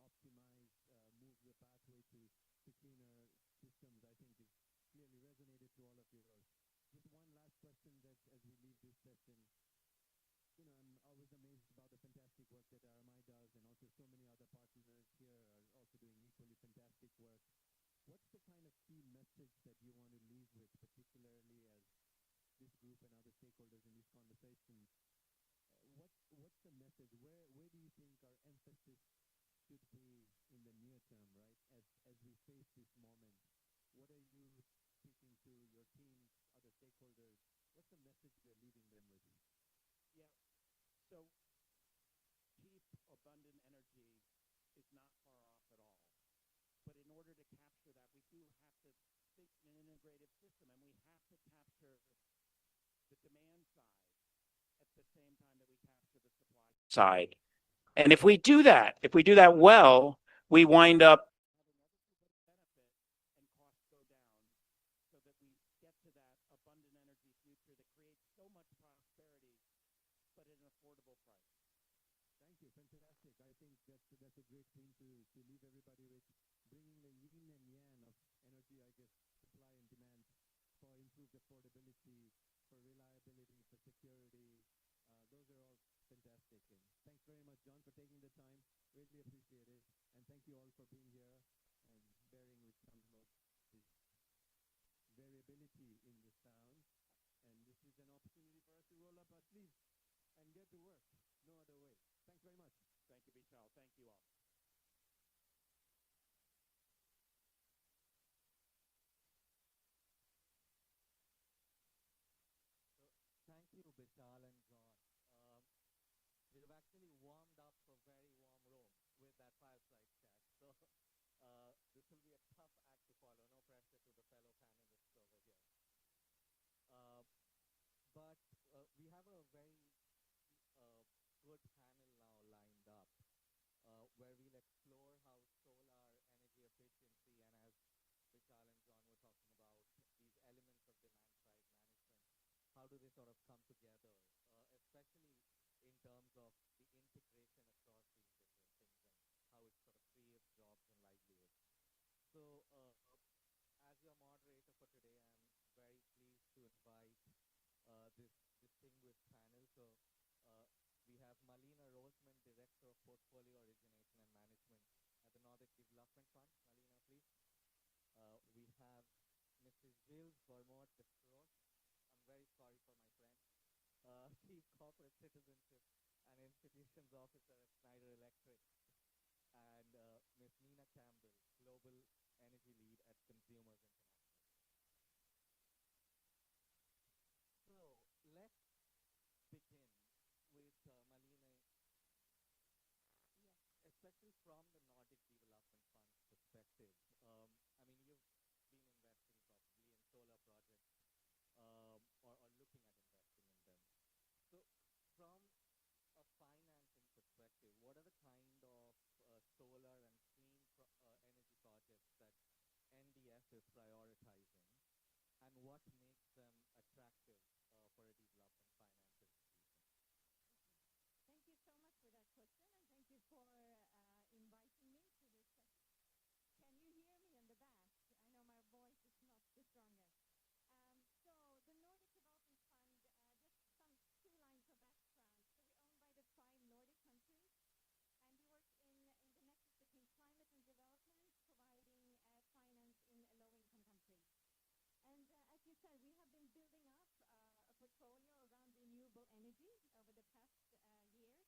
optimize, move the pathway to cleaner systems, I think is clearly resonated to all of yours. Just one last question that as we leave this session, I'm always amazed about the fantastic work that RMI does, and also so many other partners here are also doing equally fantastic work. What's the kind of key message that you want to leave with, particularly as this group and other stakeholders in these conversations? What's the message? Where do you think our emphasis should be in the near term, right? As we face this moment, what are you speaking to your teams, other stakeholders? What's the message you're leaving them with? Yeah. So cheap, abundant energy is not far off at all. But in order to capture that, we do have to think in an integrative system, and we have to capture the demand side at the same time that we capture the supply side. And if we do that well, we wind up having everybody benefit and costs go down so that we get to that abundant energy future that creates so much prosperity, but at an affordable price. Thank you. Fantastic. I think that's a great thing to leave everybody with, bringing the yin and yang of energy, I guess, supply and demand for improved affordability, for reliability, for security. Those are all fantastic. And thanks very much, John, for taking the time. Really appreciate it. And thank you all for being here and bearing with some of this variability in the sound. And this is an opportunity for us to roll up our sleeves and get to work. No other way. Thanks very much. Thank you, Vishal. Thank you all. Thank you, Vishal and John. We've actually warmed up a very warm room with that fireside chat. So this will be a tough act to follow. No pressure to the fellow panelists over here. But we have a very good panel now lined up where we'll explore how solar energy efficiency, and as Vishal and John were talking about, these elements of demand side management, how do they sort of come together, especially in terms of the integration across these different things and how it sort of creates jobs and livelihoods. So as your moderator for today, I'm very pleased to invite this distinguished panel. So we have Malina Roseman, Director of Portfolio Origination and Management at the Nordic Development Fund. Malina, please. We have Mrs. Gilles Vermont de Froche. I'm very sorry for my French. Chief Corporate Citizenship and Institutions Officer at Schneider Electric. And Ms. Nina Campbell, Global Energy Lead at Consumers International. So let's begin with Malina. Yes. Especially from the Nordic Development Fund's perspective. I mean, you've been investing probably in solar projects or looking at investing in them. So from a financing perspective, what are the kind of solar and clean energy projects that NDF is prioritizing, and what makes them attractive for a development finance institution? Thank you so much for that question, and thank you for inviting me to this session. Can you hear me in the back? I know my voice is not the strongest. So the Nordic Development Fund, just some 2 lines of background. So we're owned by the 5 Nordic countries, and we work in the nexus between climate and development, providing finance in low-income countries. And as you said, we have been building up a portfolio around renewable energy over the past years.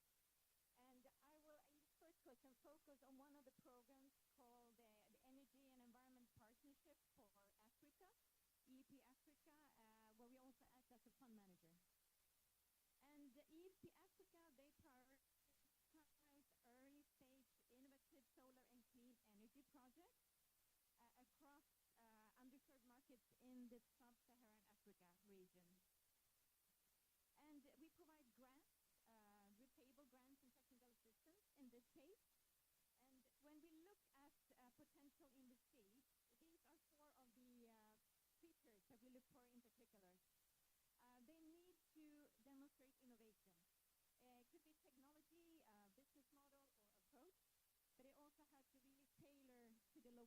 And I will, in this first question, focus on one of the programs called the Energy and Environment Partnership for Africa, EEP Africa, where we also act as a fund manager. And EEP Africa, they prioritize early-stage innovative solar and clean energy projects across underserved markets in the sub-Saharan Africa region. And we provide grants, repayable grants and technical assistance in this case. And when we look at potential investees, these are 4 of the features that we look for in particular. They need to demonstrate innovation. It could be technology, business model, or approach, but they also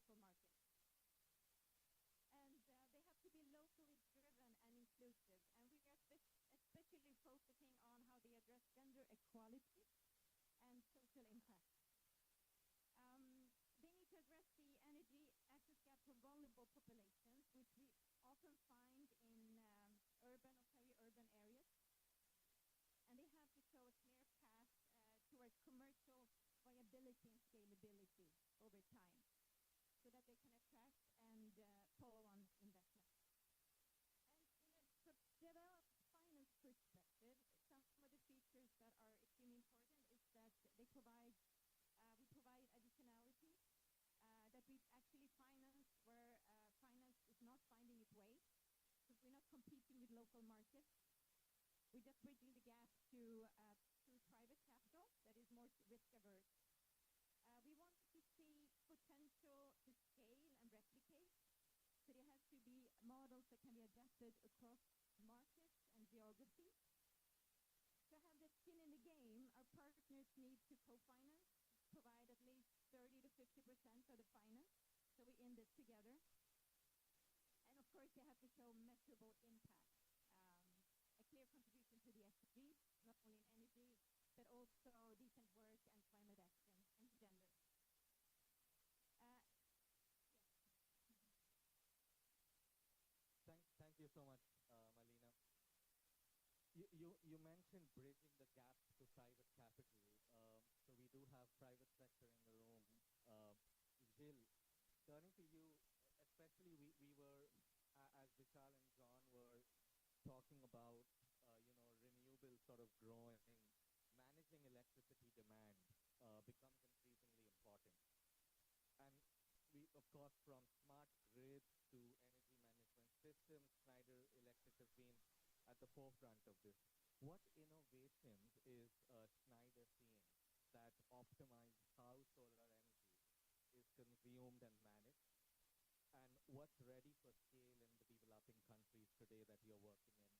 local markets. And they have to be locally driven and inclusive. And we are especially focusing on how they address gender equality and social impact. They need to address the energy access gap for vulnerable populations, which we often find in urban or peri-urban areas. And they have to show a clear path towards commercial viability and scalability over time so that they can attract and follow on investment. And in a developed finance perspective, some of the features that are extremely important is that we provide additionality, that we actually finance where finance is not finding its way, because we're not competing with local markets. We're just bridging the gap to private capital that is more risk averse. We want to see potential to scale and replicate. So there has to be models that can be adapted across markets and geographies. To have that skin in the game, our partners need to co-finance, provide at least 30 to 50% of the finance, so we in this together. And of course, they have to show measurable impact, a clear contribution to the SDGs, not only in energy, but also decent work and climate action and gender. Thank you so much, Malina. You mentioned bridging the gap to private capital. So we do have private sector in the room. Gilles, turning to you, especially we were, as Vishal and John were talking about, renewable sort of growing, managing electricity demand becomes increasingly important. And we, of course, from smart grids to energy management systems, Schneider Electric has been at the forefront of this. What innovations is Schneider seeing that optimize how solar energy is consumed and managed? And what's ready for scale in the developing countries today that you're working in?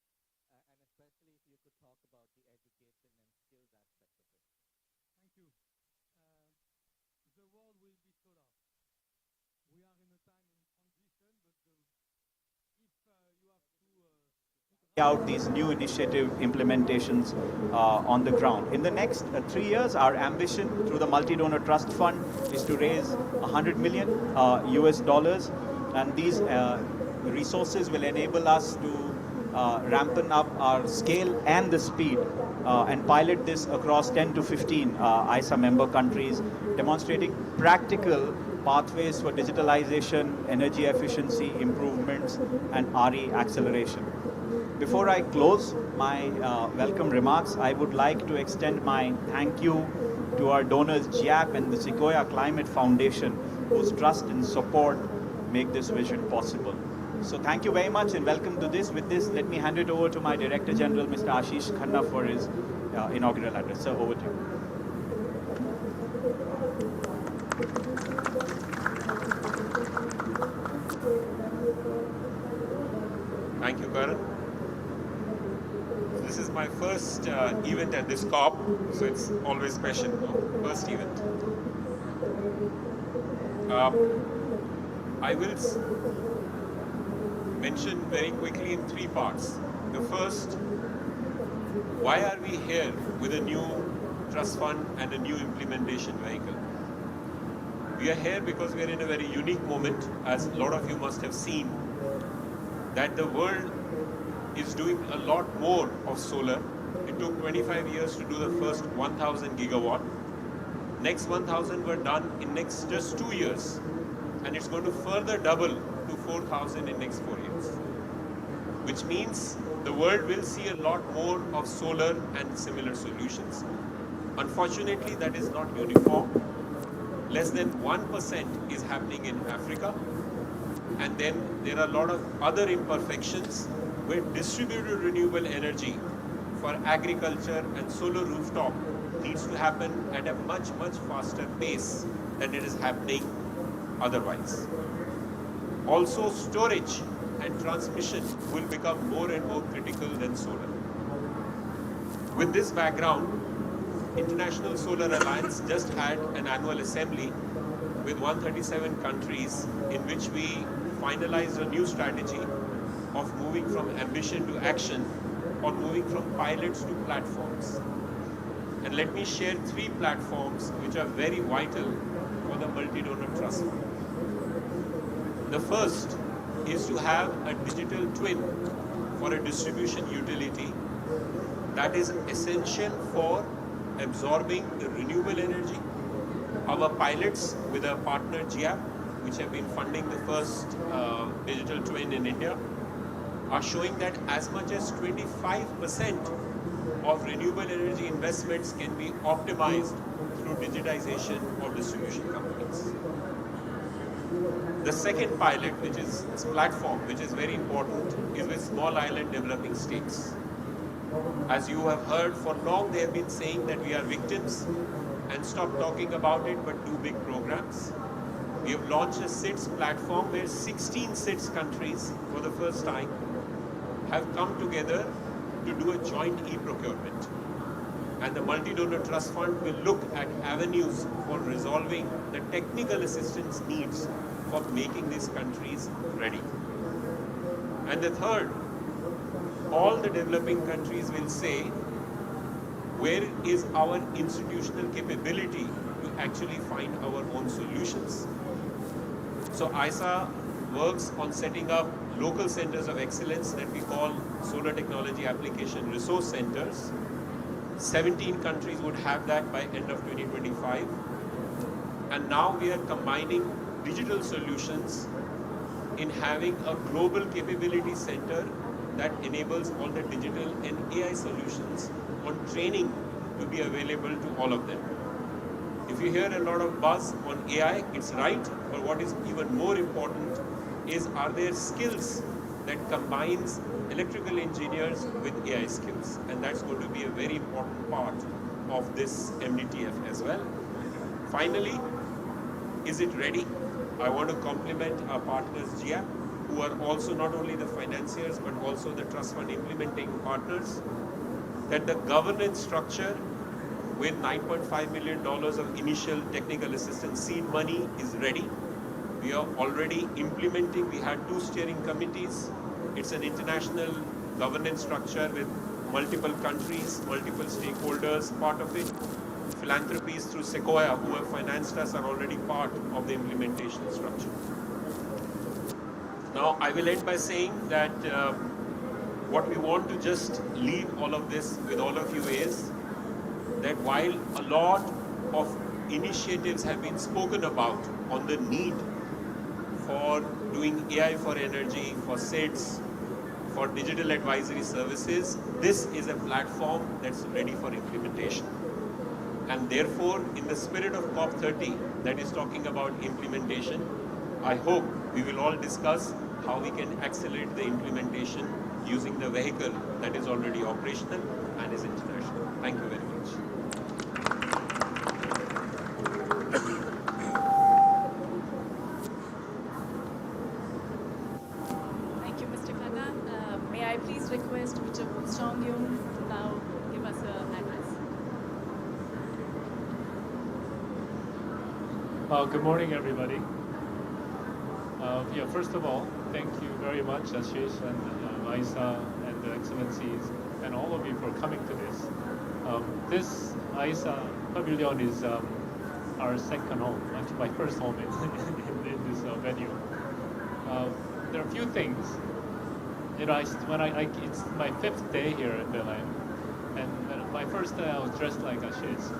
And especially if you could talk about the education and skills aspect of it. Thank you. The world will be solar. We are in a time in transition, but if you have to out these new initiative implementations on the ground. In the next 3 years, our ambition through the Multi-Donor Trust Fund is to raise $100 million US dollars, and these resources will enable us to rampen up our scale and the speed and pilot this across 10 to 15 ISA member countries, demonstrating practical pathways for digitalization, energy efficiency improvements, and RE acceleration. Before I close my welcome remarks, I would like to extend my thank you to our donors GIAP and the Sequoia Climate Foundation, whose trust and support make this vision possible. So thank you very much and welcome to this. With this, let me hand it over to my Director General, Mr. Ashish Khanna, for his inaugural address. Sir, over to you. Thank you, Karan. This is my first event at this COP, so it's always special. First event. I will mention very quickly in 3 parts. The first, why are we here with a new trust fund and a new implementation vehicle? We are here because we are in a very unique moment, as a lot of you must have seen, that the world is doing a lot more of solar. It took 25 years to do the first 1,000 gigawatt. Next 1,000 were done in next just 2 years. And it's going to further double to 4,000 in next 4 years. Which means the world will see a lot more of solar and similar solutions. Unfortunately, that is not uniform. Less than 1% is happening in Africa. And then there are a lot of other imperfections where distributed renewable energy for agriculture and solar rooftop needs to happen at a much, much faster pace than it is happening otherwise. Also, storage and transmission will become more and more critical than solar. With this background, International Solar Alliance just had an annual assembly with 137 countries, in which we finalized a new strategy of moving from ambition to action, or moving from pilots to platforms. And let me share 3 platforms which are very vital for the multi-donor trust fund. The first is to have a digital twin for a distribution utility that is essential for absorbing the renewable energy. Our pilots with our partner GIAP, which have been funding the first digital twin in India, are showing that as much as 25% of renewable energy investments can be optimized through digitization of distribution companies. The second pilot, which is this platform, which is very important, is with small island developing states. As you have heard, for long they have been saying that we are victims and stop talking about it, but do big programs. We have launched a SIDS platform where 16 SIDS countries for the first time have come together to do a joint e-procurement. And the Multi-Donor Trust Fund will look at avenues for resolving the technical assistance needs for making these countries ready. And the third, all the developing countries will say, where is our institutional capability to actually find our own solutions? So ISA works on setting up local centers of excellence that we call Solar Technology Application Resource Centers. 17 countries would have that by end of 2025. And now we are combining digital solutions in having a global capability center that enables all the digital and AI solutions on training to be available to all of them. If you hear a lot of buzz on AI, it's right, but what is even more important is, are there skills that combines electrical engineers with AI skills? And that's going to be a very important part of this MDTF as well. Finally, is it ready? I want to compliment our partners GIAP, who are also not only the financiers but also the trust fund implementing partners, that the governance structure with $9.5 million of initial technical assistance seed money is ready. We are already implementing. We had 2 steering committees. It's an international governance structure with multiple countries, multiple stakeholders part of it. Philanthropies through Sequoia, who have financed us, are already part of the implementation structure. Now, I will end by saying that what we want to just leave all of this with all of you is that while a lot of initiatives have been spoken about on the need for doing AI for energy, for SIDS, for digital advisory services, this is a platform that's ready for implementation. And therefore, in the spirit of COP30 that is talking about implementation, I hope we will all discuss how we can accelerate the implementation using the vehicle that is already operational and is international. Thank you very much. Thank you, Mr. Khanna. May I please request Mr. Song Yung to now give us an address? Good morning, everybody. First of all, thank you very much, Ashish and ISA and the Excellencies and all of you for coming to this. This ISA Pavilion is our second home, actually my first home in this venue. There are a few things. You know, it's my 5th day here in Berlin, and my first day I was dressed like Ashish.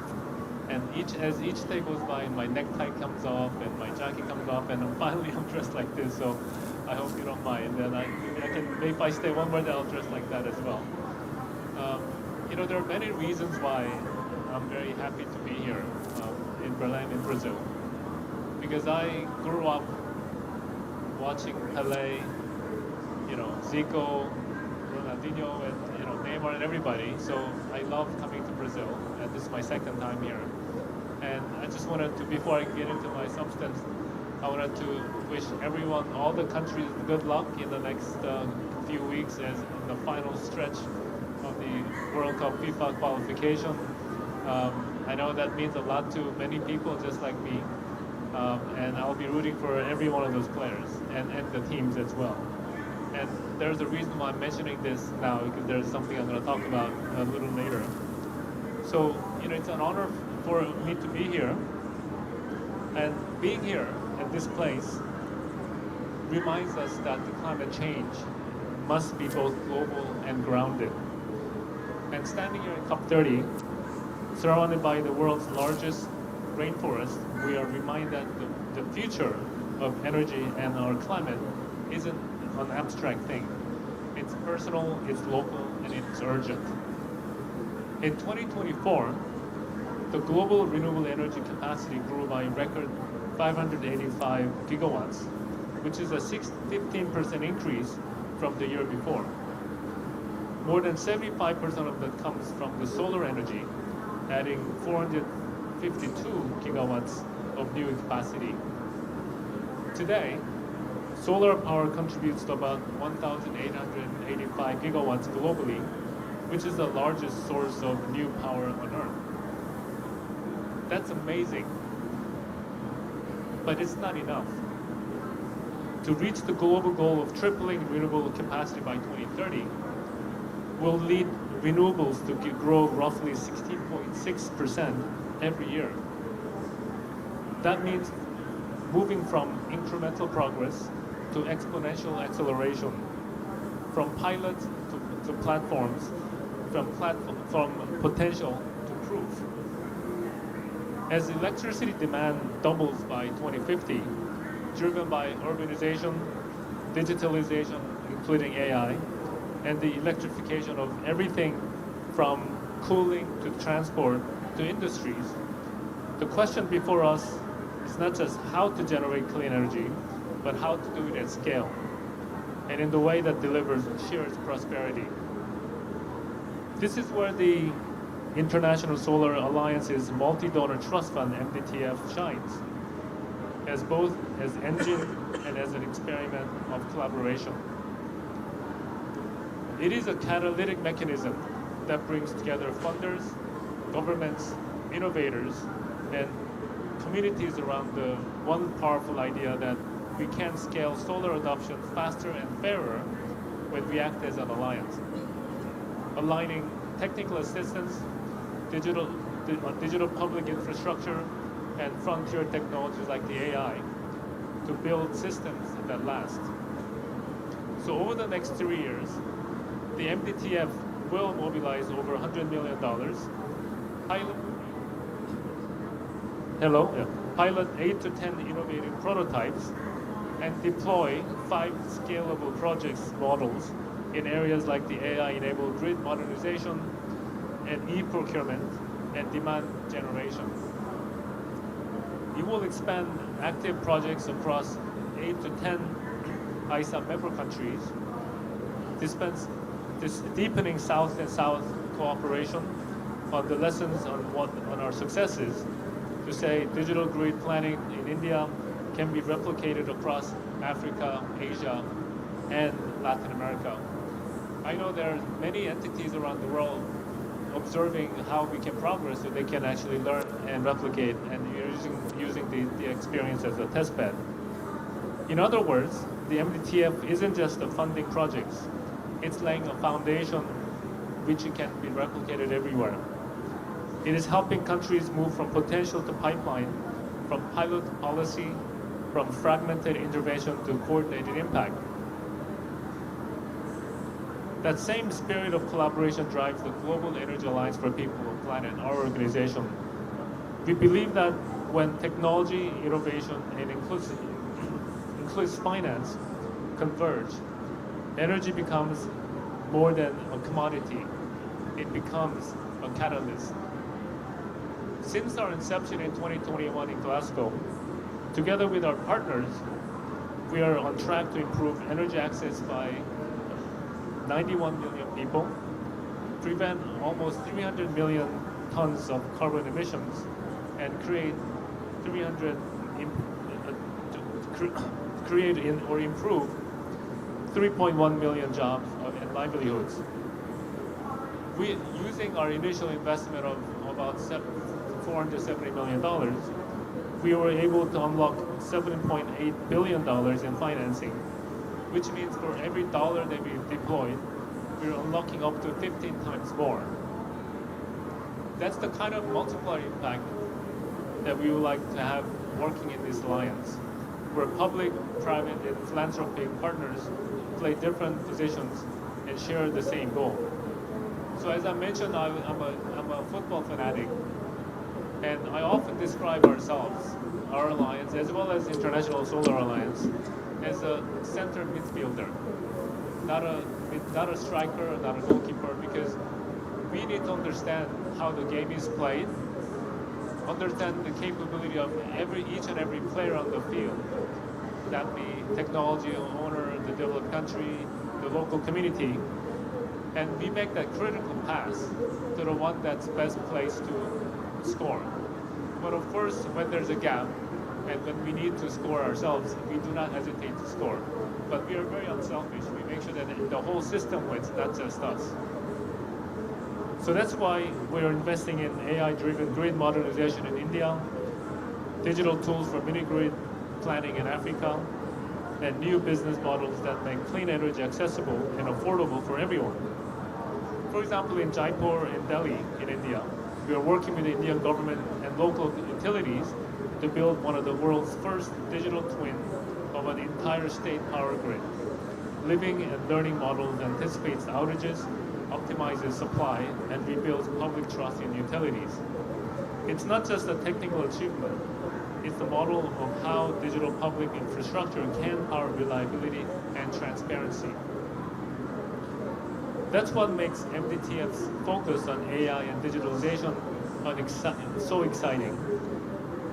And as each day goes by, my necktie comes off and my jacket comes off, and finally I'm dressed like this. So I hope you don't mind. And maybe if I stay one more day, I'll dress like that as well. You know, there are many reasons why I'm very happy to be here in Berlin, in Brazil, because I grew up watching Pelé, you know, Zico, Ronaldinho, and Neymar and everybody. So I love coming to Brazil, and this is my 2nd time here. And I just wanted to, before I get into my substance, I wanted to wish everyone, all the countries, good luck in the next few weeks as in the final stretch of the World Cup FIFA qualification. I know that means a lot to many people just like me. and I'll be rooting for every one of those players and the teams as well. And there's a reason why I'm mentioning this now, because there's something I'm going to talk about a little later. So, it's an honor for me to be here. And being here at this place reminds us that the climate change must be both global and grounded. And standing here in COP30, surrounded by the world's largest rainforest, we are reminded that the future of energy and our climate isn't an abstract thing. It's personal, it's local, and it's urgent. In 2024, the global renewable energy capacity grew by a record 585 gigawatts, which is a 15% increase from the year before. More than 75% of that comes from the solar energy, adding 452 gigawatts of new capacity. Today, solar power contributes to about 1,885 gigawatts globally, which is the largest source of new power on Earth. That's amazing, but it's not enough. To reach the global goal of tripling renewable capacity by 2030, will lead renewables to grow roughly 16.6% every year. That means moving from incremental progress to exponential acceleration, from pilots to platforms, from potential to proof. As electricity demand doubles by 2050, driven by urbanization, digitalization, including AI, and the electrification of everything from cooling to transport to industries, the question before us is not just how to generate clean energy, but how to do it at scale, and in the way that delivers shared prosperity. This is where the International Solar Alliance's Multi-Donor Trust Fund, MDTF, shines, as both as engine and as an experiment of collaboration. It is a catalytic mechanism that brings together funders, governments, innovators, and communities around the one powerful idea that we can scale solar adoption faster and fairer when we act as an alliance, aligning technical assistance, digital public infrastructure, and frontier technologies like the AI to build systems that last. So over the next 3 years, the MDTF will mobilize over $100 million, pilot 8 to 10 innovative prototypes, and deploy 5 scalable projects models in areas like the AI-enabled grid modernization and e-procurement and demand generation. It will expand active projects across 8 to 10 ISA member countries, deepening South and South cooperation on the lessons on our successes, to say digital grid planning in India can be replicated across Africa, Asia, and Latin America. I know there are many entities around the world observing how we can progress so they can actually learn and replicate, and using the experience as a test bed. In other words, the MDTF isn't just funding projects, it's laying a foundation which can be replicated everywhere. It is helping countries move from potential to pipeline, from pilot to policy, from fragmented intervention to coordinated impact. That same spirit of collaboration drives the Global Energy Alliance for People and Planet, our organization. We believe that when technology, innovation, and inclusive finance converge, energy becomes more than a commodity. It becomes a catalyst. Since our inception in 2021 in Glasgow, together with our partners, we are on track to improve energy access by 91 million people, prevent almost 300 million tons of carbon emissions, and create or improve 3.1 million jobs and livelihoods. Using our initial investment of about $470 million, we were able to unlock $7.8 billion in financing, which means for every dollar that we deployed, we're unlocking up to 15 times more. That's the kind of multiplier impact that we would like to have working in this alliance, where public, private, and philanthropic partners play different positions and share the same goal. So as I mentioned, I'm a football fanatic, and I often describe ourselves, our alliance, as well as International Solar Alliance, as a center midfielder, not a striker, not a goalkeeper, because we need to understand how the game is played, understand the capability of each and every player on the field, that be technology owner, the developed country, the local community, and we make that critical pass to the one that's best placed to score. But of course, when there's a gap, and when we need to score ourselves, we do not hesitate to score. But we are very unselfish. We make sure that the whole system wins, not just us. So that's why we're investing in AI-driven grid modernization in India, digital tools for mini-grid planning in Africa, and new business models that make clean energy accessible and affordable for everyone. For example, in Jaipur and Delhi in India, we are working with the Indian government and local utilities to build one of the world's first digital twin of an entire state power grid. Living and learning models anticipates outages, optimizes supply, and rebuilds public trust in utilities. It's not just a technical achievement, it's the model of how digital public infrastructure can power reliability and transparency. That's what makes MDTF's focus on AI and digitalization so exciting.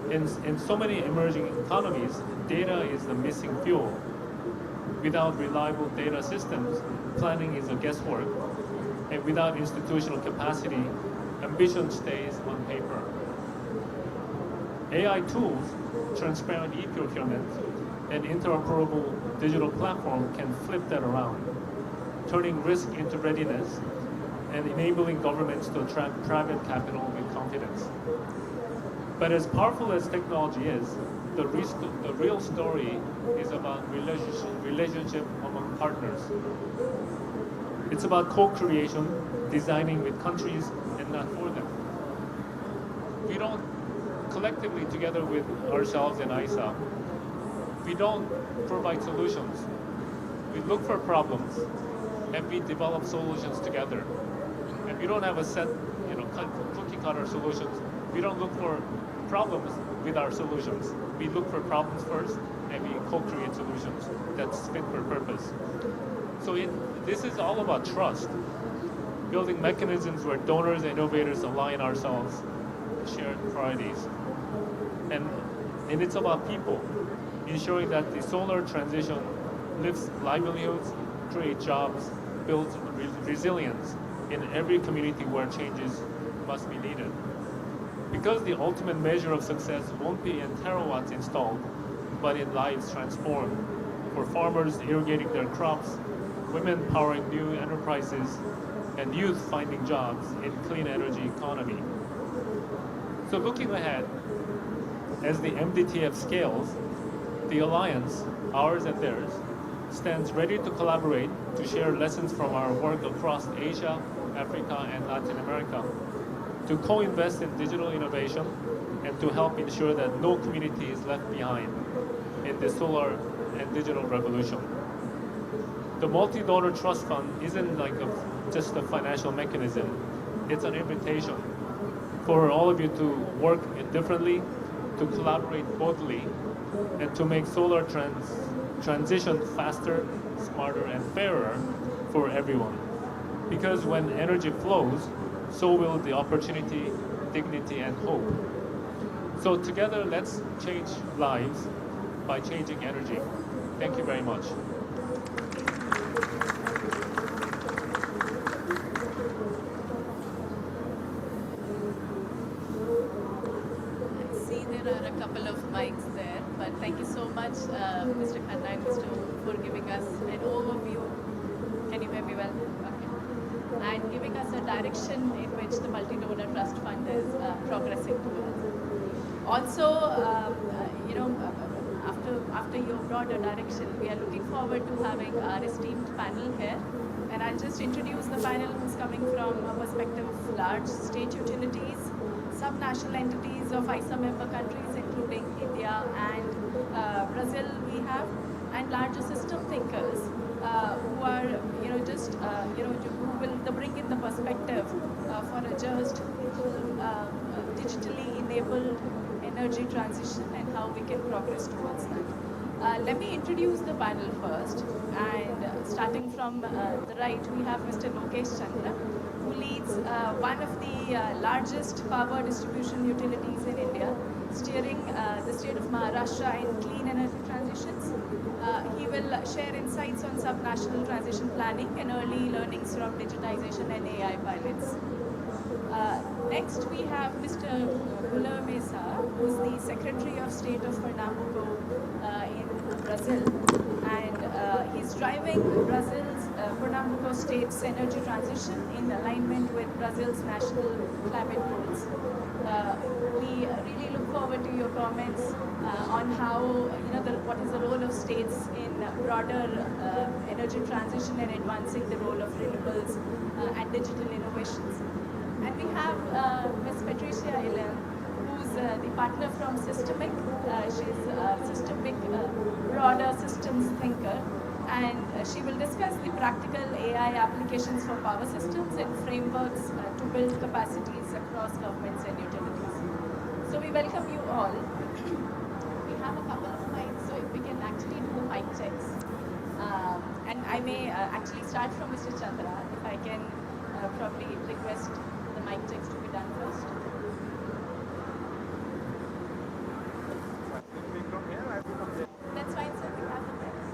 In so many emerging economies, data is the missing fuel. Without reliable data systems, planning is a guesswork, and without institutional capacity, ambition stays on paper. AI tools, transparent e-procurement, and interoperable digital platform can flip that around, turning risk into readiness and enabling governments to attract private capital with confidence. But as powerful as technology is, the real story is about relationship among partners. It's about co-creation, designing with countries and not for them. We don't, collectively together with ourselves and ISA, we don't provide solutions. We look for problems and we develop solutions together. And we don't have a set, cookie cutter solutions. We don't look for problems with our solutions. We look for problems first and we co-create solutions that's fit for purpose. So this is all about trust, building mechanisms where donors and innovators align ourselves to shared priorities. And it's about people, ensuring that the solar transition lifts livelihoods, creates jobs, builds resilience in every community where changes must be needed. Because the ultimate measure of success won't be in terawatts installed, but in lives transformed, for farmers irrigating their crops, women powering new enterprises, and youth finding jobs in clean energy economy. So looking ahead, as the MDTF scales, the Alliance, ours and theirs, stands ready to collaborate to share lessons from our work across Asia, Africa, and Latin America, to co-invest in digital innovation, and to help ensure that no community is left behind in the solar and digital revolution. The Multi-Donor Trust Fund isn't like just a financial mechanism. It's an invitation for all of you to work differently, to collaborate boldly, and to make solar transition faster, smarter, and fairer for everyone. Because when energy flows, so will the opportunity, dignity, and hope. So together, let's change lives by changing energy. Thank you very much. I see there are a couple of mics there, but thank you so much, Mr. Khanna and Mr. Wu, for giving us an overview. Can you hear me well? Okay. And giving us a direction in which the Multi-Donor Trust Fund is progressing towards. Also, after your broader direction, we are looking forward to having our esteemed panel here. And I'll just introduce the panel who's coming from a perspective of large state utilities, subnational entities of ISA member countries, including India and Brazil we have, and larger system thinkers who are, who will bring in the perspective for a just, digitally enabled energy transition and how we can progress towards that. Let me introduce the panel first, and starting from the right, we have Mr. Lokesh Chandra, who leads one of the largest power distribution utilities in India, steering the state of Maharashtra in clean energy transitions. He will share insights on subnational transition planning and early learnings from digitization and AI pilots. Next, we have Mr. Guilherme Mesa, who is the Secretary of State of Pernambuco in Brazil, and he's driving Brazil's Pernambuco state's energy transition in alignment with Brazil's national climate goals. We really look forward to your comments on how, what is the role of states in broader energy transition and advancing the role of renewables and digital innovations. And we have Ms. Patricia Ilan, who's the partner from Systemic. She's a systemic, broader systems thinker, and she will discuss the practical AI applications for power systems and frameworks to build capacities across governments and utilities. So we welcome you all. We have a couple of mics, so if we can actually do mic checks. And I may actually start from Mr. Chandra, if I can probably request the mic checks to be done first. That's fine, sir. We have the mics.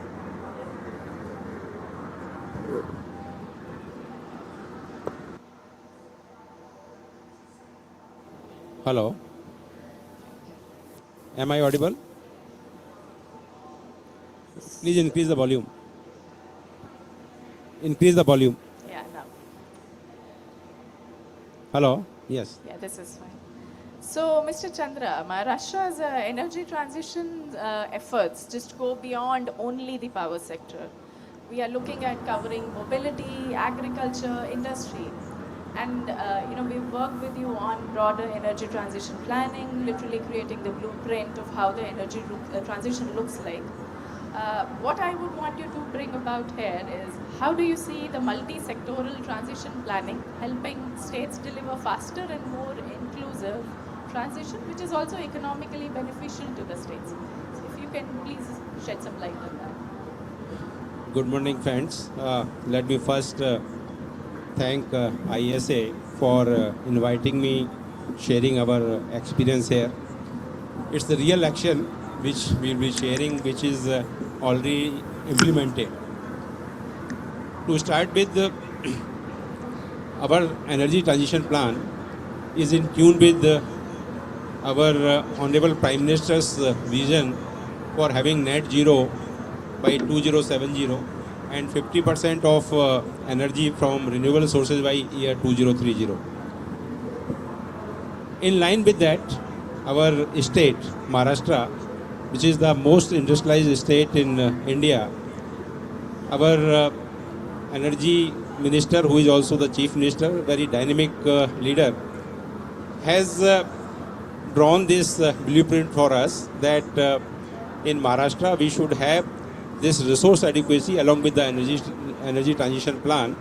Hello. Am I audible? Please increase the volume. Increase the volume. Yeah, now. Hello. Yes. Yeah, this is fine. So, Mr. Chandra, Maharashtra's energy transition efforts just go beyond only the power sector. We are looking at covering mobility, agriculture, industry. And, we've worked with you on broader energy transition planning, literally creating the blueprint of how the energy transition looks like. What I would want you to bring about here is, how do you see the multi-sectoral transition planning helping states deliver faster and more inclusive transition, which is also economically beneficial to the states? So if you can please shed some light on that. Good morning, friends. Let me first thank ISA for inviting me, sharing our experience here. It's the real action which we'll be sharing, which is already implemented. To start with, our energy transition plan is in tune with our Honorable Prime Minister's vision for having net zero by 2070 and 50% of energy from renewable sources by year 2030. In line with that, our state, Maharashtra, which is the most industrialized state in India, our energy minister, who is also the chief minister, very dynamic leader, has drawn this blueprint for us that in Maharashtra we should have this resource adequacy along with the energy transition plan,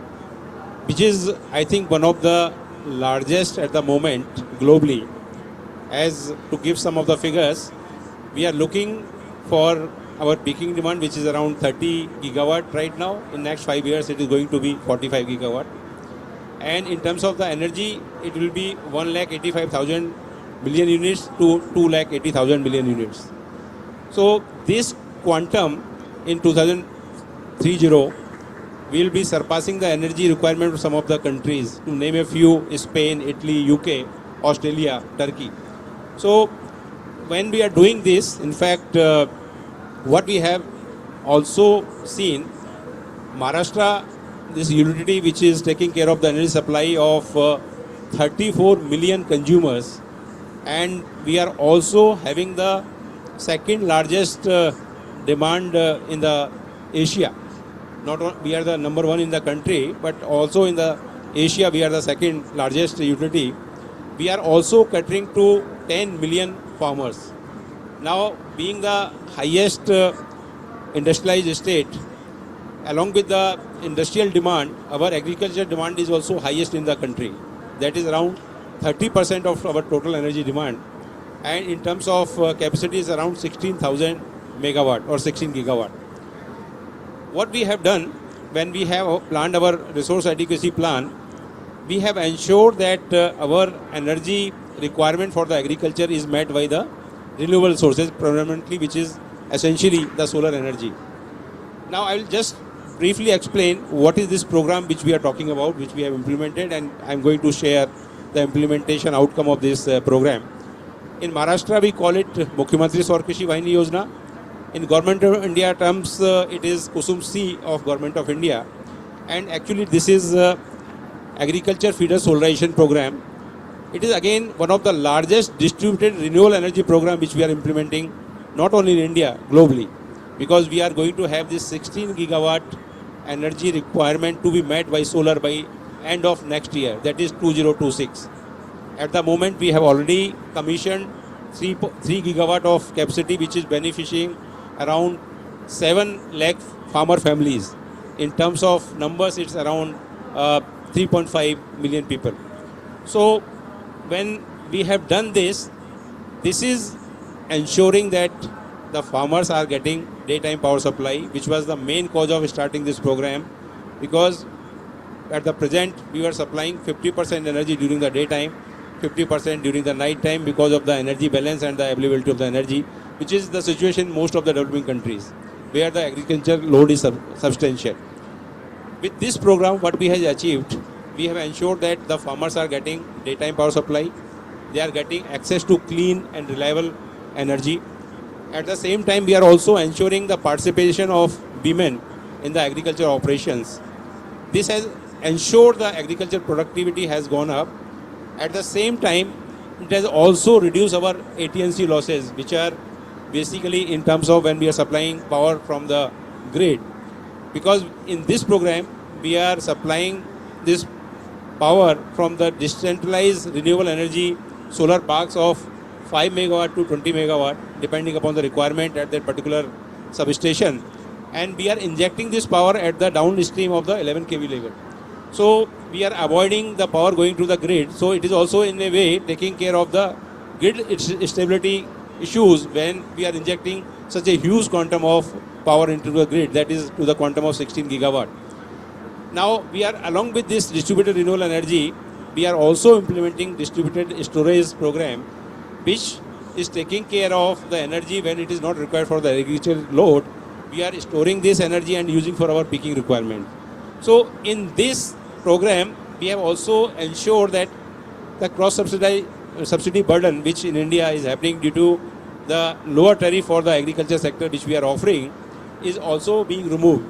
which is, I think, one of the largest at the moment globally. As to give some of the figures, we are looking for our peaking demand, which is around 30 gigawatt right now. In next 5 years, it is going to be 45 gigawatt. And in terms of the energy, it will be 1,85,000 billion units to 2,80,000 billion units. So this quantum in 2030 will be surpassing the energy requirement of some of the countries, to name a few: Spain, Italy, UK, Australia, Turkey. So when we are doing this, in fact, what we have also seen, Maharashtra, this utility which is taking care of the energy supply of 34 million consumers, and we are also having the second largest demand in the Asia. We are the number one in the country, but also in the Asia we are the second largest utility. We are also catering to 10 million farmers. Now, being the highest industrialized state, along with the industrial demand, our agriculture demand is also highest in the country. That is around 30% of our total energy demand. And in terms of capacity is around 16,000 megawatt or 16 gigawatt. What we have done when we have planned our resource adequacy plan, we have ensured that our energy requirement for the agriculture is met by the renewable sources predominantly, which is essentially the solar energy. Now I will just briefly explain what is this program which we are talking about, which we have implemented, and I am going to share the implementation outcome of this program. In Maharashtra we call it Mukhyamantri Saur Krishi Vahini Yojana. In Government of India terms, it is Kusum C of Government of India, and actually this is agriculture feeder solarization program. It is again one of the largest distributed renewable energy program which we are implementing not only in India, globally, because we are going to have this 16 gigawatt energy requirement to be met by solar by end of next year, that is 2026. At the moment we have already commissioned 3 gigawatt of capacity, which is benefiting around 7 lakh farmer families. In terms of numbers, it's around 3.5 million people. So when we have done this, this is ensuring that the farmers are getting daytime power supply, which was the main cause of starting this program, because at the present we were supplying 50% energy during the daytime, 50% during the night time because of the energy balance and the availability of the energy, which is the situation in most of the developing countries where the agriculture load is substantial. With this program, what we have achieved, we have ensured that the farmers are getting daytime power supply, they are getting access to clean and reliable energy. At the same time, we are also ensuring the participation of women in the agriculture operations. This has ensured the agriculture productivity has gone up. At the same time, it has also reduced our AT&C losses, which are basically in terms of when we are supplying power from the grid. Because in this program, we are supplying this power from the decentralized renewable energy solar parks of 5 megawatt to 20 megawatt, depending upon the requirement at that particular substation. And we are injecting this power at the downstream of the 11 kV level. So we are avoiding the power going to the grid. So it is also in a way taking care of the grid stability issues when we are injecting such a huge quantum of power into the grid, that is to the quantum of 16 gigawatt. Now we are, along with this distributed renewable energy, we are also implementing distributed storage program, which is taking care of the energy when it is not required for the agricultural load. We are storing this energy and using for our peaking requirement. So in this program, we have also ensured that the cross subsidy burden, which in India is happening due to the lower tariff for the agriculture sector which we are offering, is also being removed.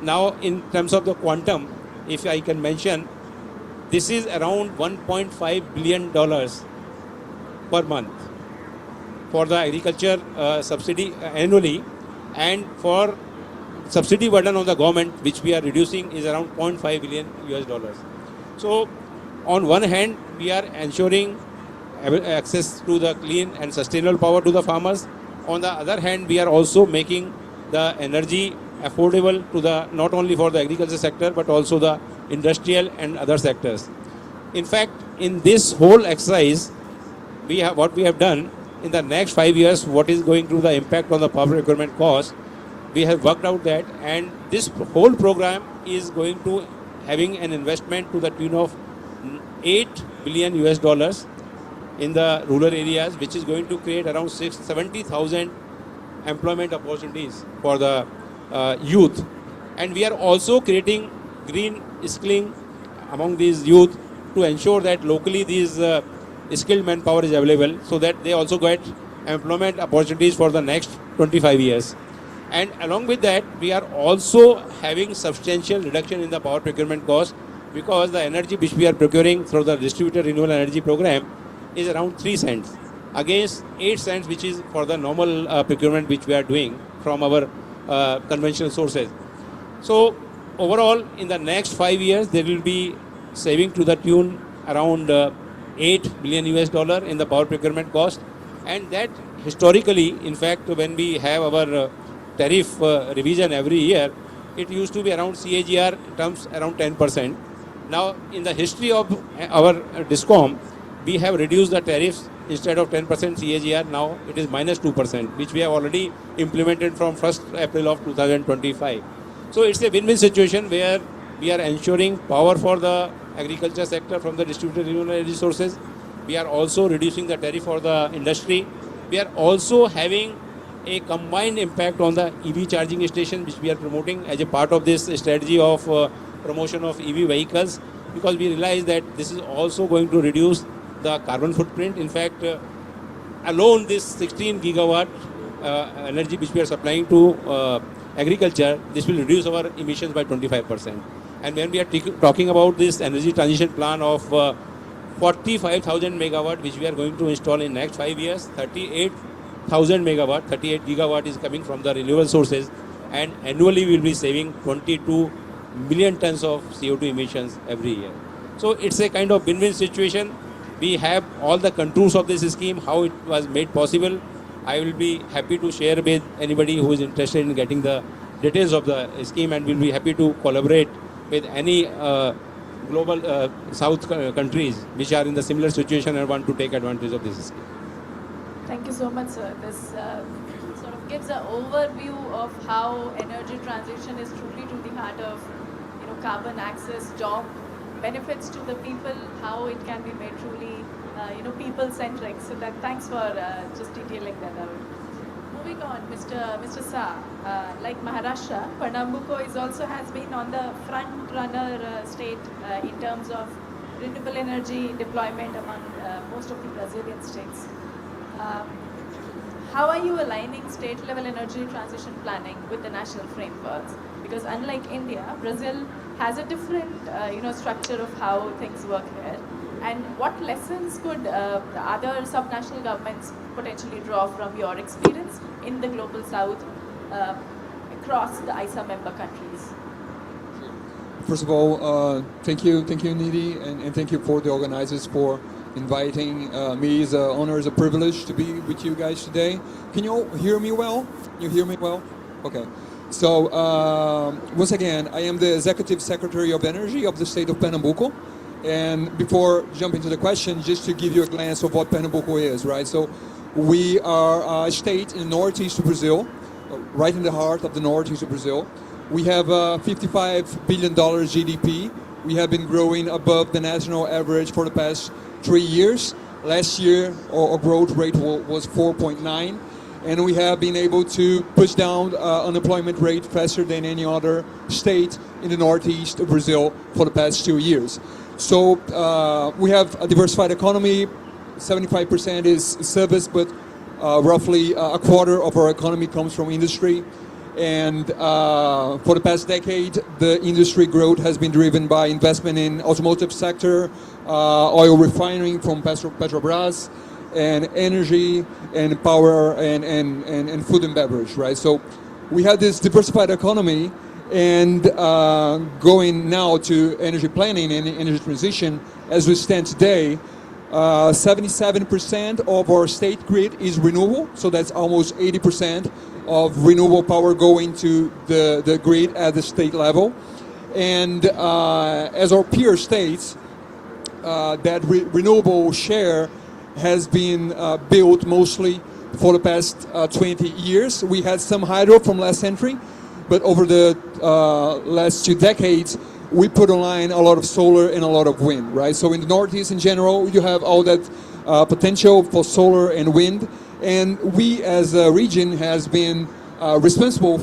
Now in terms of the quantum, if I can mention, this is around $1.5 billion per month for the agriculture subsidy annually, and for subsidy burden on the government, which we are reducing, is around $0.5 billion US. So on one hand, we are ensuring access to the clean and sustainable power to the farmers. On the other hand, we are also making the energy affordable to the, not only for the agriculture sector, but also the industrial and other sectors. In fact, in this whole exercise, what we have done in the next 5 years, what is going to the impact on the power procurement cost, we have worked out that, and this whole program is going to having an investment to the tune of $8 billion US in the rural areas, which is going to create around 70,000 employment opportunities for the youth. And we are also creating green skilling among these youth to ensure that locally these skilled manpower is available, so that they also get employment opportunities for the next 25 years. And along with that, we are also having substantial reduction in the power procurement cost, because the energy which we are procuring through the distributed renewable energy program, is around 3 cents against 8 cents, which is for the normal procurement which we are doing from our conventional sources. So overall, in the next 5 years, there will be saving to the tune around 8 billion US dollar in the power procurement cost, and that historically, in fact, when we have our tariff revision every year, it used to be around CAGR terms around 10%. Now, in the history of our DISCOM, we have reduced the tariffs. Instead of 10% CAGR, now it is minus 2%, which we have already implemented from 1st April of 2025. So it's a win-win situation where we are ensuring power for the agriculture sector from the distributed renewable energy sources. We are also reducing the tariff for the industry. We are also having a combined impact on the EV charging station, which we are promoting as a part of this strategy of promotion of EV vehicles, because we realize that this is also going to reduce the carbon footprint. In fact, alone this 16 gigawatt energy which we are supplying to agriculture, this will reduce our emissions by 25%. And when we are talking about this energy transition plan of 45,000 megawatt, which we are going to install in next 5 years, 38,000 megawatt, 38 gigawatt is coming from the renewable sources, and annually we will be saving 22 million tons of CO2 emissions every year. So it's a kind of win-win situation. We have all the contours of this scheme, how it was made possible. I will be happy to share with anybody who is interested in getting the details of the scheme, and we'll be happy to collaborate with any global South countries which are in the similar situation and want to take advantage of this scheme. Thank you so much, sir. This sort of gives an overview of how energy transition is truly to the heart of, carbon access, job benefits to the people, how it can be made truly, people-centric. So thanks for just detailing that out. Moving on, Mr. Shah, like Maharashtra, Pernambuco has been on the front runner state in terms of renewable energy deployment among most of the Brazilian states. How are you aligning state-level energy transition planning with the national frameworks? Because unlike India, Brazil has a different, structure of how things work here. And what lessons could the other subnational governments potentially draw from your experience in the Global South across the ISA member countries? First of all, thank you, Nidhi, and thank you for the organizers for inviting me. It's an honor, it's a privilege to be with you guys today. Can you all hear me well? You hear me well? Okay. So, once again, I am the Executive Secretary of Energy of the state of Pernambuco. And before jumping to the question, just to give you a glance of what Pernambuco is, right? So, we are a state in northeast of Brazil, right in the heart of the northeast of Brazil. We have a $55 billion GDP. We have been growing above the national average for the past 3 years. Last year, our growth rate was 4.9, and we have been able to push down unemployment rate faster than any other state in the northeast of Brazil for the past 2 years. So we have a diversified economy. 75% is service, but roughly a quarter of our economy comes from industry. And for the past decade, the industry growth has been driven by investment in automotive sector, oil refining from Petrobras, and energy and power and food and beverage, right? So we have this diversified economy, and going now to energy planning and energy transition, as we stand today, 77% of our state grid is renewable, so that's almost 80% of renewable power going to the grid at the state level. And as our peer states, that renewable share has been built mostly for the past 20 years. We had some hydro from last century, but over the last 2 decades, we put online a lot of solar and a lot of wind, right? So in the Northeast in general, you have all that potential for solar and wind. And we as a region we have been responsible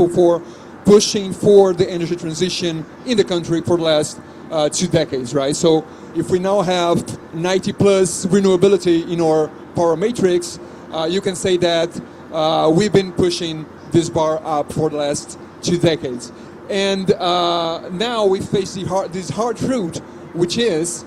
for pushing for the energy transition in the country for the last 2 decades, right? So if we now have 90 plus renewability in our power matrix, you can say that we've been pushing this bar up for the last 2 decades. And now we face this hard truth, which is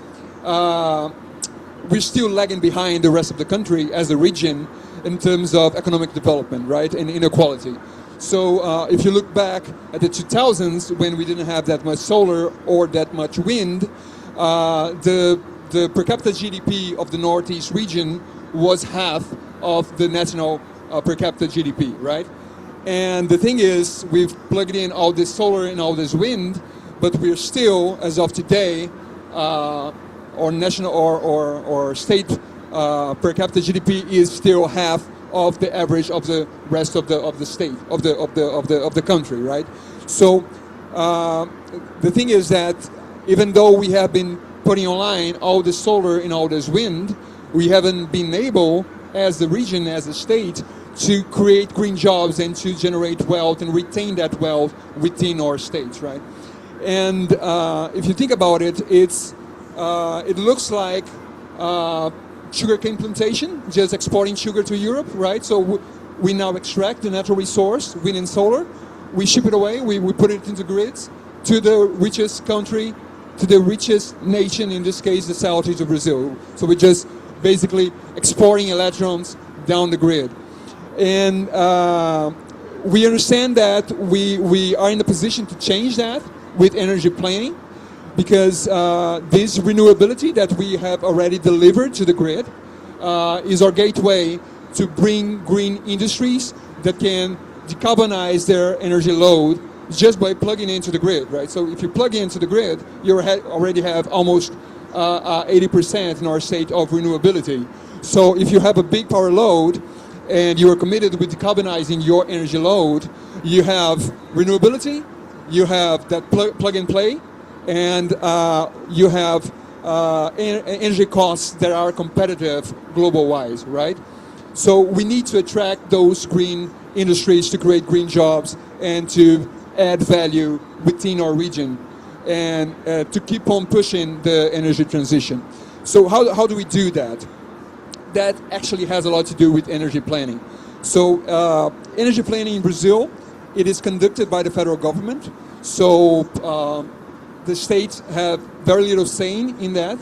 we're still lagging behind the rest of the country as a region in terms of economic development, right, and inequality. So if you look back at the 2000s, when we didn't have that much solar or that much wind, the per capita GDP of the Northeast region was half of the national per capita GDP, right? And the thing is, we've plugged in all this solar and all this wind, but we're still, as of today, or national or state per capita GDP is still half of the average of the rest of the state of the country, right? So the thing is that even though we have been putting online all the solar and all this wind, we haven't been able, as the region, as a state, to create green jobs and to generate wealth and retain that wealth within our states, right? And if you think about it, it looks like sugarcane plantation, just exporting sugar to Europe, right? So we now extract the natural resource, wind and solar, we ship it away, we put it into grids to the richest country, to the richest nation, in this case the southeast of Brazil. So we're just basically exporting electrons down the grid. And we understand that we are in a position to change that with energy planning, because this renewability that we have already delivered to the grid is our gateway to bring green industries that can decarbonize their energy load just by plugging into the grid, right? So if you plug into the grid, you already have almost 80% in our state of renewability. So if you have a big power load and you are committed with decarbonizing your energy load, you have renewability, you have that plug and play, and you have energy costs that are competitive global-wise, right? So we need to attract those green industries to create green jobs and to add value within our region and to keep on pushing the energy transition. So how do we do that? That actually has a lot to do with energy planning. So energy planning in Brazil, it is conducted by the federal government. So the states have very little say in that.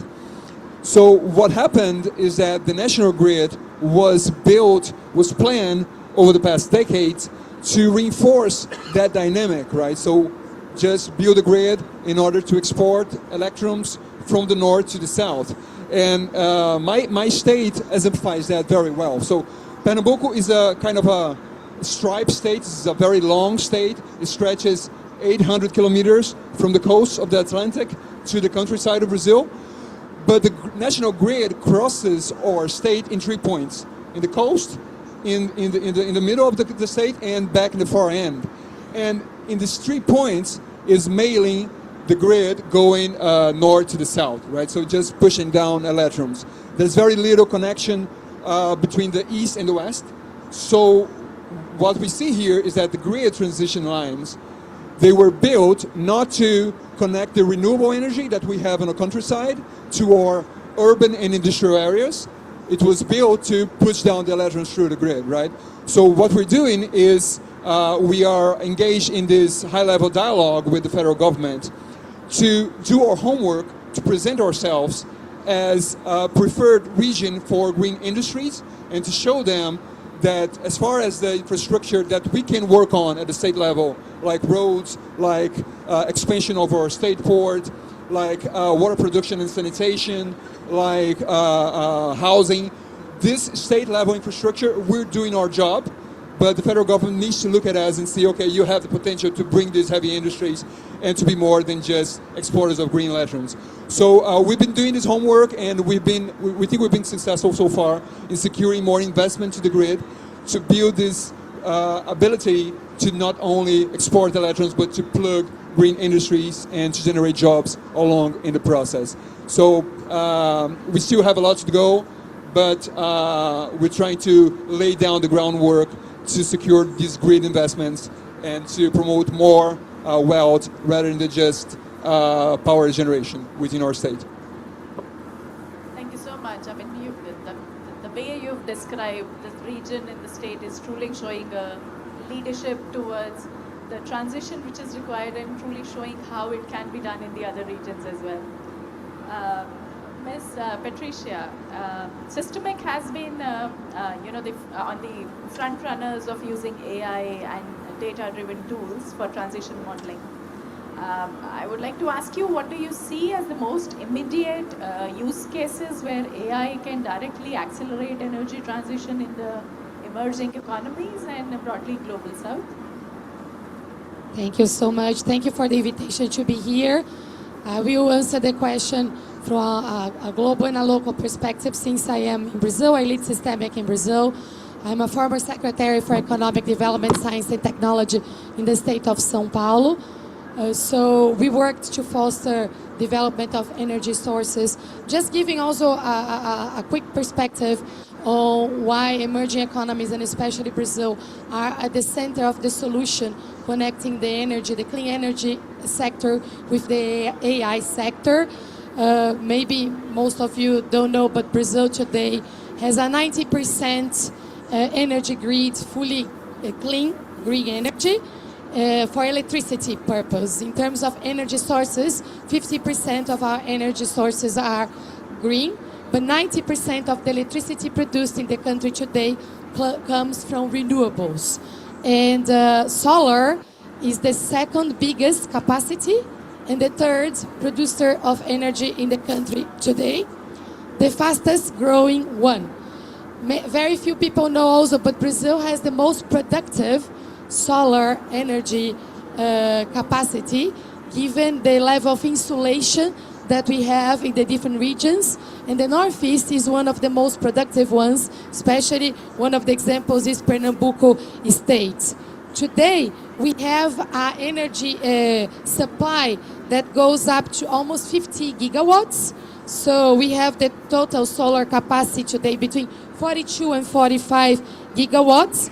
So what happened is that the national grid was planned over the past decades to reinforce that dynamic, right? So just build a grid in order to export electrons from the north to the south. And my state exemplifies that very well. So Pernambuco is a kind of a striped state. It's a very long state. It stretches 800 kilometers from the coast of the Atlantic to the countryside of Brazil. But the national grid crosses our state in 3 points: in the coast, in the middle of the state, and back in the far end. And in these 3 points is mainly the grid going north to the south, right? So just pushing down electrons. There's very little connection between the east and the west. So what we see here is that the grid transition lines, they were built not to connect the renewable energy that we have in the countryside to our urban and industrial areas. It was built to push down the electrons through the grid, right? So what we're doing is we are engaged in this high-level dialogue with the federal government to do our homework, to present ourselves as a preferred region for green industries, and to show them that as far as the infrastructure that we can work on at the state level, like roads, like expansion of our state port, like water production and sanitation, like housing, this state level infrastructure, we're doing our job. But the federal government needs to look at us and see, okay, you have the potential to bring these heavy industries and to be more than just exporters of green electrons. So we've been doing this homework, and we think we've been successful so far in securing more investment to the grid to build this ability to not only export electrons, but to plug green industries and to generate jobs along in the process. So we still have a lot to go, but we're trying to lay down the groundwork to secure these grid investments and to promote more wealth rather than just power generation within our state. Thank you so much. I mean, the way you've described this region in the state is truly showing a leadership towards the transition which is required and truly showing how it can be done in the other regions as well. Ms. Patricia, Systemic has been, on the front runners of using AI and data-driven tools for transition modeling. I would like to ask you, what do you see as the most immediate use cases where AI can directly accelerate energy transition in the emerging economies and broadly global south? Thank you so much. Thank you for the invitation to be here. I will answer the question from a global and a local perspective. Since I am in Brazil, I lead Systemic in Brazil. I'm a former secretary for economic development, science and technology in the state of São Paulo. So we worked to foster development of energy sources. Just giving also a quick perspective on why emerging economies, and especially Brazil, are at the center of the solution, connecting the energy, the clean energy sector with the AI sector. Maybe most of you don't know, but Brazil today has a 90% energy grid, fully clean, green energy, for electricity purpose. In terms of energy sources, 50% of our energy sources are green, but 90% of the electricity produced in the country today comes from renewables. And solar is the second biggest capacity and the third producer of energy in the country today, the fastest growing one. Very few people know also, but Brazil has the most productive solar energy capacity, given the level of insulation that we have in the different regions. And the Northeast is one of the most productive ones, especially one of the examples is Pernambuco State. Today, we have an energy supply that goes up to almost 50 gigawatts. So we have the total solar capacity today between 42 and 45 gigawatts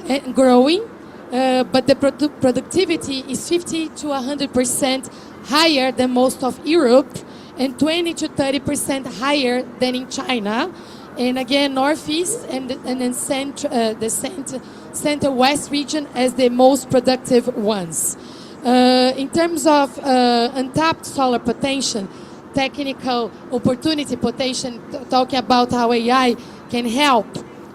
and growing. But the productivity is 50 to 100% higher than most of Europe and 20 to 30% higher than in China. And again, Northeast and then the Center-West region as the most productive ones. In terms of untapped solar potential, technical opportunity potential, talking about how AI can help,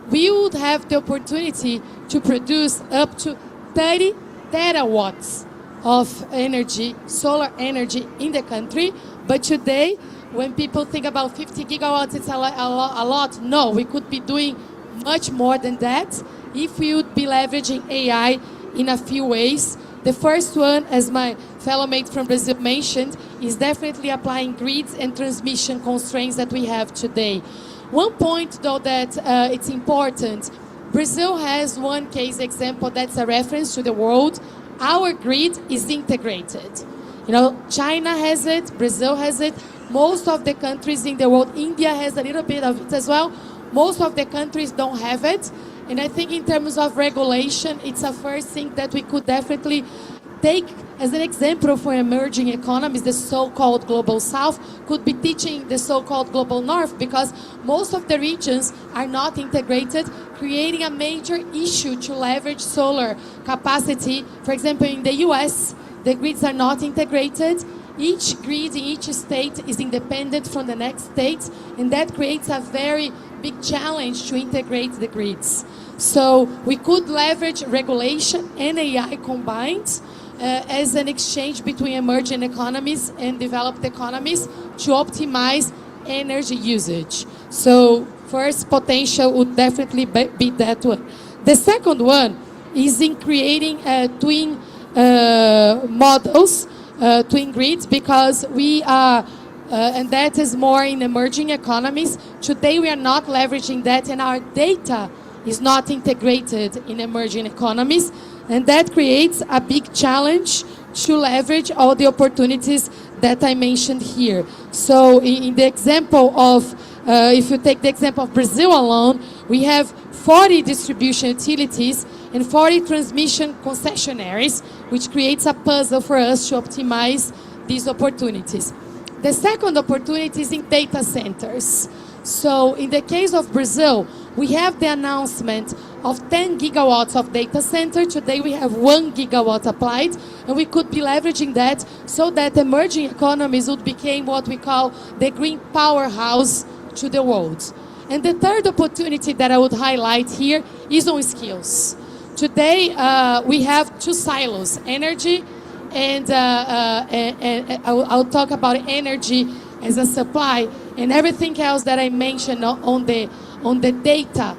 we would have the opportunity to produce up to 30 terawatts of energy, solar energy in the country. But today, when people think about 50 gigawatts, it's a lot. No, we could be doing much more than that if we would be leveraging AI in a few ways. The first one, as my fellow mate from Brazil mentioned, is definitely applying grids and transmission constraints that we have today. One point, though, that it's important, Brazil has one case example that's a reference to the world. Our grid is integrated. You know, China has it, Brazil has it, most of the countries in the world, India has a little bit of it as well. Most of the countries don't have it. And I think in terms of regulation, it's a first thing that we could definitely take as an example for emerging economies. The so-called Global South could be teaching the so-called Global North, because most of the regions are not integrated, creating a major issue to leverage solar capacity. For example, in the US, the grids are not integrated. Each grid in each state is independent from the next state, and that creates a very big challenge to integrate the grids. So we could leverage regulation and AI combined as an exchange between emerging economies and developed economies to optimize energy usage. So first potential would definitely be that one. The second one is in creating twin models, twin grids, because we are, and that is more in emerging economies. Today we are not leveraging that, and our data is not integrated in emerging economies, and that creates a big challenge to leverage all the opportunities that I mentioned here. So in the example of, if you take the example of Brazil alone, we have 40 distribution utilities and 40 transmission concessionaires, which creates a puzzle for us to optimize these opportunities. The second opportunity is in data centers. So in the case of Brazil, We have the announcement of 10 gigawatts of data center. Today we have 1 gigawatt applied, and we could be leveraging that so that emerging economies would become what we call the green powerhouse to the world. And the third opportunity that I would highlight here is on skills. Today we have two silos, energy and I'll talk about energy as a supply, and everything else that I mentioned on the data.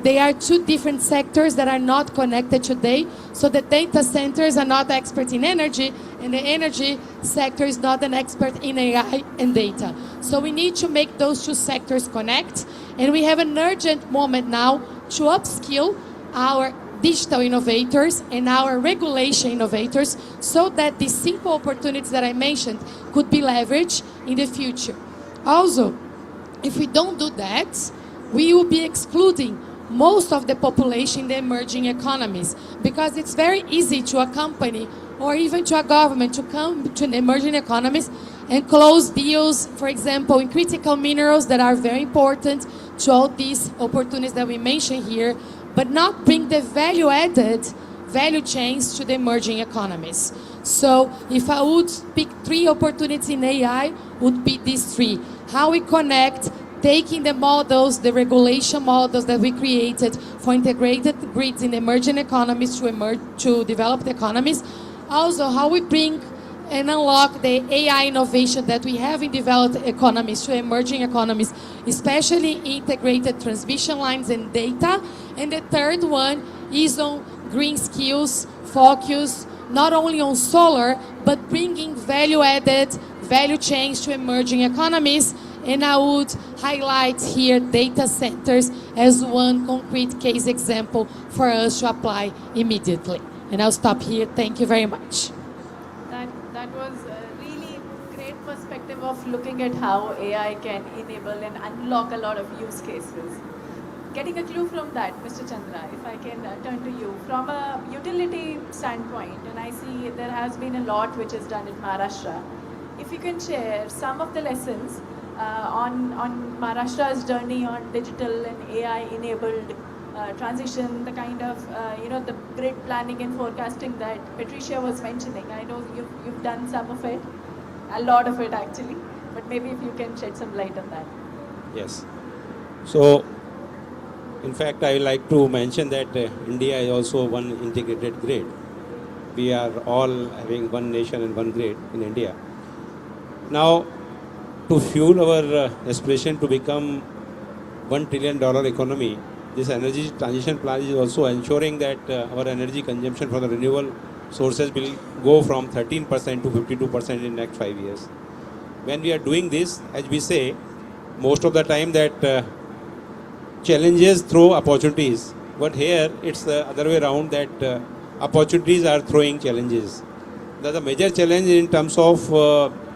They are two different sectors that are not connected today. So the data centers are not expert in energy, and the energy sector is not an expert in AI and data. So we need to make those two sectors connect, and we have an urgent moment now to upskill our digital innovators and our regulation innovators so that the simple opportunities that I mentioned could be leveraged in the future. Also, if we don't do that, we will be excluding most of the population in the emerging economies, because it's very easy to a company or even to a government to come to the emerging economies and close deals, for example, in critical minerals that are very important to all these opportunities that we mentioned here, but not bring the value-added value chains to the emerging economies. So if I would pick 3 opportunities in AI, would be these 3. How we connect, taking the models, the regulation models that we created for integrated grids in emerging economies to developed economies. Also, how we bring and unlock the AI innovation that we have in developed economies to emerging economies, especially integrated transmission lines and data. And the third one is on green skills, focus not only on solar, but bringing value-added value chains to emerging economies. And I would highlight here data centers as one concrete case example for us to apply immediately. And I'll stop here. Thank you very much. That was a really great perspective of looking at how AI can enable and unlock a lot of use cases. Getting a clue from that, Mr. Chandra, if I can turn to you. From a utility standpoint, and I see there has been a lot which is done in Maharashtra. If you can share some of the lessons on Maharashtra's journey on digital and AI-enabled transition, the kind of, the grid planning and forecasting that Patricia was mentioning. I know you've done some of it, a lot of it actually, but maybe if you can shed some light on that. Yes. So, in fact, I would like to mention that India is also one integrated grid. We are all having one nation and one grid in India. Now, to fuel our aspiration to become $1 trillion economy, this energy transition plan is also ensuring that our energy consumption from the renewable sources will go from 13% to 52% in the next 5 years. When we are doing this, as we say, most of the time that challenges throw opportunities, but here it's the other way around, that opportunities are throwing challenges. The major challenge in terms of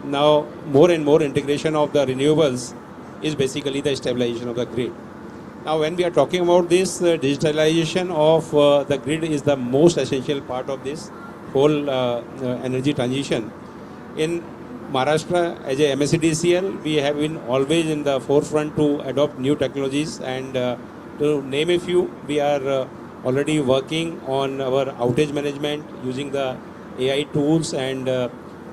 now more and more integration of the renewables is basically the stabilization of the grid. Now, when we are talking about this, digitalization of the grid is the most essential part of this whole energy transition. In Maharashtra, as a MSEDCL, we have been always in the forefront to adopt new technologies, and to name a few, we are already working on our outage management using the AI tools, and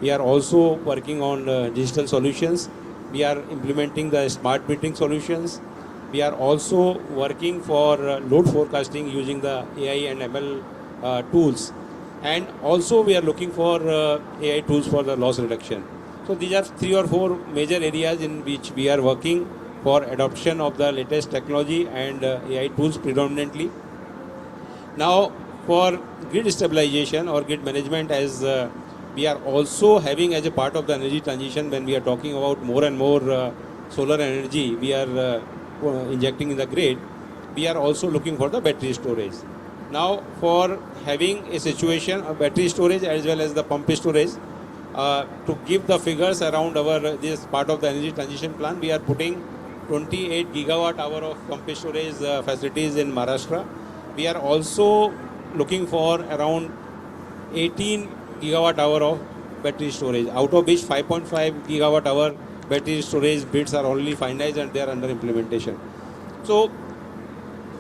we are also working on digital solutions. We are implementing the smart metering solutions. We are also working for load forecasting using the AI and ML tools. And also we are looking for AI tools for the loss reduction. So these are 3 or 4 major areas in which we are working for adoption of the latest technology and AI tools predominantly. Now, for grid stabilization or grid management, as we are also having as a part of the energy transition, when we are talking about more and more solar energy we are injecting in the grid, we are also looking for the battery storage. Now, for having a situation of battery storage as well as the pump storage, to give the figures around our this part of the energy transition plan, we are putting 28 gigawatt hour of pump storage facilities in Maharashtra. We are also looking for around 18 gigawatt hour of battery storage, out of which 5.5 gigawatt hour battery storage bids are already finalized and they are under implementation. So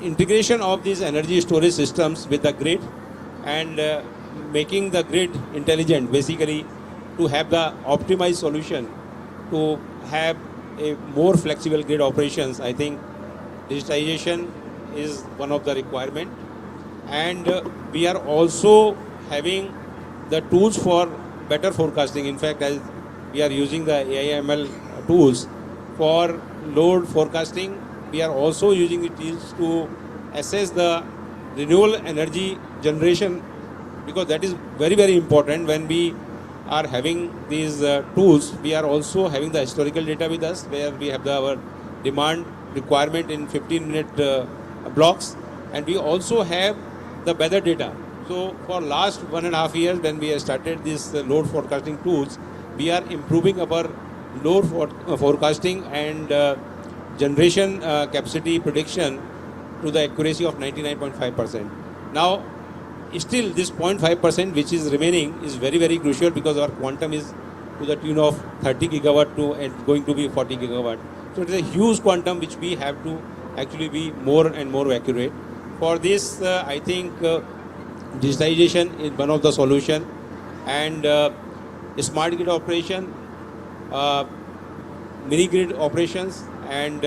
integration of these energy storage systems with the grid and making the grid intelligent, basically to have the optimized solution to have a more flexible grid operations. I think digitization is one of the requirement, and we are also having the tools for better forecasting. In fact, as we are using the AI/ML tools for load forecasting, we are also using the tools to assess the renewable energy generation, because that is very, very important. When we are having these tools, we are also having the historical data with us, where we have our demand requirement in 15-minute blocks, and we also have the weather data. So for last 1.5 years, when we have started this load forecasting tools, we are improving our load forecasting and generation capacity prediction to the accuracy of 99.5%. Now, still this 0.5% which is remaining is very, very crucial, because our quantum is to the tune of 30 gigawatt to and going to be 40 gigawatt. So it is a huge quantum which we have to actually be more and more accurate. For this, I think digitization is one of the solution, and smart grid operation, mini grid operations, and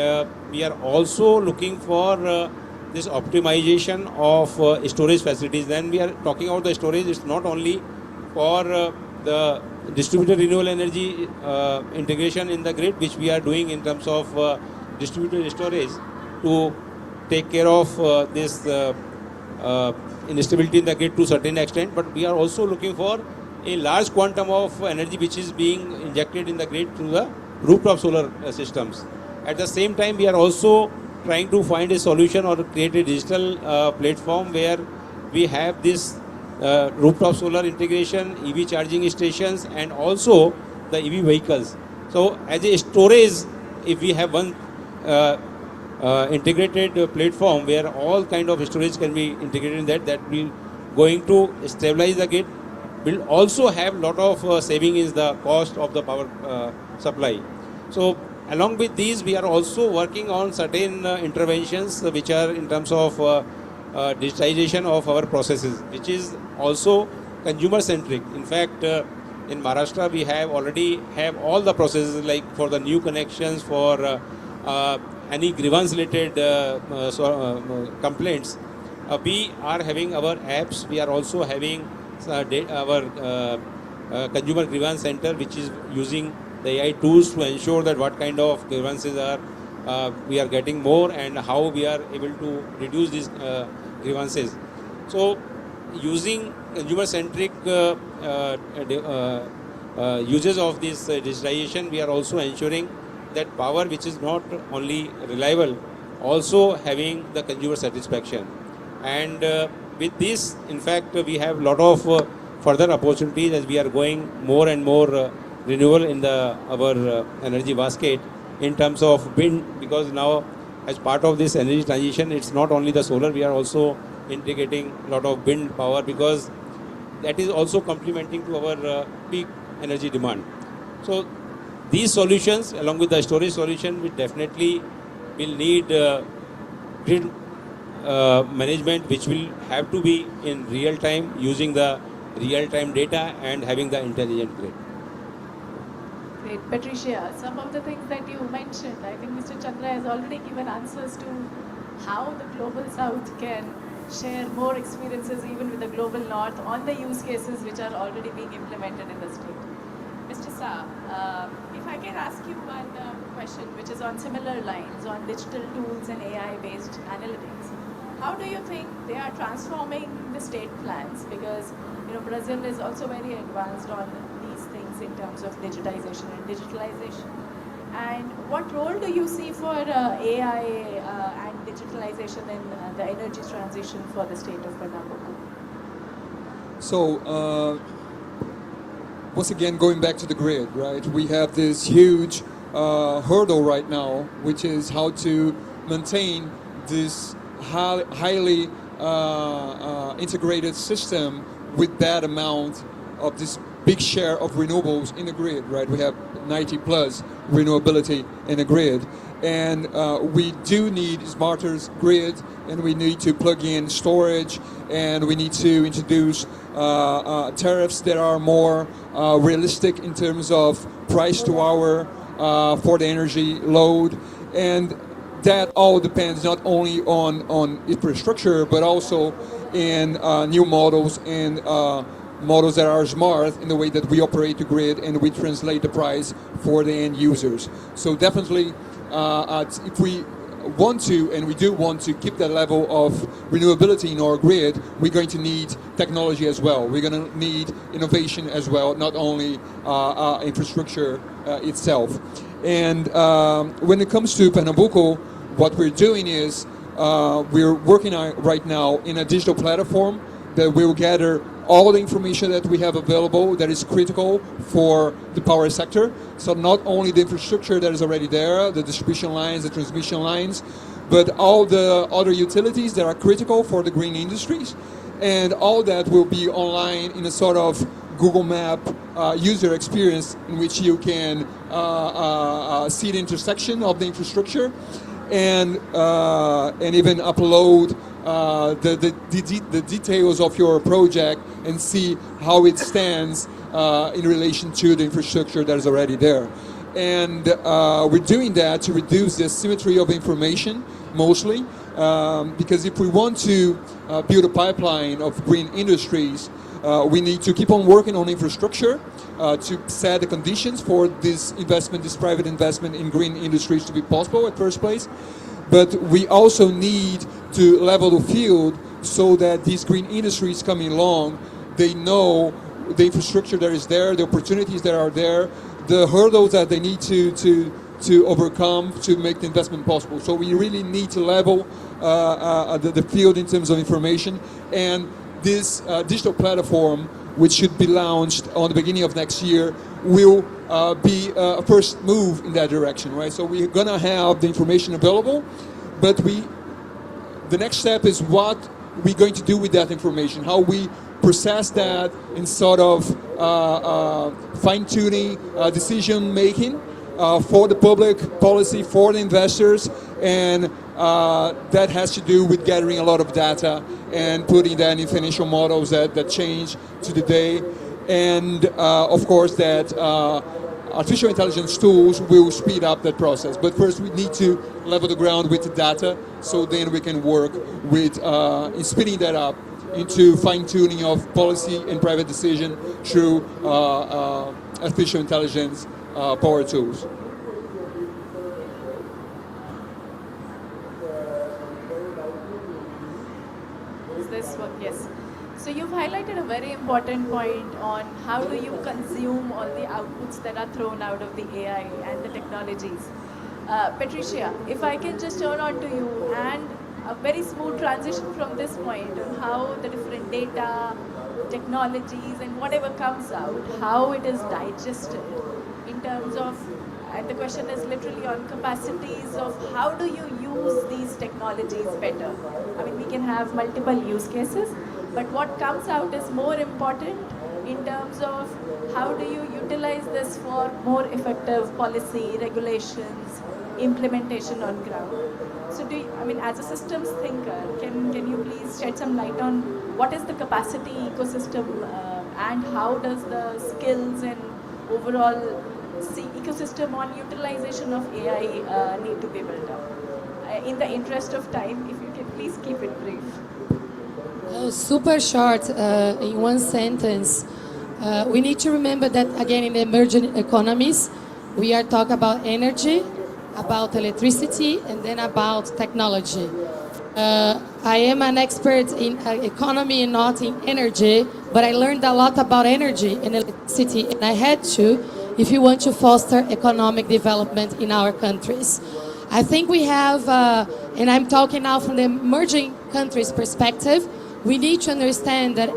we are also looking for this optimization of storage facilities. Then we are talking about the storage. It's not only for the distributed renewable energy integration in the grid, which we are doing in terms of distributed storage to take care of this instability in the grid to a certain extent, but we are also looking for a large quantum of energy which is being injected in the grid through the rooftop solar systems. At the same time, we are also trying to find a solution or create a digital platform where we have this rooftop solar integration, EV charging stations, and also the EV vehicles. So as a storage, if we have one integrated platform where all kind of storage can be integrated in that will going to stabilize the grid, will also have lot of saving in the cost of the power supply. So along with these, we are also working on certain interventions which are in terms of digitization of our processes, which is also consumer centric. In fact, in Maharashtra, we have already have all the processes, like for the new connections, for any grievance related complaints. We are having our apps. We are also having our consumer grievance center, which is using the AI tools to ensure that what kind of grievances are we are getting more, and how we are able to reduce these grievances. So using consumer centric uses of this digitization, we are also ensuring that power which is not only reliable, also having the consumer satisfaction. And with this, in fact, we have a lot of further opportunities as we are going more and more renewable in our energy basket in terms of wind, because now as part of this energy transition, it's not only the solar, we are also integrating a lot of wind power, because that is also complementing to our peak energy demand. So these solutions, along with the storage solution, we definitely will need grid management, which will have to be in real time, using the real time data and having the intelligent grid. Great. Patricia, some of the things that you mentioned, I think Mr. Chandra has already given answers to how the global south can share more experiences even with the global north on the use cases which are already being implemented in the state. Mr. Shah, if I can ask you one question which is on similar lines, on digital tools and AI-based analytics. How do you think they are transforming the state plans? Because Brazil is also very advanced on these things in terms of digitization and digitalization. And what role do you see for AI and digitalization in the energy transition for the state of Pernambuco? So, once again, going back to the grid, right? We have this huge hurdle right now, which is how to maintain this highly integrated system with that amount of big share of renewables in the grid, right? We have 90 plus renewability in the grid. And we do need smarter grid, and we need to plug in storage, and we need to introduce tariffs that are more realistic in terms of price to hour for the energy load. And that all depends not only on infrastructure, but also in new models and models that are smart in the way that we operate the grid and we translate the price for the end users. So definitely, if we want to, and we do want to keep that level of renewability in our grid, we're going to need technology as well. We're going to need innovation as well, not only infrastructure itself. And when it comes to Pernambuco, what we're doing is we're working right now in a digital platform that will gather all the information that we have available that is critical for the power sector. So not only the infrastructure that is already there, the distribution lines, the transmission lines, but all the other utilities that are critical for the green industries. And all that will be online in a sort of Google Map user experience in which you can see the intersection of the infrastructure and even upload the details of your project and see how it stands in relation to the infrastructure that is already there. And we're doing that to reduce the asymmetry of information, mostly, because if we want to build a pipeline of green industries, we need to keep on working on infrastructure to set the conditions for this investment, this private investment in green industries to be possible at first place. But we also need to level the field so that these green industries coming along, they know the infrastructure that is there, the opportunities that are there, the hurdles that they need to overcome to make the investment possible. So we really need to level the field in terms of information. And this digital platform, which should be launched on the beginning of next year, will be a first move in that direction, right? So we're gonna have the information available, but the next step is what we're going to do with that information, how we process that in sort of fine-tuning decision-making for the public policy, for the investors, and that has to do with gathering a lot of data and putting that in financial models that change to the day. And of course that artificial intelligence tools will speed up that process. But first we need to level the ground with the data, so then we can work with speeding that up into fine-tuning of policy and private decision through artificial intelligence power tools. Is this what? Yes. So you've highlighted a very important point on how do you consume all the outputs that are thrown out of the AI and the technologies. Patricia, if I can just turn on to you, and a very smooth transition from this point on how the different data, technologies and whatever comes out, how it is digested in terms of, and the question is literally on capacities of how do you use these technologies better. I mean, we can have multiple use cases, but what comes out is more important in terms of how do you utilize this for more effective policy, regulations, implementation on ground. So do you, I mean, as a systems thinker, can you please shed some light on what is the capacity ecosystem and how does the skills and overall ecosystem on utilization of AI need to be built up? In the interest of time, if you can please keep it brief. Super short, in one sentence. We need to remember that, again, in the emerging economies, we are talking about energy, about electricity, and then about technology. I am an expert in economy and not in energy, but I learned a lot about energy and electricity, and I had to, if you want to foster economic development in our countries. I think we have, and I'm talking now from the emerging countries perspective, we need to understand that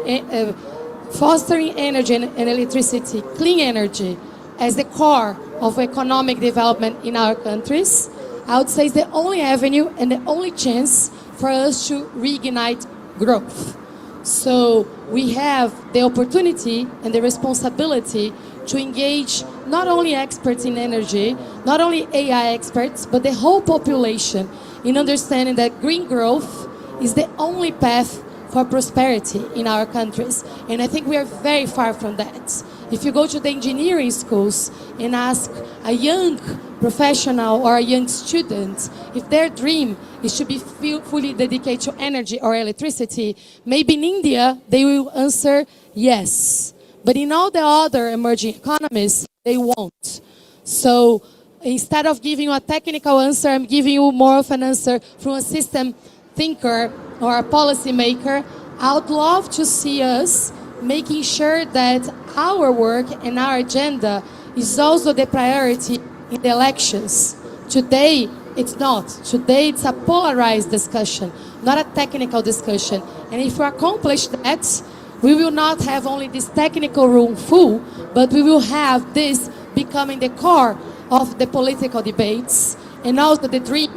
fostering energy and electricity, clean energy, as the core of economic development in our countries, I would say is the only avenue and the only chance for us to reignite growth. So we have the opportunity and the responsibility to engage not only experts in energy, not only AI experts, but the whole population in understanding that green growth is the only path for prosperity in our countries. And I think we are very far from that. If you go to the engineering schools and ask a young professional or a young student if their dream is to be fully dedicated to energy or electricity, maybe in India they will answer yes. But in all the other emerging economies, they won't. So instead of giving you a technical answer, I'm giving you more of an answer from a system thinker or a policy maker. I would love to see us making sure that our work and our agenda is also the priority in the elections. Today, it's not. Today, it's a polarized discussion, not a technical discussion. And if we accomplish that, we will not have only this technical room full, but we will have this becoming the core of the political debates and also the dream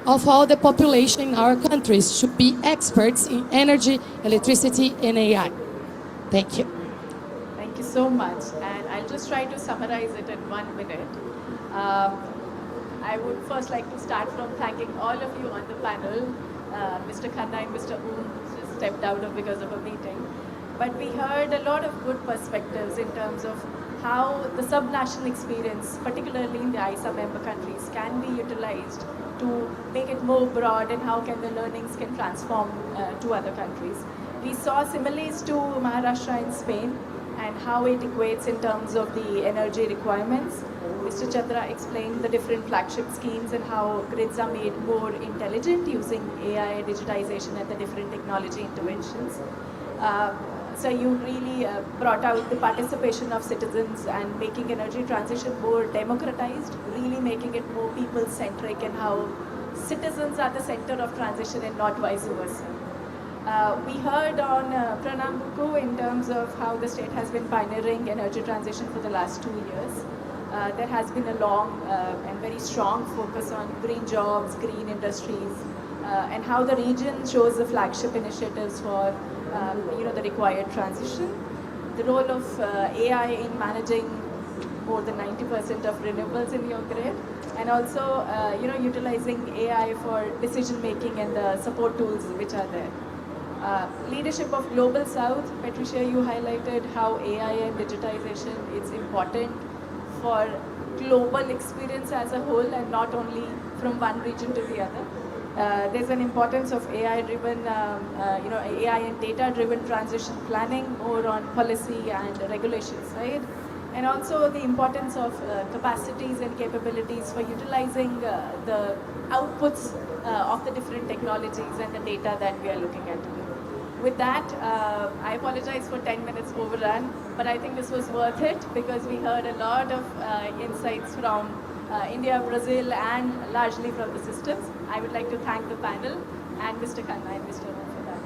of all the population in our countries should be experts in energy, electricity, and AI. Thank you. Thank you so much. And I'll just try to summarize it in 1 minute. I would first like to start from thanking all of you on the panel, Mr. Khanna and Mr. Oom just stepped out because of a meeting. But we heard a lot of good perspectives in terms of how the subnational experience, particularly in the ISA member countries, can be utilized to make it more broad and how can the learnings can transform to other countries. We saw similes to Maharashtra and Spain and how it equates in terms of the energy requirements. Mr. Chandra explained the different flagship schemes and how grids are made more intelligent using AI, digitization and the different technology interventions. So you really brought out the participation of citizens and making energy transition more democratized, really making it more people-centric and how citizens are the center of transition and not vice versa. We heard on Pranam Buku in terms of how the state has been pioneering energy transition for the last 2 years. There has been a long and very strong focus on green jobs, green industries, and how the region shows the flagship initiatives for the required transition. The role of AI in managing more than 90% of renewables in your grid, and also utilizing AI for decision making and the support tools which are there. Leadership of Global South, Patricia, you highlighted how AI and digitization is important for global experience as a whole and not only from one region to the other. There's an importance of AI-driven, AI and data-driven transition planning, more on policy and regulation side, and also the importance of capacities and capabilities for utilizing the outputs of the different technologies and the data that we are looking at today. With that, I apologize for 10 minutes overrun, but I think this was worth it because we heard a lot of insights from India, Brazil, and largely from the systems. I would like to thank the panel and Mr. Khanna and Mr. Oom for that.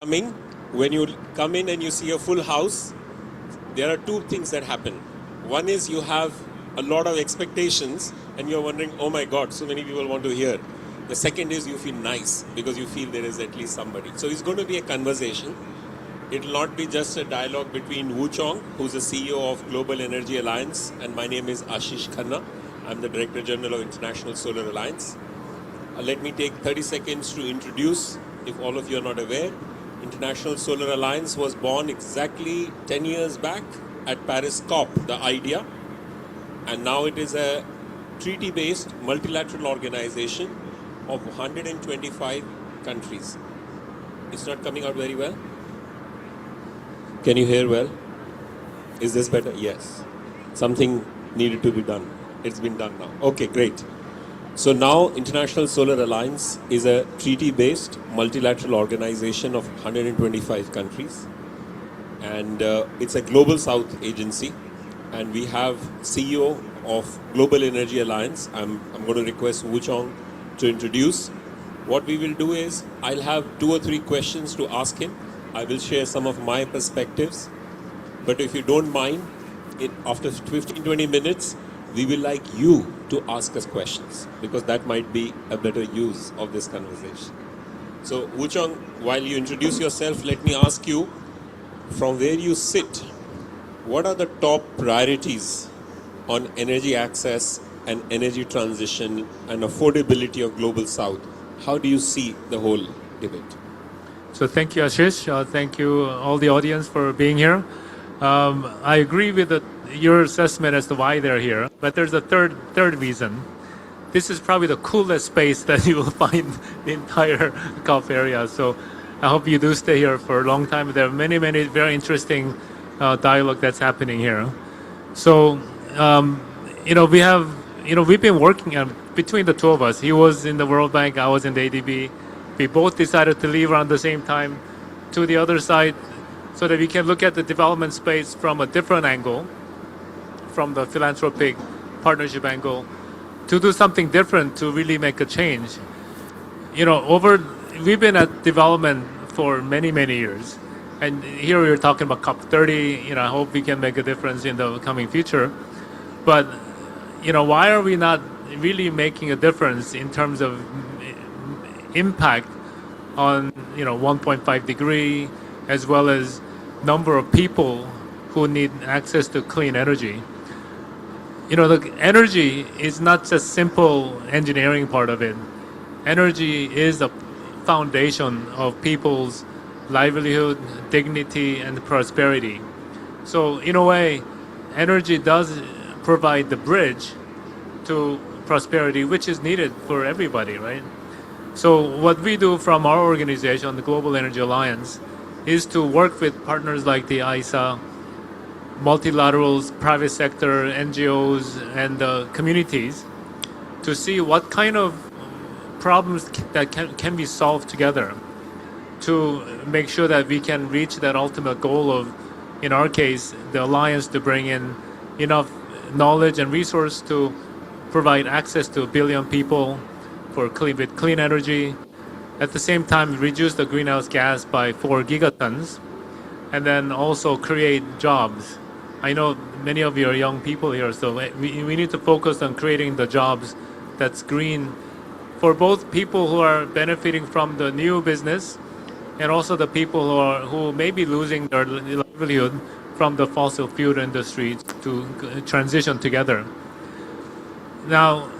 coming, when you come in and you see a full house, there are two things that happen. One is you have a lot of expectations and you're wondering, oh my God, so many people want to hear. The second is you feel nice because you feel there is at least somebody. So it's going to be a conversation. It will not be just a dialogue between Wu Chong, who's the CEO of Global Energy Alliance, and my name is Ashish Khanna. I'm the Director General of International Solar Alliance. Let me take 30 seconds to introduce, if all of you are not aware, International Solar Alliance was born exactly 10 years back at Paris COP, the idea. And now it is a treaty-based multilateral organization of 125 countries. It's not coming out very well? Can you hear well? Is this better? Yes. Something needed to be done. It's been done now. Okay, great. So now International Solar Alliance is a treaty-based multilateral organization of 125 countries. And it's a Global South agency. And we have CEO of Global Energy Alliance. I'm going to request Wu Chong to introduce. What we will do is I'll have 2 or 3 questions to ask him. I will share some of my perspectives. But if you don't mind, after 15-20 minutes, we will like you to ask us questions because that might be a better use of this conversation. So Wu Chong, while you introduce yourself, let me ask you, from where you sit, what are the top priorities on energy access and energy transition and affordability of Global South? How do you see the whole debate? So thank you, Ashish. Thank you, all the audience, for being here. I agree with your assessment as to why they're here, but there's a third reason. This is probably the coolest space that you will find the entire COP area. So I hope you do stay here for a long time. There are many very interesting dialogue that's happening here. So we've been working between the two of us. He was in the World Bank, I was in the ADB. We both decided to leave around the same time to the other side so that we can look at the development space from a different angle, from the philanthropic partnership angle, to do something different to really make a change. We've been at development for many years. And here we're talking about COP30. I hope we can make a difference in the coming future. But, why are we not really making a difference in terms of impact on 1.5 degree, as well as number of people who need access to clean energy? The energy is not just simple engineering part of it. Energy is the foundation of people's livelihood, dignity, and prosperity. So in a way, energy does provide the bridge to prosperity, which is needed for everybody, right? So what we do from our organization, the Global Energy Alliance, is to work with partners like the ISA, multilaterals, private sector, NGOs, and communities to see what kind of problems that can be solved together to make sure that we can reach that ultimate goal of, in our case, the alliance to bring in enough knowledge and resource to provide access to 1 billion people with clean energy. At the same time, reduce the greenhouse gas by 4 gigatons, and then also create jobs. I know many of you are young people here, so we need to focus on creating the jobs that's green for both people who are benefiting from the new business and also the people who may be losing their livelihood from the fossil fuel industry to transition together. Now,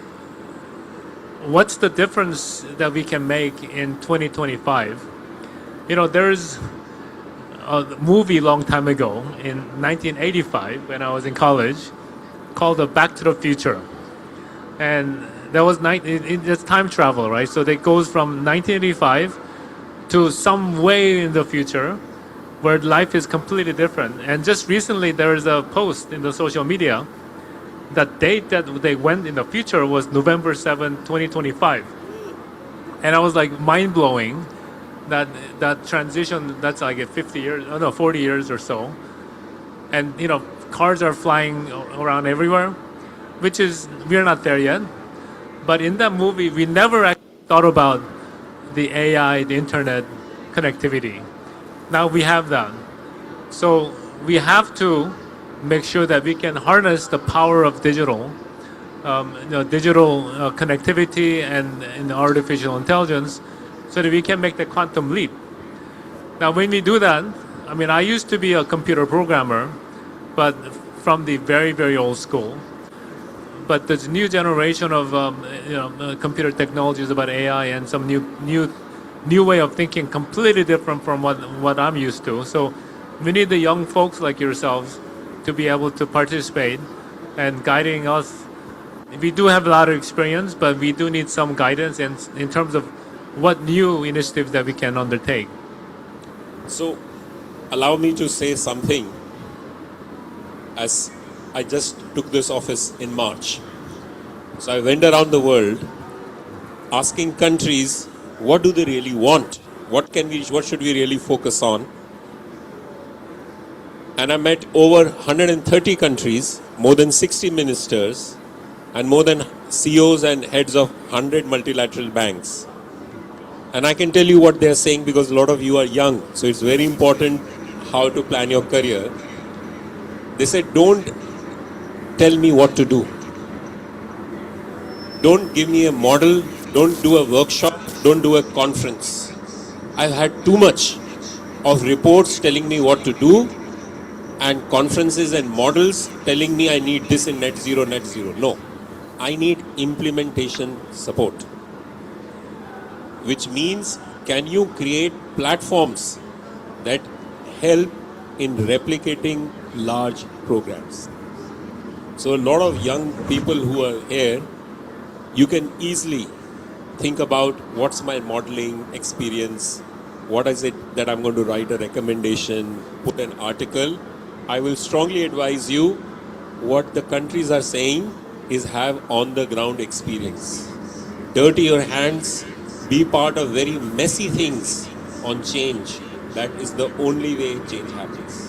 what's the difference that we can make in 2025? There's a movie long time ago in 1985 when I was in college called Back to the Future. And that was it's time travel, right? So it goes from 1985 to some way in the future where life is completely different. And just recently there is a post in the social media. The date that they went in the future was November 7, 2025. And I was like mind-blowing that transition, that's like 40 years or so. And, cars are flying around everywhere, which is, we're not there yet. But in that movie, we never actually thought about the AI, the internet connectivity. Now we have that. So we have to make sure that we can harness the power of digital, digital connectivity and artificial intelligence, so that we can make the quantum leap. Now, when we do that, I mean, I used to be a computer programmer, but from the very, very old school. But this new generation of computer technologies about AI and some new way of thinking, completely different from what I'm used to. So we need the young folks like yourselves to be able to participate and guiding us. We do have a lot of experience, but we do need some guidance in terms of what new initiatives that we can undertake. So, allow me to say something, as I just took this office in March. So I went around the world asking countries, what do they really want? What should we really focus on? And I met over 130 countries, more than 60 ministers, and more than CEOs and heads of 100 multilateral banks. And I can tell you what they're saying, because a lot of you are young, so it's very important how to plan your career. They said, don't tell me what to do. Don't give me a model, don't do a workshop, don't do a conference. I've had too much of reports telling me what to do and conferences and models telling me I need this in net zero. No, I need implementation support. Which means, can you create platforms that help in replicating large programs? So a lot of young people who are here, you can easily think about what's my modeling experience, what is it that I'm going to write a recommendation, put an article. I will strongly advise you, what the countries are saying is have on the ground experience. Dirty your hands, be part of very messy things on change. That is the only way change happens.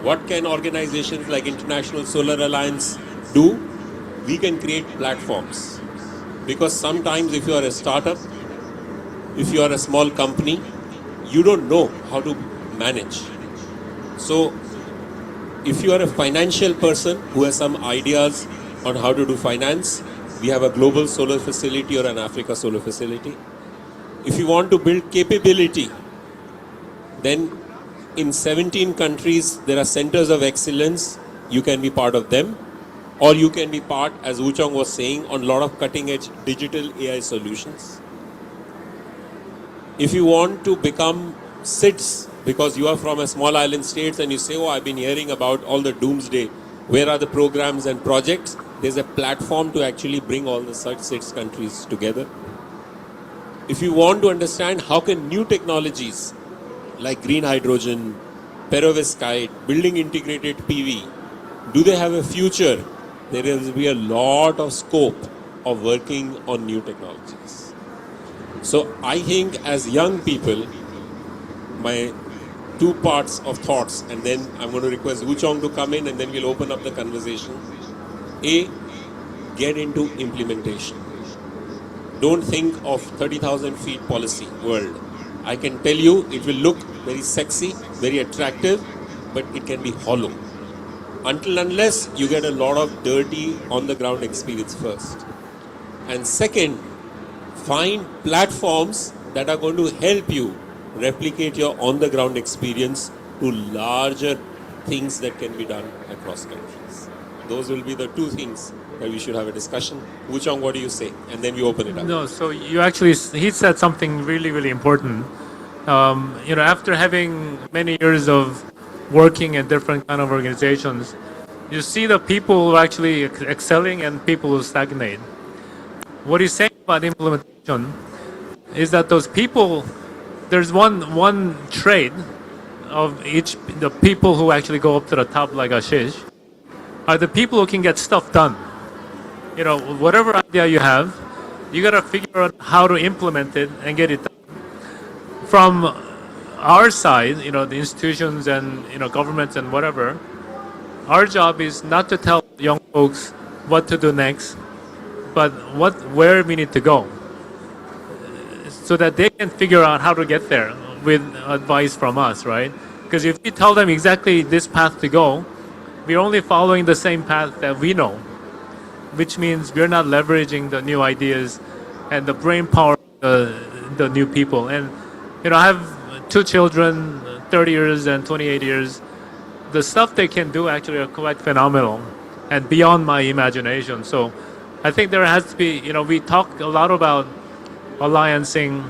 What can organizations like International Solar Alliance do? We can create platforms. Because sometimes if you are a startup, if you are a small company, you don't know how to manage. So if you are a financial person who has some ideas on how to do finance, we have a global solar facility or an Africa solar facility. If you want to build capability, then in 17 countries there are centers of excellence. You can be part of them, or you can be part, as Woo Chong was saying, on a lot of cutting edge digital AI solutions. If you want to become SIDS, because you are from a small island states and you say, oh, I've been hearing about all the doomsday, where are the programs and projects? There's a platform to actually bring all the such SIDS countries together. If you want to understand how can new technologies like green hydrogen, perovskite, building integrated PV, do they have a future? There will be a lot of scope of working on new technologies. So I think as young people, my two parts of thoughts, and then I'm going to request Woo Chong to come in and then we'll open up the conversation. A, get into implementation. Don't think of 30,000 feet policy world. I can tell you it will look very sexy, very attractive, but it can be hollow. Until unless you get a lot of dirty on the ground experience first. And second, find platforms that are going to help you replicate your on the ground experience to larger things that can be done across countries. Those will be the two things that we should have a discussion. Woo Chong, what do you say? And then we open it up. No, so you actually, he said something really, really important. After having many years of working in different kind of organizations, you see the people who are actually excelling and people who stagnate. What he's saying about implementation is that those people, there's one trait of the people who actually go up to the top like Ashish, are the people who can get stuff done. Whatever idea you have, you got to figure out how to implement it and get it done. From our side, the institutions and governments and whatever, our job is not to tell young folks what to do next, but where we need to go, so that they can figure out how to get there. with advice from us, right? Because if we tell them exactly this path to go, we're only following the same path that we know, which means we're not leveraging the new ideas and the brain power of the new people. And I have two children, 30 years and 28 years. The stuff they can do actually are quite phenomenal and beyond my imagination. So I think there has to be, we talk a lot about alliancing,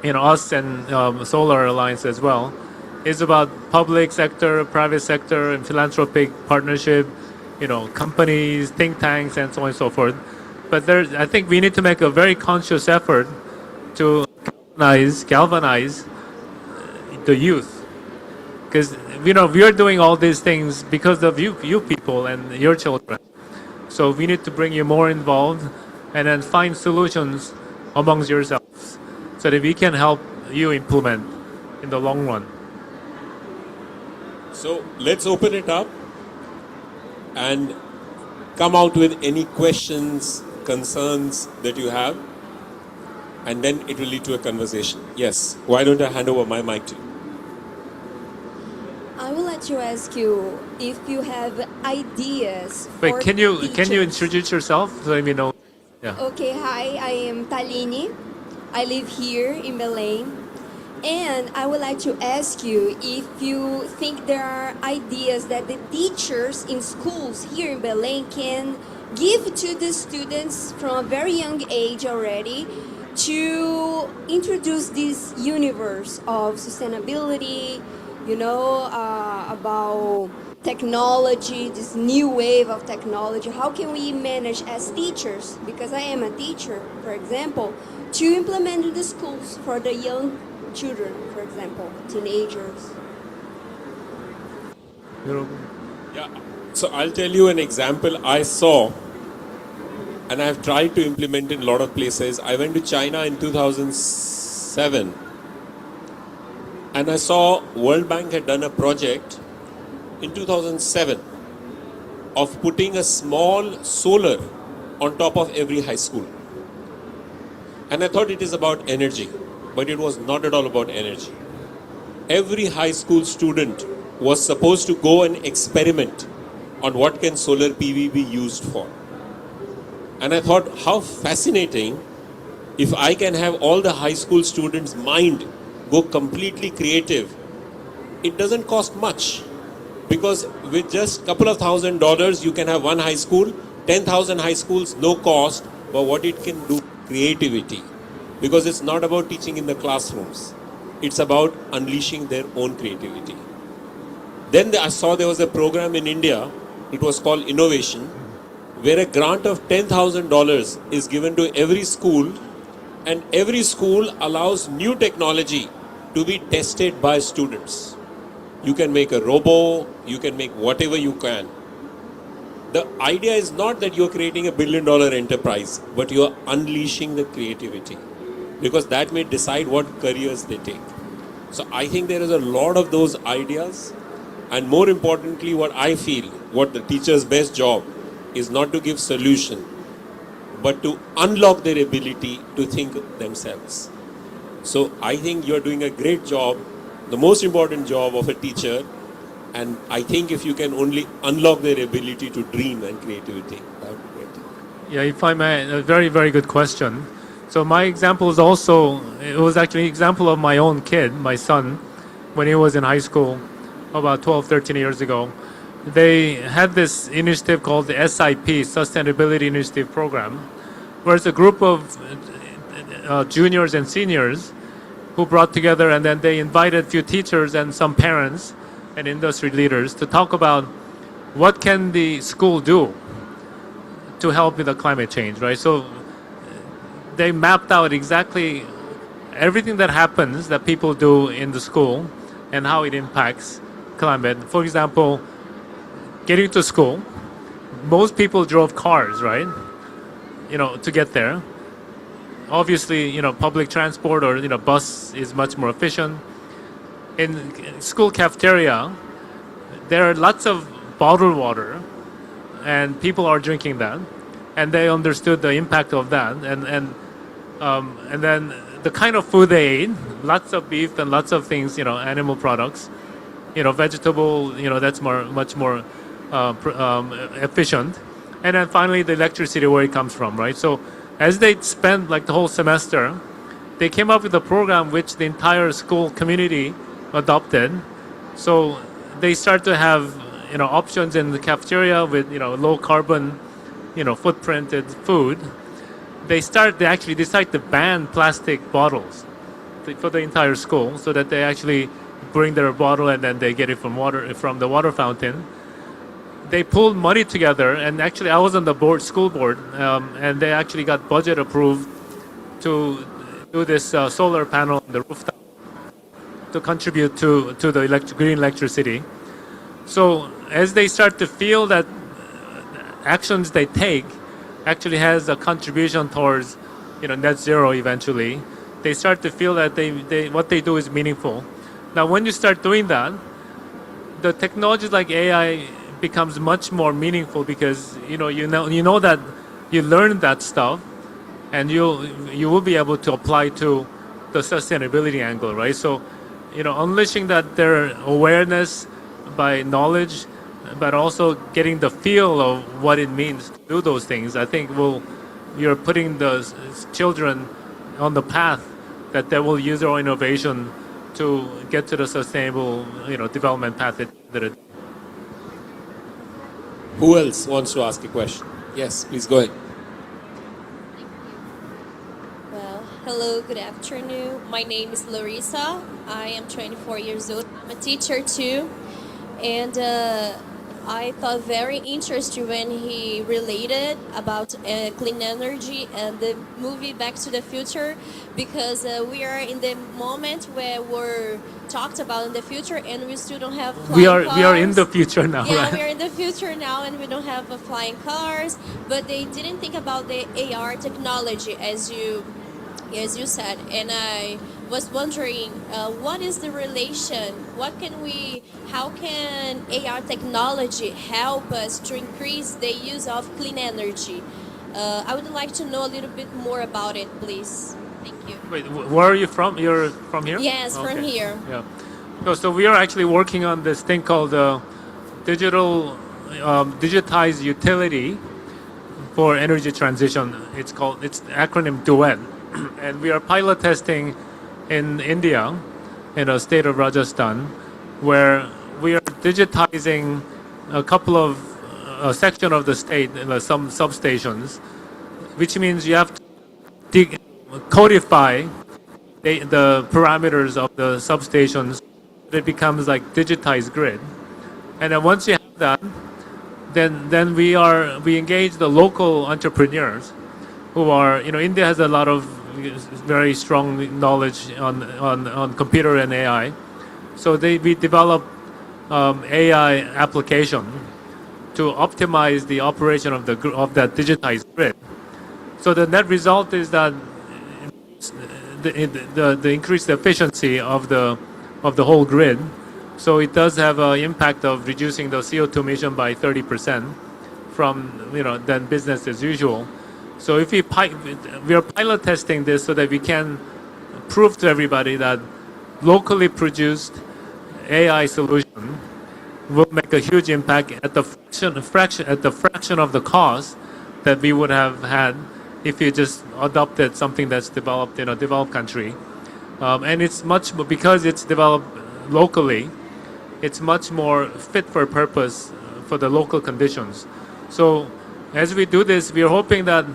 us and Solar Alliance as well. It's about public sector, private sector, and philanthropic partnership, companies, think tanks, and so on and so forth. But I think we need to make a very conscious effort to galvanize the youth, because we are doing all these things because of you people and your children. So we need to bring you more involved, and then find solutions amongst yourselves, so that we can help you implement in the long run. So let's open it up and come out with any questions, concerns that you have, and then it will lead to a conversation. Yes, why don't I hand over my mic to you? I would like to ask you if you have ideas. Wait, for can you teachers. introduce yourself so let me know? Yeah. Okay, hi, I am Taline. I live here in Belém. And I would like to ask you if you think there are ideas that the teachers in schools here in Belém can give to the students from a very young age already to introduce this universe of sustainability, about technology, this new wave of technology. How can we manage as teachers, because I am a teacher, for example, to implement in the schools for the young children, for example, teenagers? Yeah. So I'll tell you an example I saw, and I've tried to implement in a lot of places. I went to China in 2007, and I saw World Bank had done a project in 2007 of putting a small solar on top of every high school. And I thought it is about energy, but it was not at all about energy. Every high school student was supposed to go and experiment on what can solar PV be used for. And I thought, how fascinating if I can have all the high school students' mind go completely creative. It doesn't cost much, because with just a couple of $1,000 you can have one high school, 10,000 high schools, no cost. But what it can do, creativity, because it's not about teaching in the classrooms, it's about unleashing their own creativity. Then I saw there was a program in India, it was called Innovation, where a grant of $10,000 is given to every school, and every school allows new technology to be tested by students. You can make a robo, you can make whatever you can. The idea is not that you're creating a $1 billion enterprise, but you're unleashing the creativity, because that may decide what careers they take. So I think there is a lot of those ideas, and more importantly, what I feel, what the teacher's best job is not to give solution, but to unlock their ability to think themselves. So I think you're doing a great job, the most important job of a teacher, and I think if you can only unlock their ability to dream and creativity, that would be great. Yeah, if I may, a very, very good question. So my example is also, it was actually an example of my own kid, my son, when he was in high school about 12, 13 years ago. They had this initiative called the SIP, Sustainability Initiative Program, where it's a group of juniors and seniors who brought together, and then they invited a few teachers and some parents and industry leaders to talk about what can the school do to help with the climate change, right? So they mapped out exactly everything that happens that people do in the school and how it impacts climate. For example, getting to school, most people drove cars, right? To get there. Obviously, public transport or, bus is much more efficient. In school cafeteria, there are lots of bottled water, and people are drinking that, and they understood the impact of that. And then the kind of food they ate, lots of beef and lots of things, animal products, vegetable, that's much more efficient. And then finally the electricity, where it comes from, right? So as they spent like the whole semester, they came up with a program which the entire school community adopted. So they start to have options in the cafeteria with low carbon footprinted food. They actually decide to ban plastic bottles for the entire school, so that they actually bring their bottle and then they get it from the water fountain. They pulled money together, and actually I was on the school board, and they actually got budget approved to do this solar panel on the rooftop to contribute to the green electricity. So as they start to feel that actions they take actually has a contribution towards net zero eventually, they start to feel that what they do is meaningful. Now when you start doing that, the technologies like AI becomes much more meaningful, because you know that you learned that stuff, and you will be able to apply to the sustainability angle, right? So unleashing their awareness by knowledge, but also getting the feel of what it means to do those things, I think you're putting the children on the path that they will use their innovation to get to the sustainable development path that it. Who else wants to ask a question? Yes, please go ahead. Well, hello, good afternoon. My name is Larissa. I am 24 years old. I'm a teacher too. And I thought very interesting when he related about clean energy and the movie Back to the Future, because we are in the moment where we're talked about in the future, and we still don't have flying cars. We are in the future now, yeah, right? we are in the future now, and we don't have flying cars. But they didn't think about the AR technology, as you said, and I was wondering, what is the relation? How can AR technology help us to increase the use of clean energy? I would like to know a little bit more about it, please. Thank you. Wait, where are you from? You're from here? Yes, Okay. from here. Yeah. So we are actually working on this thing called digitized utility for energy transition. It's the acronym DUET, and we are pilot testing in India, in the state of Rajasthan, where we are digitizing a couple of section of the state, some substations, which means you have to codify the parameters of the substations. It becomes like digitized grid, and then once you have that, then we engage the local entrepreneurs who are, India has a lot of very strong knowledge on computer and AI. So we develop AI application to optimize the operation of that digitized grid. So the net result is that the increased efficiency of the whole grid. So it does have an impact of reducing the CO2 emission by 30% from than business as usual. So if we are pilot testing this so that we can prove to everybody that locally produced AI solution will make a huge impact at the fraction of the cost that we would have had if you just adopted something that's developed in a developed country. And it's because it's developed locally, it's much more fit for purpose for the local conditions. So as we do this, we are hoping that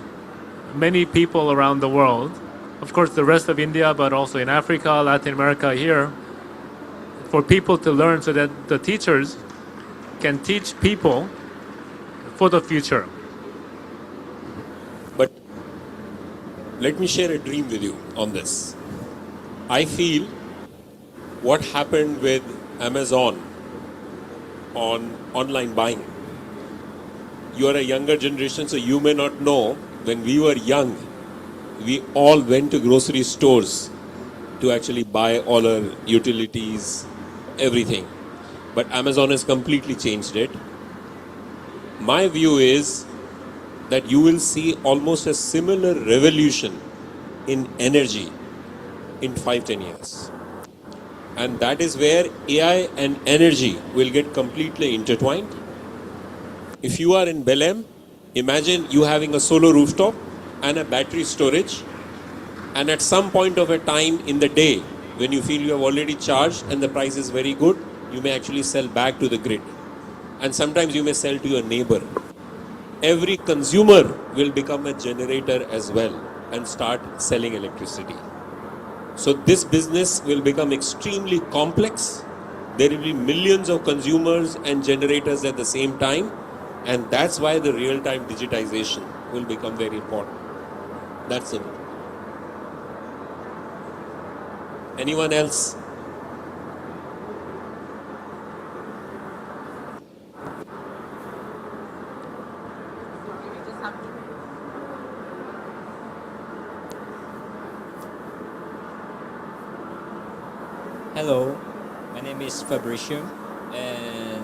many people around the world, of course the rest of India, but also in Africa, Latin America here, for people to learn so that the teachers can teach people for the future. But let me share a dream with you on this. I feel what happened with Amazon on online buying. You are a younger generation, so you may not know, when we were young, we all went to grocery stores to actually buy all our utilities, everything. But Amazon has completely changed it. My view is that you will see almost a similar revolution in energy in 5-10 years. And that is where AI and energy will get completely intertwined. If you are in Belém, imagine you having a solar rooftop and a battery storage, and at some point of a time in the day when you feel you have already charged and the price is very good, you may actually sell back to the grid. And sometimes you may sell to your neighbor. Every consumer will become a generator as well and start selling electricity. So this business will become extremely complex. There will be millions of consumers and generators at the same time, and that's why the real-time digitization will become very important. That's it. Anyone else? Hello, my name is Fabricio, and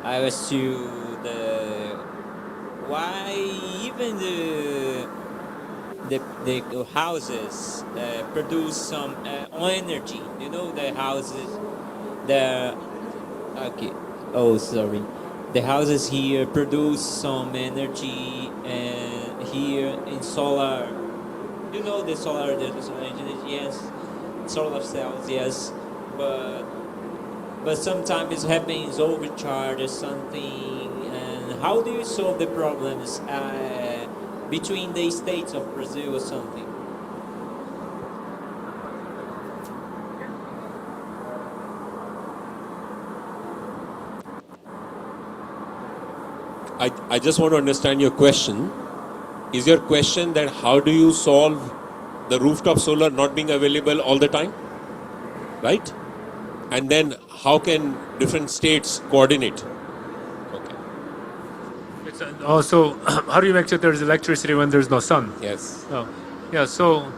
I was to the why even the houses produce some energy. You know the houses, the okay. Oh, sorry. The houses here produce some energy, and here in solar. You know the solar energy, yes. Solar cells, yes. But sometimes it happens overcharge or something. And how do you solve the problems between the states of Brazil or something? I just want to understand your question. Is your question that how do you solve the rooftop solar not being available all the time? Right? And then how can different states coordinate? Okay. It's also, how do you make sure there's electricity when there's no sun? Yes. Oh, yeah. So,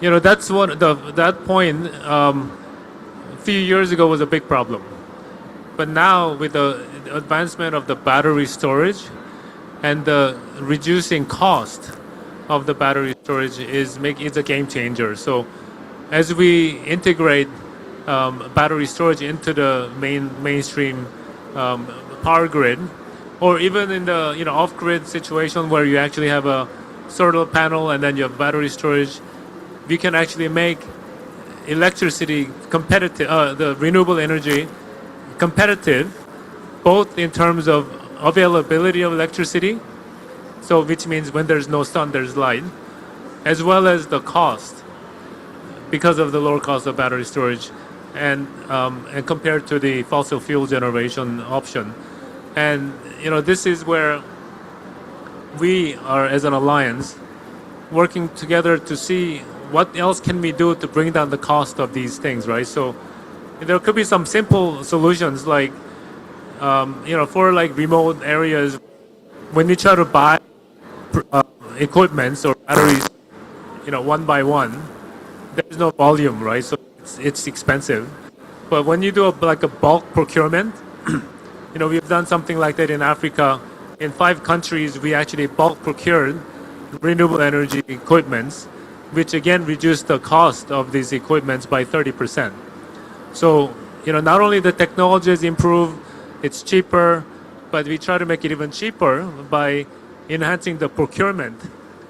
that's what that point a few years ago was a big problem, but now with the advancement of the battery storage and the reducing cost of the battery storage is a game changer. So, as we integrate battery storage into the mainstream power grid, or even in the off-grid situation where you actually have a solar panel and then you have battery storage, we can actually make electricity competitive, the renewable energy competitive, both in terms of availability of electricity, so which means when there's no sun there's light, as well as the cost because of the lower cost of battery storage, and compared to the fossil fuel generation option. And this is where we are, as an alliance, working together to see what else can we do to bring down the cost of these things, right? So there could be some simple solutions like for like remote areas, when you try to buy equipments or batteries one by one, there's no volume, right? So it's expensive. But when you do a bulk procurement, we've done something like that in Africa. In 5 countries, we actually bulk procured renewable energy equipments, which again reduced the cost of these equipments by 30%. So, not only the technology has improved, it's cheaper, but we try to make it even cheaper by enhancing the procurement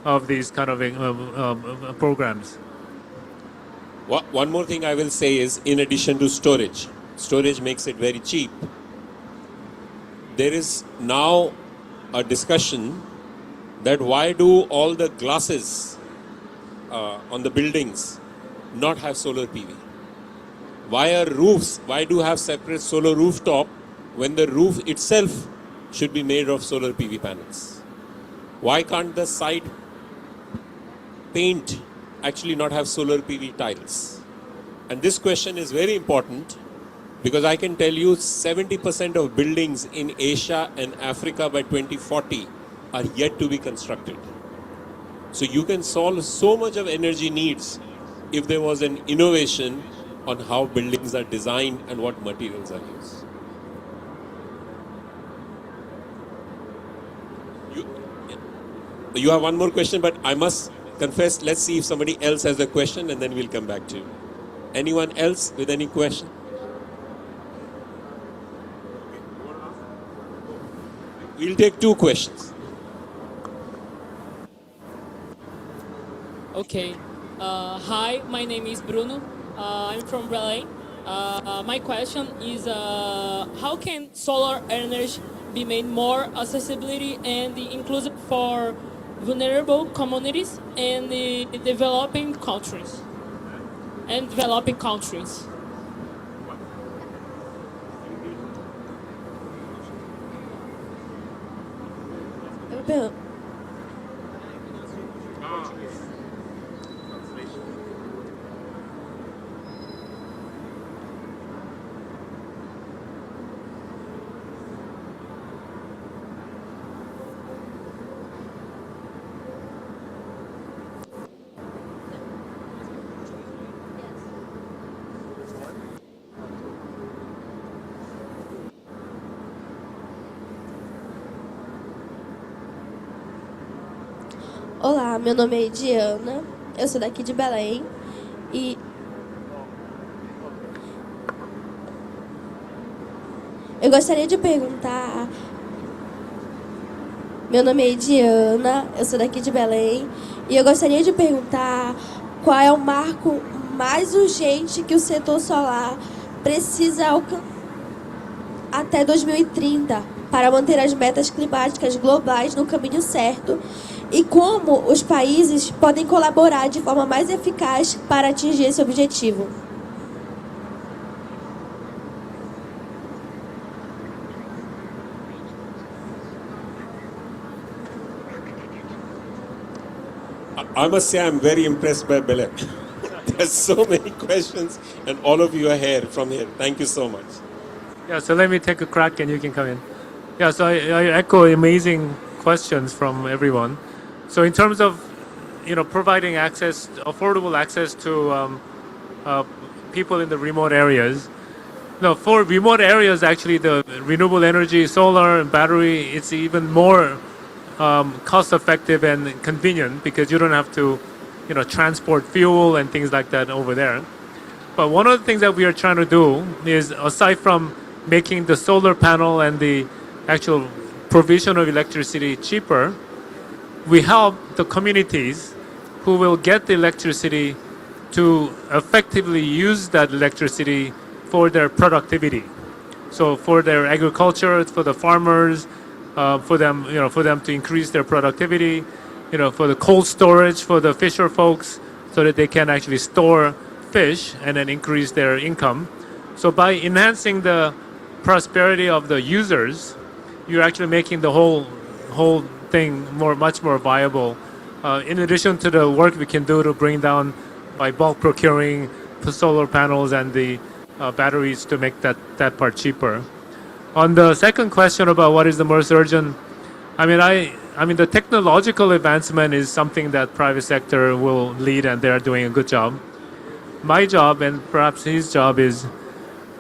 of these kind of programs. One more thing I will say is, in addition to storage makes it very cheap. There is now a discussion that why do all the glasses on the buildings not have solar PV? Why are roofs, why do have separate solar rooftop when the roof itself should be made of solar PV panels? Why can't the side paint actually not have solar PV tiles? And this question is very important because I can tell you 70% of buildings in Asia and Africa by 2040 are yet to be constructed. So you can solve so much of energy needs if there was an innovation on how buildings are designed and what materials are used. You have one more question, but I must confess, let's see if somebody else has a question and then we'll come back to you. Anyone else with any question? We'll take 2 questions. Okay. Hi, my name is Bruno. I'm from Belém. My question is, how can solar energy be made more accessibility and inclusive for vulnerable communities and the developing countries? Olá, meu nome é Diana, eu sou daqui de Belém e eu gostaria de perguntar. Meu nome é Diana, eu sou daqui de Belém e eu gostaria de perguntar qual é o marco mais urgente que o setor solar precisa alcançar até 2030 para manter as metas climáticas globais no caminho certo e como os países podem colaborar de forma mais eficaz para atingir esse objetivo. I must say I'm very impressed by Belém. There's so many questions and all of you are here from here. Thank you so much. Yeah, so let me take a crack and you can come in. Yeah, so I echo amazing questions from everyone. So in terms of, providing access, affordable access to people in the remote areas, for remote areas, actually the renewable energy, solar and battery, it's even more cost effective and convenient because you don't have to, transport fuel and things like that over there. But one of the things that we are trying to do is, aside from making the solar panel and the actual provision of electricity cheaper, we help the communities who will get the electricity to effectively use that electricity for their productivity. So for their agriculture, for the farmers, for them to increase their productivity, for the cold storage for the fisher folks, so that they can actually store fish and then increase their income. So by enhancing the prosperity of the users, you're actually making the whole thing much more viable. In addition to the work we can do to bring down by bulk procuring the solar panels and the batteries to make that part cheaper. On the second question about what is the most urgent, I mean the technological advancement is something that private sector will lead, and they are doing a good job. My job, and perhaps his job, is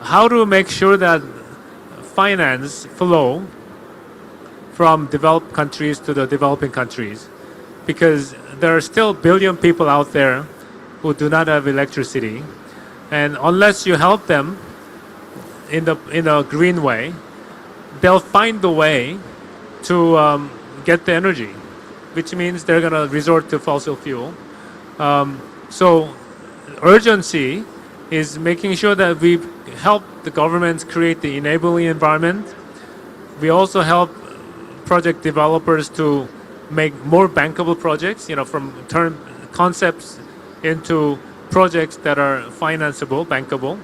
how to make sure that finance flow from developed countries to the developing countries, because there are still a billion people out there who do not have electricity, and unless you help them in a green way, they'll find the way to get the energy, which means they're going to resort to fossil fuel. So urgency is making sure that we help the governments create the enabling environment. We also help project developers to make more bankable projects, from turn concepts into projects that are financeable, bankable.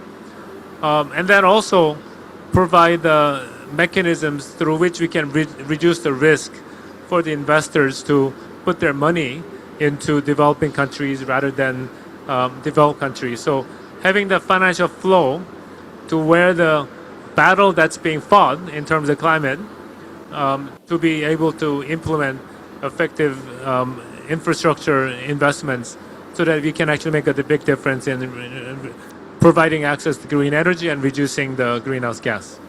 And then also provide the mechanisms through which we can reduce the risk for the investors to put their money into developing countries rather than developed countries. So having the financial flow to where the battle that's being fought in terms of climate, to be able to implement effective infrastructure investments so that we can actually make a big difference in providing access to green energy and reducing the greenhouse gas.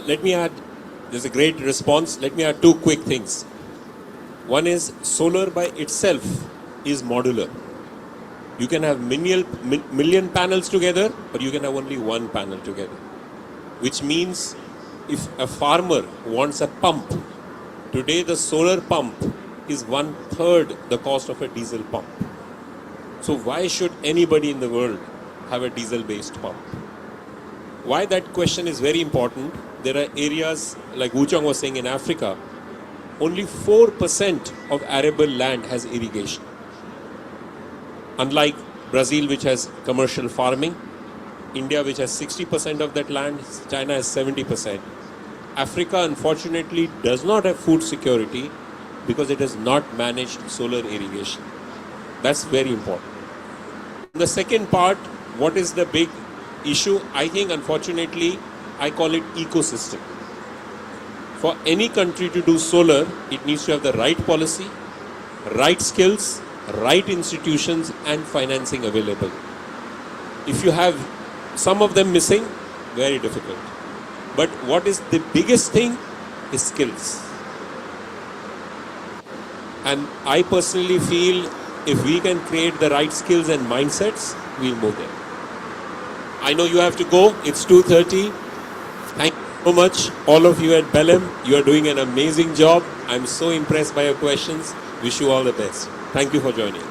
Let me add, there's a great response. Let me add 2 quick things. One is solar by itself is modular. You can have million panels together, or you can have only one panel together. Which means if a farmer wants a pump, today the solar pump is 1/3 the cost of a diesel pump. So why should anybody in the world have a diesel-based pump? Why that question is very important, there are areas like Wu Chong was saying in Africa, only 4% of arable land has irrigation. Unlike Brazil, which has commercial farming, India, which has 60% of that land, China has 70%. Africa, unfortunately, does not have food security because it has not managed solar irrigation. That's very important. The second part, what is the big issue? I think, unfortunately, I call it ecosystem. For any country to do solar, it needs to have the right policy, right skills, right institutions, and financing available. If you have some of them missing, very difficult. But what is the biggest thing is skills. And I personally feel if we can create the right skills and mindsets, we'll move there. I know you have to go. It's 2:30. Thank you so much, all of you at Belém. You are doing an amazing job. I'm so impressed by your questions. Wish you all the best. Thank you for joining.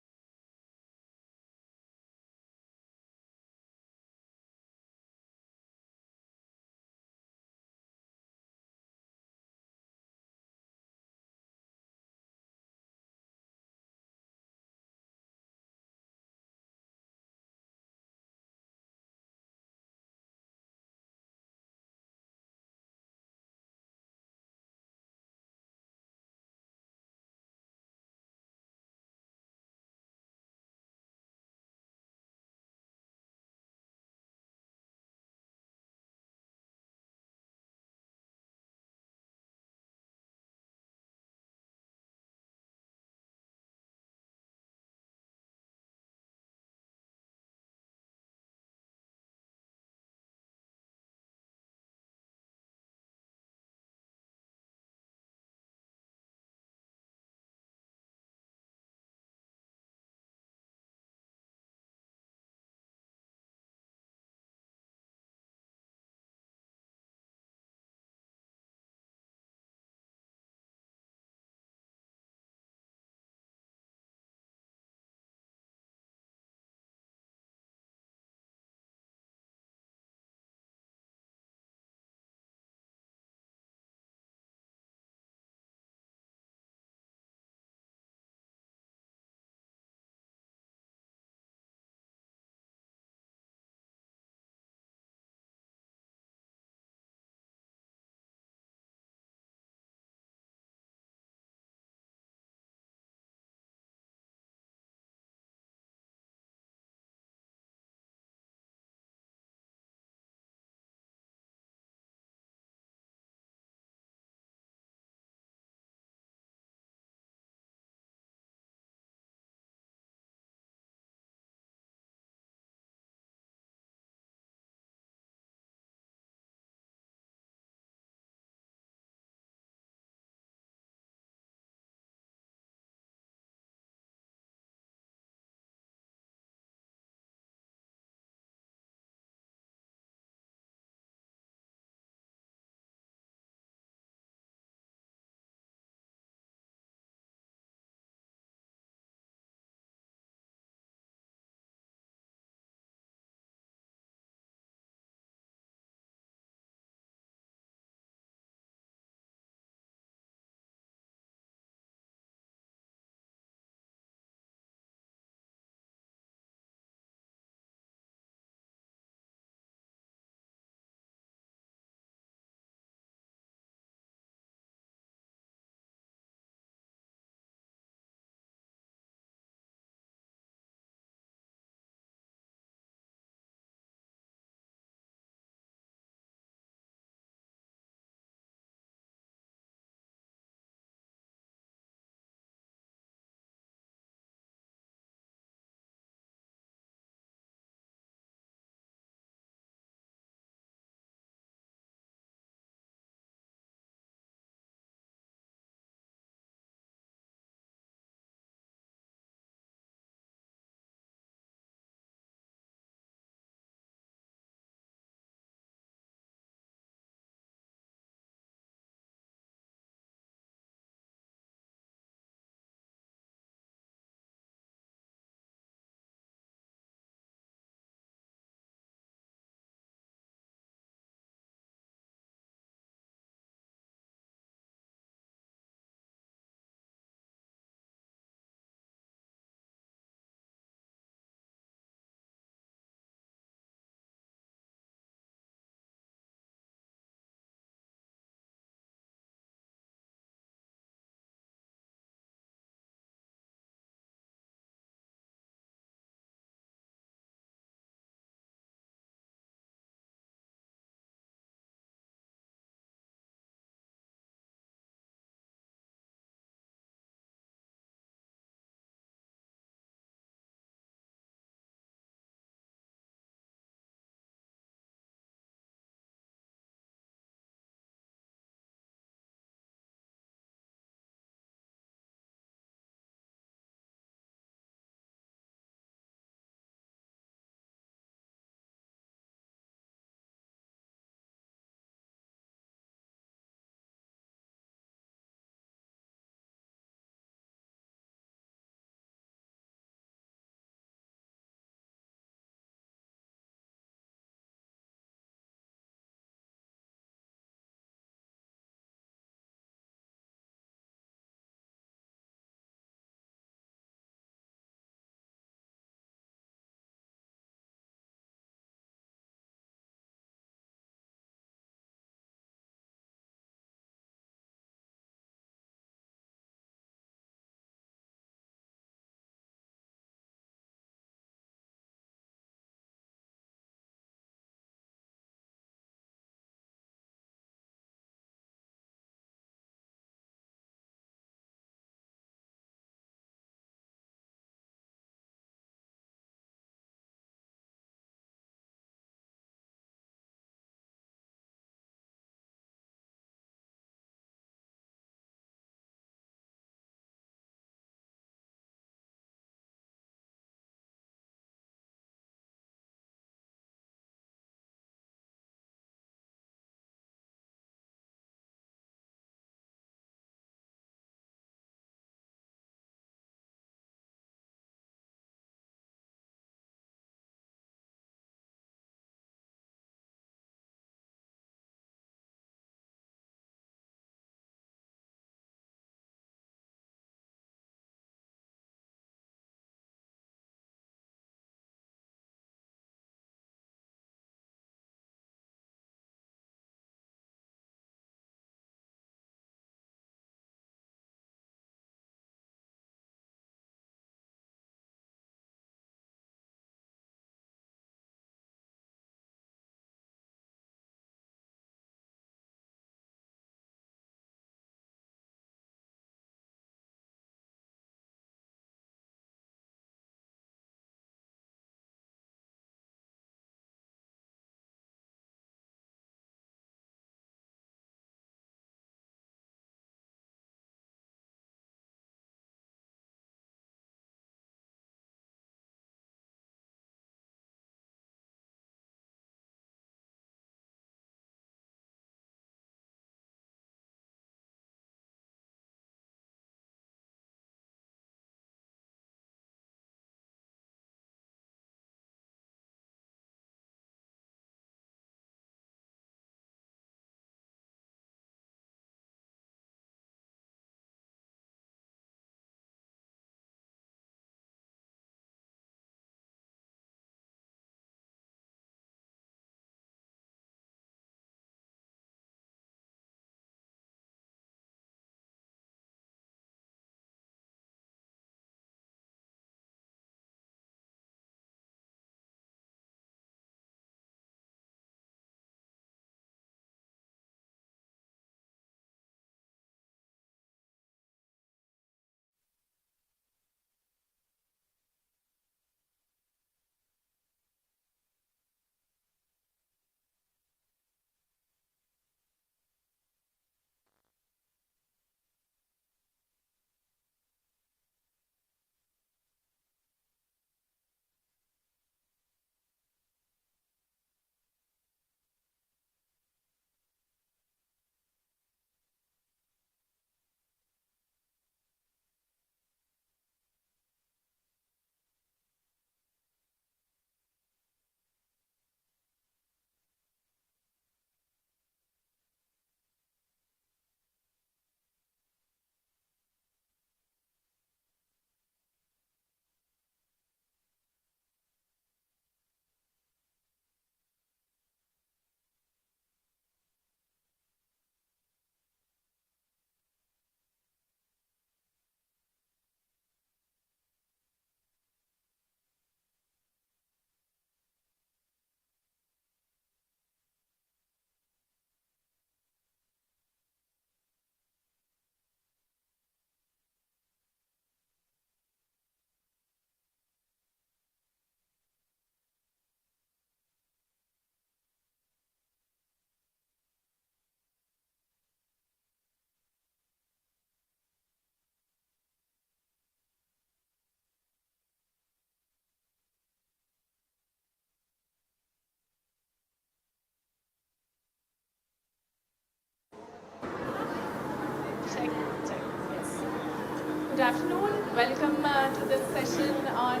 afternoon. Welcome to this session on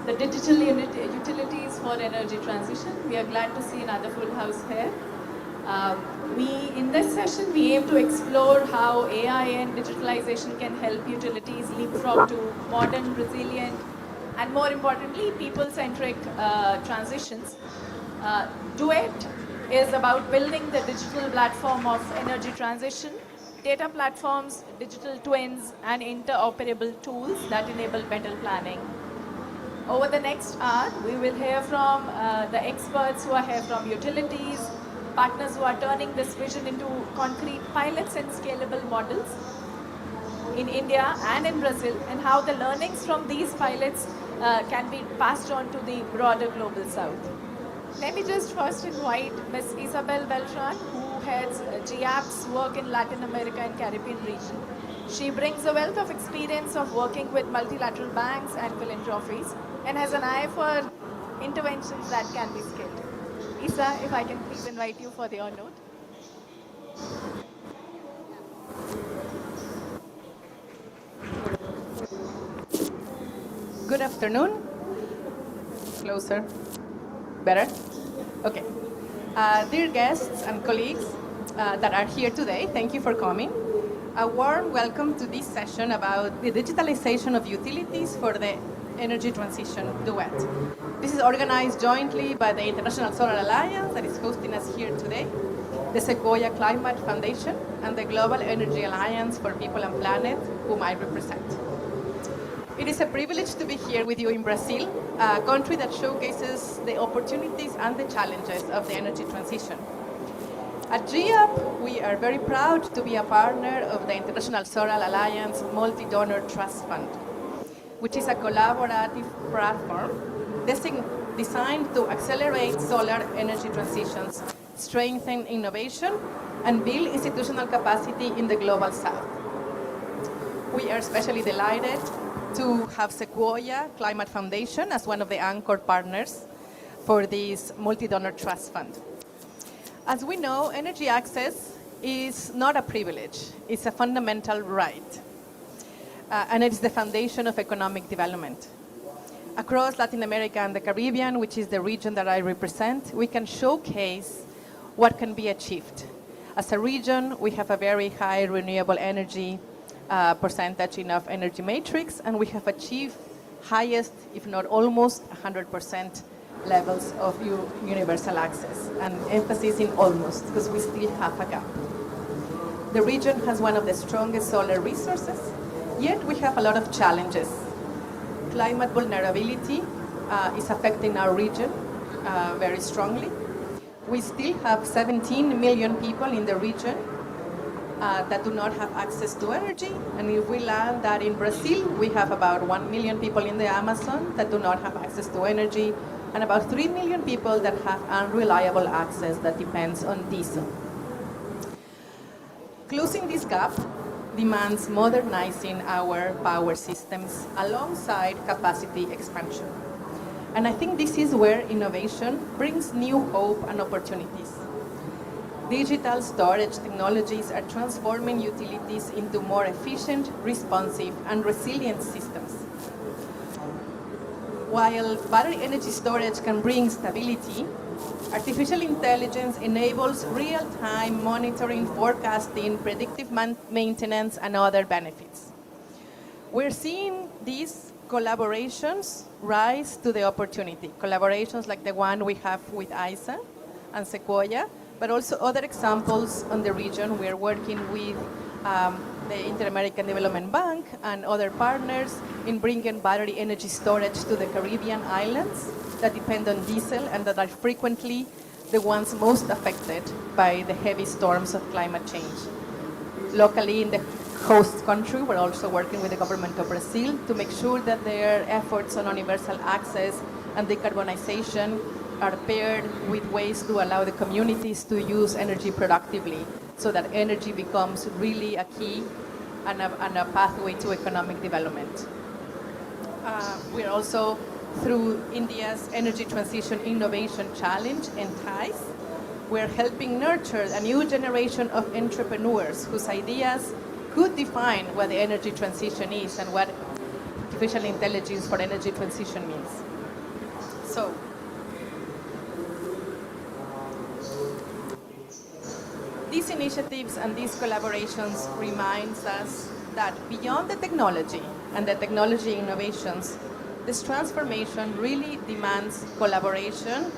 the digital utilities for energy transition. We are glad to see another full house here. In this session, we aim to explore how AI and digitalization can help utilities leapfrog to modern, resilient, and more importantly, people-centric transitions. Duet is about building the digital platform of energy transition, data platforms, digital twins, and interoperable tools that enable better planning. Over the next hour, we will hear from the experts who are here from utilities, partners who are turning this vision into concrete pilots and scalable models in India and in Brazil, and how the learnings from these pilots can be passed on to the broader global south. Let me just first invite Ms. Isabel Beltran, who heads GIAP's work in Latin America and Caribbean region. She brings a wealth of experience of working with multilateral banks and philanthropies and has an eye for interventions that can be scaled. Isa, if I can please invite you for the on-note. Good afternoon. Closer. Better? Okay. Dear guests and colleagues that are here today, thank you for coming. A warm welcome to this session about the digitalization of utilities for the energy transition duet. This is organized jointly by the International Solar Alliance that is hosting us here today, the Sequoia Climate Foundation, and the Global Energy Alliance for People and Planet, whom I represent. It is a privilege to be here with you in Brazil, a country that showcases the opportunities and the challenges of the energy transition. At GIAP, we are very proud to be a partner of the International Solar Alliance Multi-Donor Trust Fund, which is a collaborative platform designed to accelerate solar energy transitions, strengthen innovation, and build institutional capacity in the global south. We are especially delighted to have Sequoia Climate Foundation as one of the anchor partners for this multi-donor trust fund. As we know, energy access is not a privilege, it's a fundamental right. And it is the foundation of economic development. Across Latin America and the Caribbean, which is the region that I represent, we can showcase what can be achieved. As a region, we have a very high renewable energy percentage in our energy matrix, and we have achieved highest, if not almost 100% levels of universal access, and emphasis in almost, because we still have a gap. The region has one of the strongest solar resources, yet we have a lot of challenges. Climate vulnerability is affecting our region very strongly. We still have 17 million people in the region that do not have access to energy. And if we learn that in Brazil, we have about 1 million people in the Amazon that do not have access to energy, and about 3 million people that have unreliable access that depends on diesel. Closing this gap demands modernizing our power systems alongside capacity expansion. And I think this is where innovation brings new hope and opportunities. Digital storage technologies are transforming utilities into more efficient, responsive, and resilient systems. While battery energy storage can bring stability, artificial intelligence enables real-time monitoring, forecasting, predictive maintenance, and other benefits. We're seeing these collaborations rise to the opportunity. Collaborations like the one we have with ISA and Sequoia, but also other examples on the region. We're working with the Inter-American Development Bank and other partners in bringing battery energy storage to the Caribbean islands that depend on diesel and that are frequently the ones most affected by the heavy storms of climate change. Locally in the host country, we're also working with the government of Brazil to make sure that their efforts on universal access and decarbonization are paired with ways to allow the communities to use energy productively, so that energy becomes really a key and a pathway to economic development. We're also, through India's Energy Transition Innovation Challenge, ENTICE, we're helping nurture a new generation of entrepreneurs whose ideas could define what the energy transition is and what artificial intelligence for energy transition means. So, these initiatives and these collaborations reminds us that beyond the technology and the technology innovations, this transformation really demands collaboration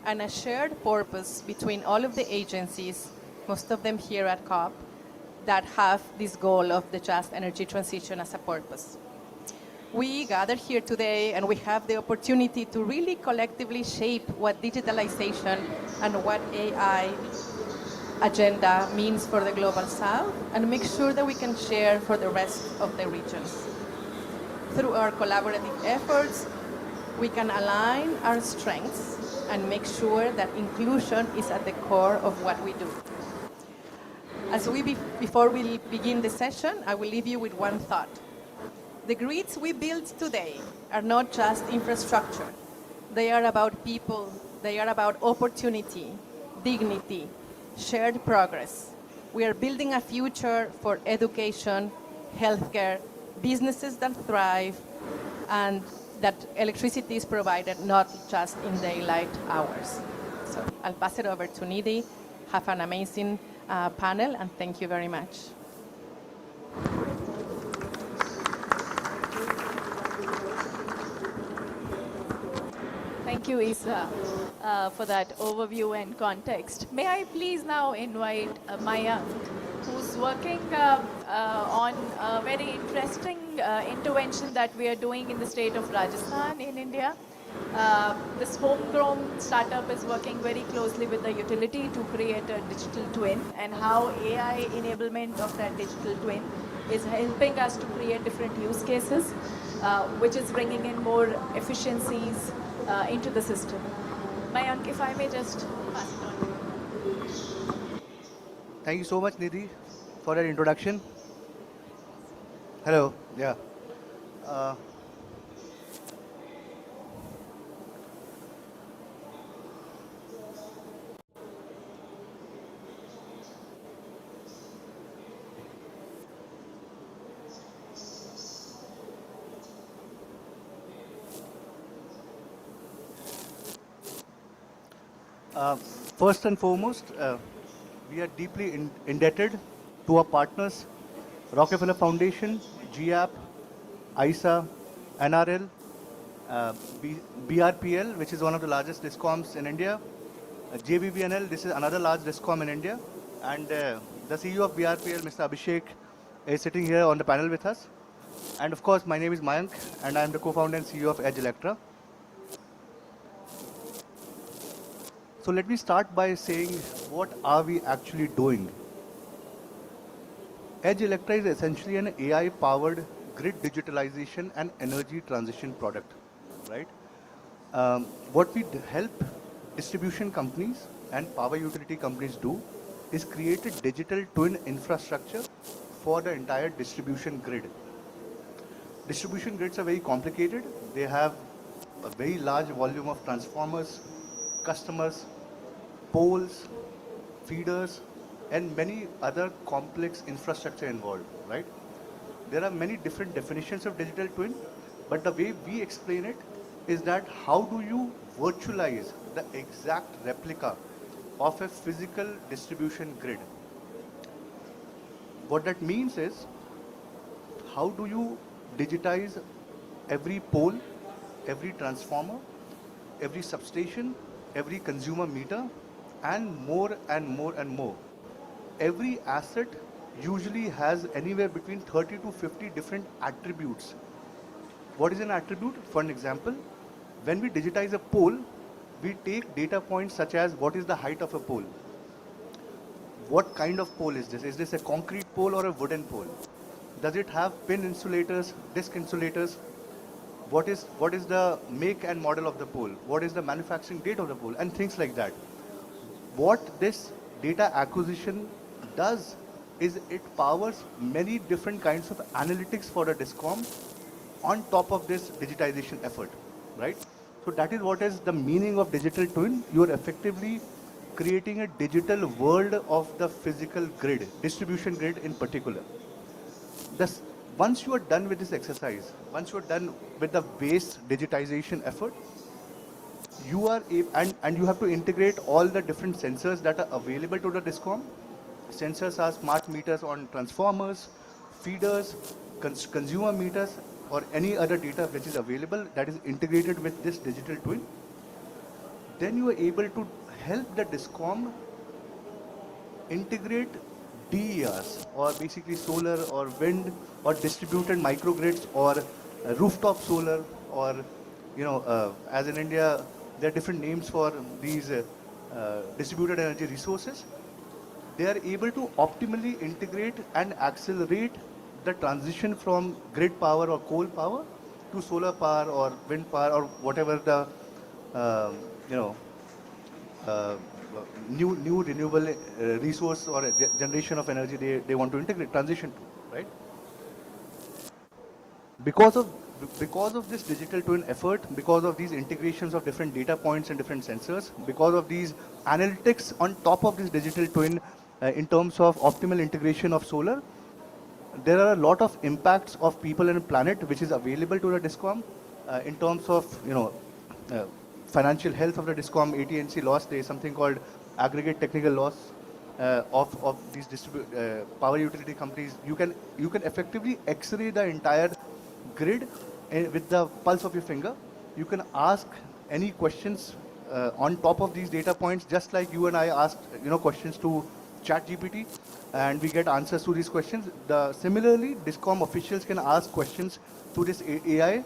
and a shared purpose between all of the agencies, most of them here at COP, that have this goal of the just energy transition as a purpose. We gather here today and we have the opportunity to really collectively shape what digitalization and what AI agenda means for the Global South and make sure that we can share for the rest of the regions. Through our collaborative efforts, we can align our strengths and make sure that inclusion is at the core of what we do. Before we begin the session, I will leave you with one thought. The grids we build today are not just infrastructure. They are about people, they are about opportunity, dignity, shared progress. We are building a future for education, healthcare, businesses that thrive, and that electricity is provided not just in daylight hours. So I'll pass it over to Nidhi. Have an amazing panel, and thank you very much. Thank you, Isa, for that overview and context. May I please now invite Mayank, who's working on a very interesting intervention that we are doing in the state of Rajasthan in India. This homegrown startup is working very closely with the utility to create a digital twin, and how AI enablement of that digital twin is helping us to create different use cases, which is bringing in more efficiencies into the system. Mayank, if I may just pass it on. Thank you so much, Nidhi, for that introduction. Hello. Yeah. First and foremost, we are deeply indebted to our partners, Rockefeller Foundation, GAP, ISA, NRL, BRPL, which is one of the largest discoms in India, JBVNL, this is another large discom in India, and the CEO of BRPL, Mr. Abhishek, is sitting here on the panel with us. And of course, my name is Mayank, and I am the co-founder and CEO of Edge Electra. So let me start by saying, what are we actually doing? Edge Electra is essentially an AI-powered grid digitalization and energy transition product, right? What we help distribution companies and power utility companies do is create a digital twin infrastructure for the entire distribution grid. Distribution grids are very complicated. They have a very large volume of transformers, customers, poles, feeders, and many other complex infrastructure involved, right? There are many different definitions of digital twin, but the way we explain it is that how do you virtualize the exact replica of a physical distribution grid? What that means is, how do you digitize every pole, every transformer, every substation, every consumer meter, and more and more and more. Every asset usually has anywhere between 30 to 50 different attributes. What is an attribute? For an example, when we digitize a pole, we take data points such as what is the height of a pole? What kind of pole is this? Is this a concrete pole or a wooden pole? Does it have pin insulators, disc insulators? What is the make and model of the pole? What is the manufacturing date of the pole? And things like that. What this data acquisition does is it powers many different kinds of analytics for a discom on top of this digitization effort, right? So that is what is the meaning of digital twin. You are effectively creating a digital world of the physical grid, distribution grid in particular. this, once you are done with this exercise, once you are done with the base digitization effort, you are and you have to integrate all the different sensors that are available to the DISCOM. Sensors are smart meters on transformers, feeders, consumer meters, or any other data which is available that is integrated with this digital twin. Then you are able to help the DISCOM integrate DERs, or basically solar or wind or distributed microgrids or rooftop solar, or as in India there are different names for these distributed energy resources. They are able to optimally integrate and accelerate the transition from grid power or coal power to solar power or wind power or whatever the new renewable resource or generation of energy they want to integrate, transition to, right? Because of this digital twin effort, because of these integrations of different data points and different sensors, because of these analytics on top of this digital twin in terms of optimal integration of solar, there are a lot of impacts of people and planet which is available to the DISCOM in terms of financial health of the DISCOM. AT&C loss, there is something called aggregate technical loss of these power utility companies. You can effectively X-ray the entire grid with the pulse of your finger. You can ask any questions on top of these data points, just like you and I asked questions to ChatGPT, and we get answers to these questions. Similarly, DISCOM officials can ask questions to this AI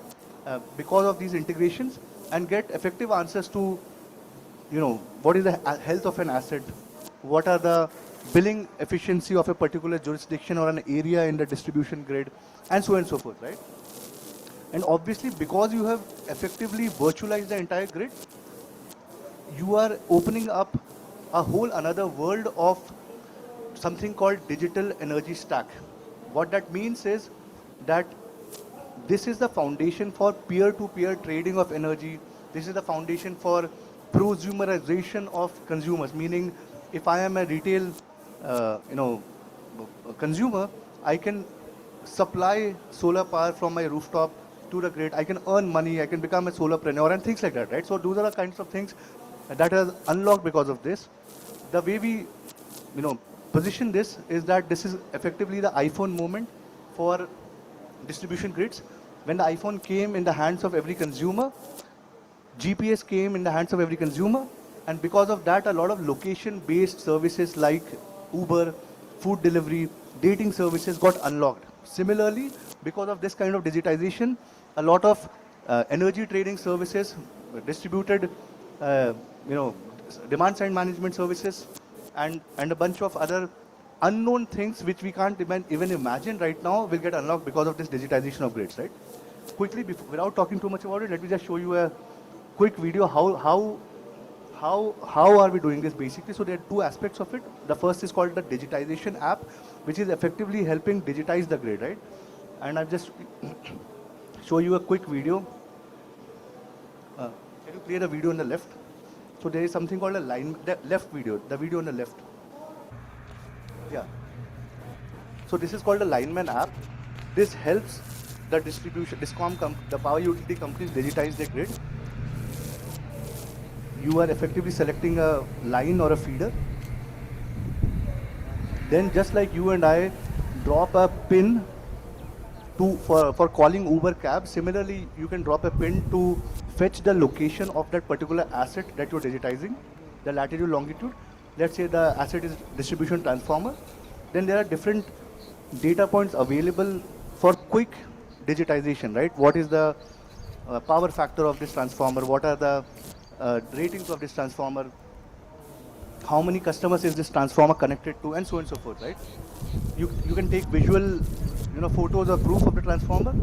because of these integrations and get effective answers to, what is the health of an asset, what are the billing efficiency of a particular jurisdiction or an area in the distribution grid, and so on and so forth, right? And obviously, because you have effectively virtualized the entire grid, you are opening up a whole another world of something called digital energy stack. What that means is that this is the foundation for peer-to-peer trading of energy. This is the foundation for prosumerization of consumers, meaning if I am a retail consumer, I can supply solar power from my rooftop to the grid. I can earn money, I can become a solarpreneur and things like that, right? So those are the kinds of things that are unlocked because of this. The way we position this is that this is effectively the iPhone moment for distribution grids. When the iPhone came in the hands of every consumer, GPS came in the hands of every consumer, and because of that, a lot of location-based services like Uber, food delivery, dating services got unlocked. Similarly, because of this kind of digitization, a lot of energy trading services, distributed, demand-side management services, and a bunch of other unknown things which we can't even imagine right now will get unlocked because of this digitization of grids, right? Quickly, without talking too much about it, let me just show you a quick video how are we doing this basically. So there are two aspects of it. The first is called the digitization app, which is effectively helping digitize the grid, right? And I'll just show you a quick video. Can you play the video on the left? So there is something called a line, the left video, the video on the left. Yeah. So this is called a lineman app. This helps the DISCOM, the power utility companies digitize their grid. You are effectively selecting a line or a feeder. Then just like you and I drop a pin for calling Uber cab, similarly you can drop a pin to fetch the location of that particular asset that you're digitizing, the latitude, longitude. Let's say the asset is distribution transformer. Then there are different data points available for quick digitization, right? What is the power factor of this transformer? What are the ratings of this transformer? How many customers is this transformer connected to, and so on and so forth, right? You can take visual photos or proof of the transformer.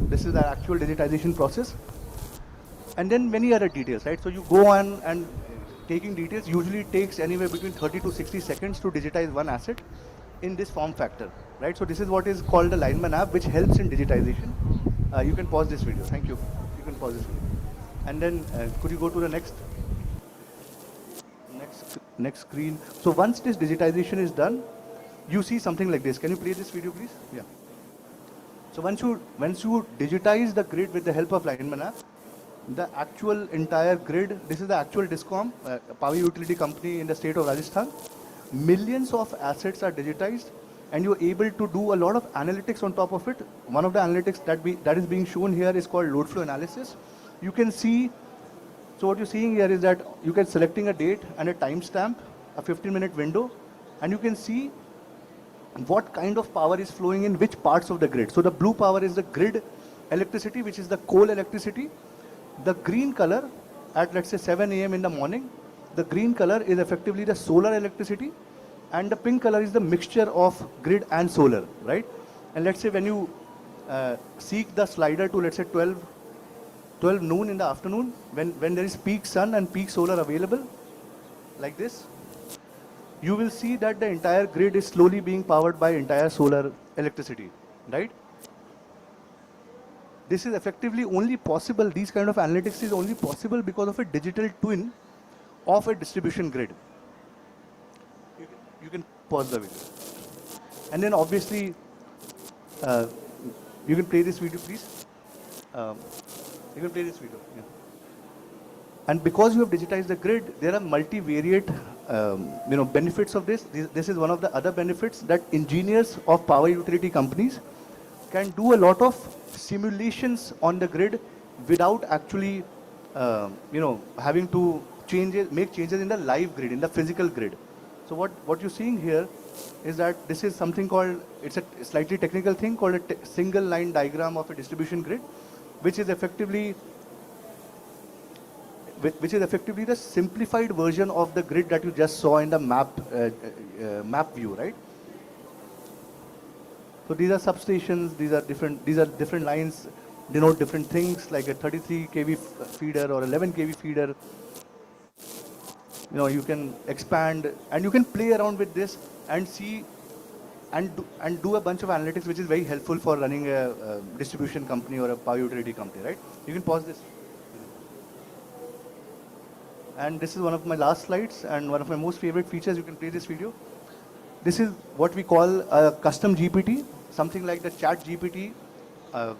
This is the actual digitization process. And then many other details, right? So you go on and taking details usually takes anywhere between 30 to 60 seconds to digitize one asset in this form factor, right? So this is what is called the lineman app, which helps in digitization. You can pause this video. Thank you. You can pause this video. And then could you go to the next screen? So once this digitization is done, you see something like this. Can you play this video, please? Yeah. So once you digitize the grid with the help of lineman app, the actual entire grid, this is the actual DISCOM, power utility company in the state of Rajasthan. Millions of assets are digitized, and you're able to do a lot of analytics on top of it. One of the analytics that is being shown here is called load flow analysis. You can see, so what you're seeing here is that you can selecting a date and a timestamp, a 15-minute window, and you can see what kind of power is flowing in which parts of the grid. So the blue power is the grid electricity, which is the coal electricity. The green color at, let's say, 7 a.m. in the morning, the green color is effectively the solar electricity, and the pink color is the mixture of grid and solar, right? And let's say when you seek the slider to, let's say, 12 noon in the afternoon, when there is peak sun and peak solar available, like this, you will see that the entire grid is slowly being powered by entire solar electricity, right? This is effectively only possible, these kind of analytics is only possible because of a digital twin of a distribution grid. You can pause the video. And then obviously, you can play this video, please. You can play this video. Yeah. And because you have digitized the grid, there are multivariate benefits of this. This is one of the other benefits, that engineers of power utility companies can do a lot of simulations on the grid without actually having to make changes in the live grid, in the physical grid. So what you're seeing here is that this is something called, it's a slightly technical thing called a single line diagram of a distribution grid, which is effectively the simplified version of the grid that you just saw in the map view, right? So these are substations, these are different lines, denote different things, like a 33 kV feeder or 11 kV feeder. You can expand and you can play around with this and see and do a bunch of analytics, which is very helpful for running a distribution company or a power utility company, right? You can pause this. And this is one of my last slides and one of my most favorite features. You can play this video. This is what we call a custom GPT, something like the Chat GPT,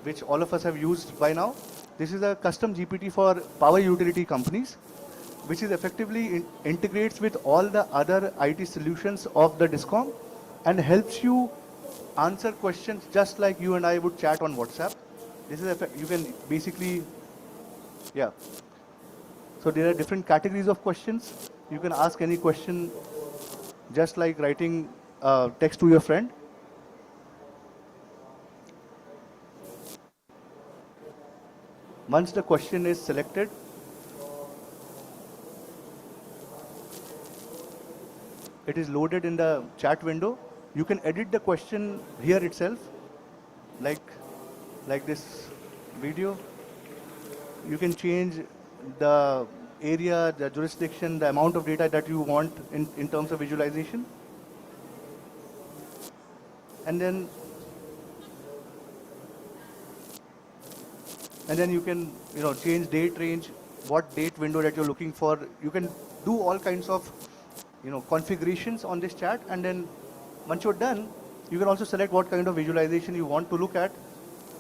which all of us have used by now. This is a custom GPT for power utility companies, which is effectively integrates with all the other IT solutions of the DISCOM and helps you answer questions just like you and I would chat on WhatsApp. This is you can basically, yeah. So there are different categories of questions. You can ask any question just like writing text to your friend. Once the question is selected, it is loaded in the chat window. You can edit the question here itself, like this video. You can change the area, the jurisdiction, the amount of data that you want in terms of visualization. And then you can change date range, what date window that you're looking for. You can do all kinds of configurations on this chat, and then once you're done, you can also select what kind of visualization you want to look at.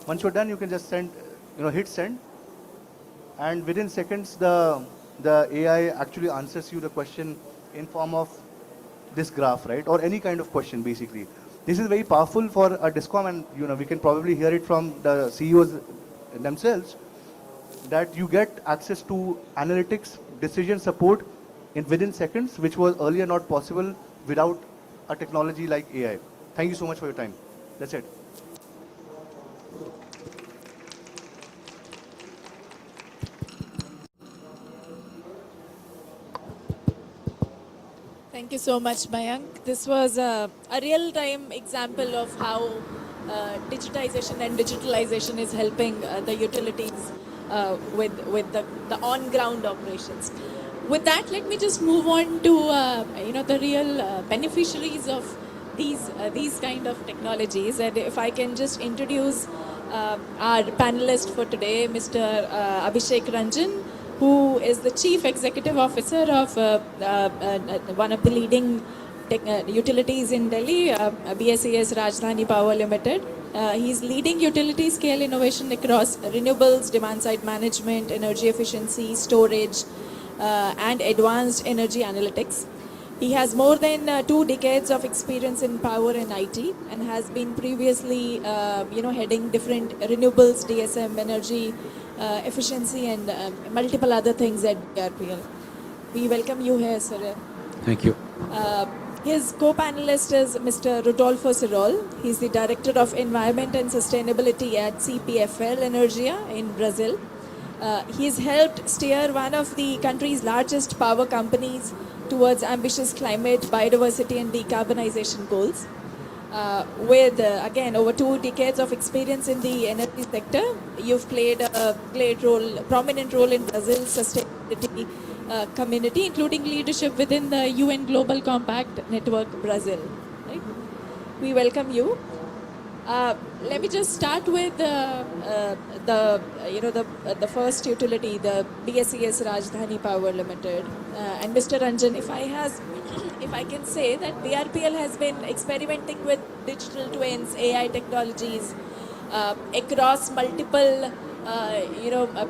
Once you're done, you can just send, hit send, and within seconds the AI actually answers you the question in form of this graph, right? Or any kind of question, basically. This is very powerful for a DISCOM, and we can probably hear it from the CEOs themselves, that you get access to analytics, decision support within seconds, which was earlier not possible without a technology like AI. Thank you so much for your time. That's it. Thank you so much, Mayank. This was a real-time example of how digitization and digitalization is helping the utilities with the on-ground operations. With that, let me just move on to the real beneficiaries of these kind of technologies. And if I can just introduce our panelist for today, Mr. Abhishek Ranjan, who is the Chief Executive Officer of one of the leading utilities in Delhi, BSES Rajdhani Power Limited. He's leading utility scale innovation across renewables, demand side management, energy efficiency, storage, and advanced energy analytics. He has more than 2 decades of experience in power and IT, and has been previously, heading different renewables, DSM, energy efficiency, and multiple other things at BRPL. We welcome you here, sir. Thank you. His co-panelist is Mr. Rodolfo Cirol. He's the Director of Environment and Sustainability at CPFL Energia in Brazil. He's helped steer one of the country's largest power companies towards ambitious climate, biodiversity, and decarbonization goals. With, again, over 2 decades of experience in the energy sector, you've played a prominent role in Brazil's sustainability community, including leadership within the UN Global Compact Network Brazil. Right? We welcome you. Let me just start with the first utility, the BSES Rajdhani Power Limited. And Mr. Ranjan, if I can say that BRPL has been experimenting with digital twins, AI technologies across multiple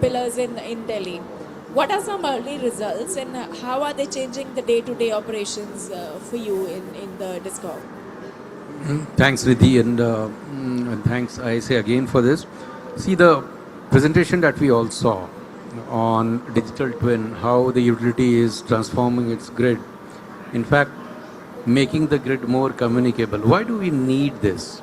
pillars in Delhi. What are some early results, and how are they changing the day-to-day operations for you in the DISCOM? Thanks, Nidhi, and thanks, I say again, for this. See, the presentation that we all saw on digital twin, how the utility is transforming its grid, in fact, making the grid more communicable. Why do we need this?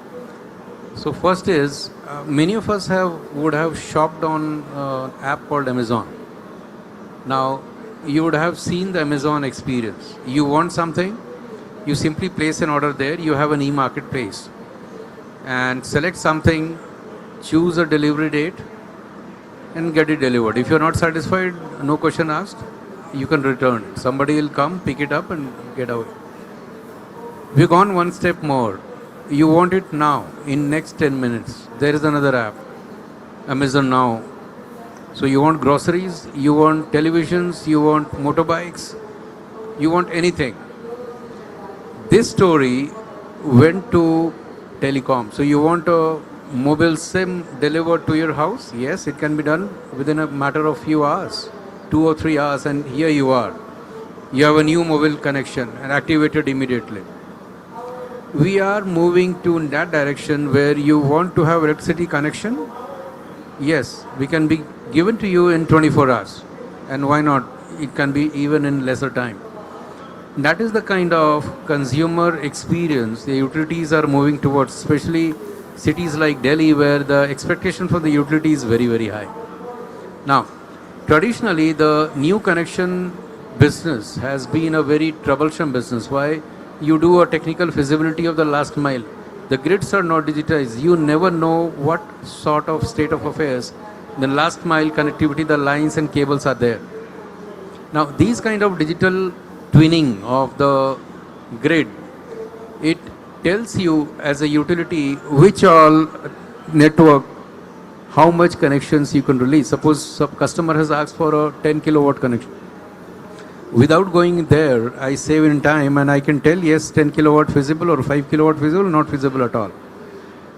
So first is, many of us would have shopped on an app called Amazon. Now, you would have seen the Amazon experience. You want something, you simply place an order there, you have an e-marketplace, and select something, choose a delivery date, and get it delivered. If you're not satisfied, no question asked, you can return it. Somebody will come, pick it up, and get away. We've gone one step more. You want it now, in next 10 minutes. There is another app, Amazon Now. So you want groceries, you want televisions, you want motorbikes, you want anything. This story went to telecom. So you want a mobile SIM delivered to your house? Yes, it can be done within a matter of few hours, 2 or 3 hours, and here you are. You have a new mobile connection and activated immediately. We are moving to that direction where you want to have electricity connection. Yes, we can be given to you in 24 hours. And why not? It can be even in lesser time. That is the kind of consumer experience the utilities are moving towards, especially cities like Delhi, where the expectation for the utility is very, very high. Now, traditionally, the new connection business has been a very troublesome business. Why? You do a technical feasibility of the last mile. The grids are not digitized. You never know what sort of state of affairs the last mile connectivity, the lines and cables are there. Now, these kind of digital twinning of the grid, it tells you as a utility which all network, how much connections you can release. Suppose some customer has asked for a 10 kilowatt connection. Without going there, I save in time and I can tell, yes, 10 kilowatt feasible or 5 kilowatt feasible, not feasible at all.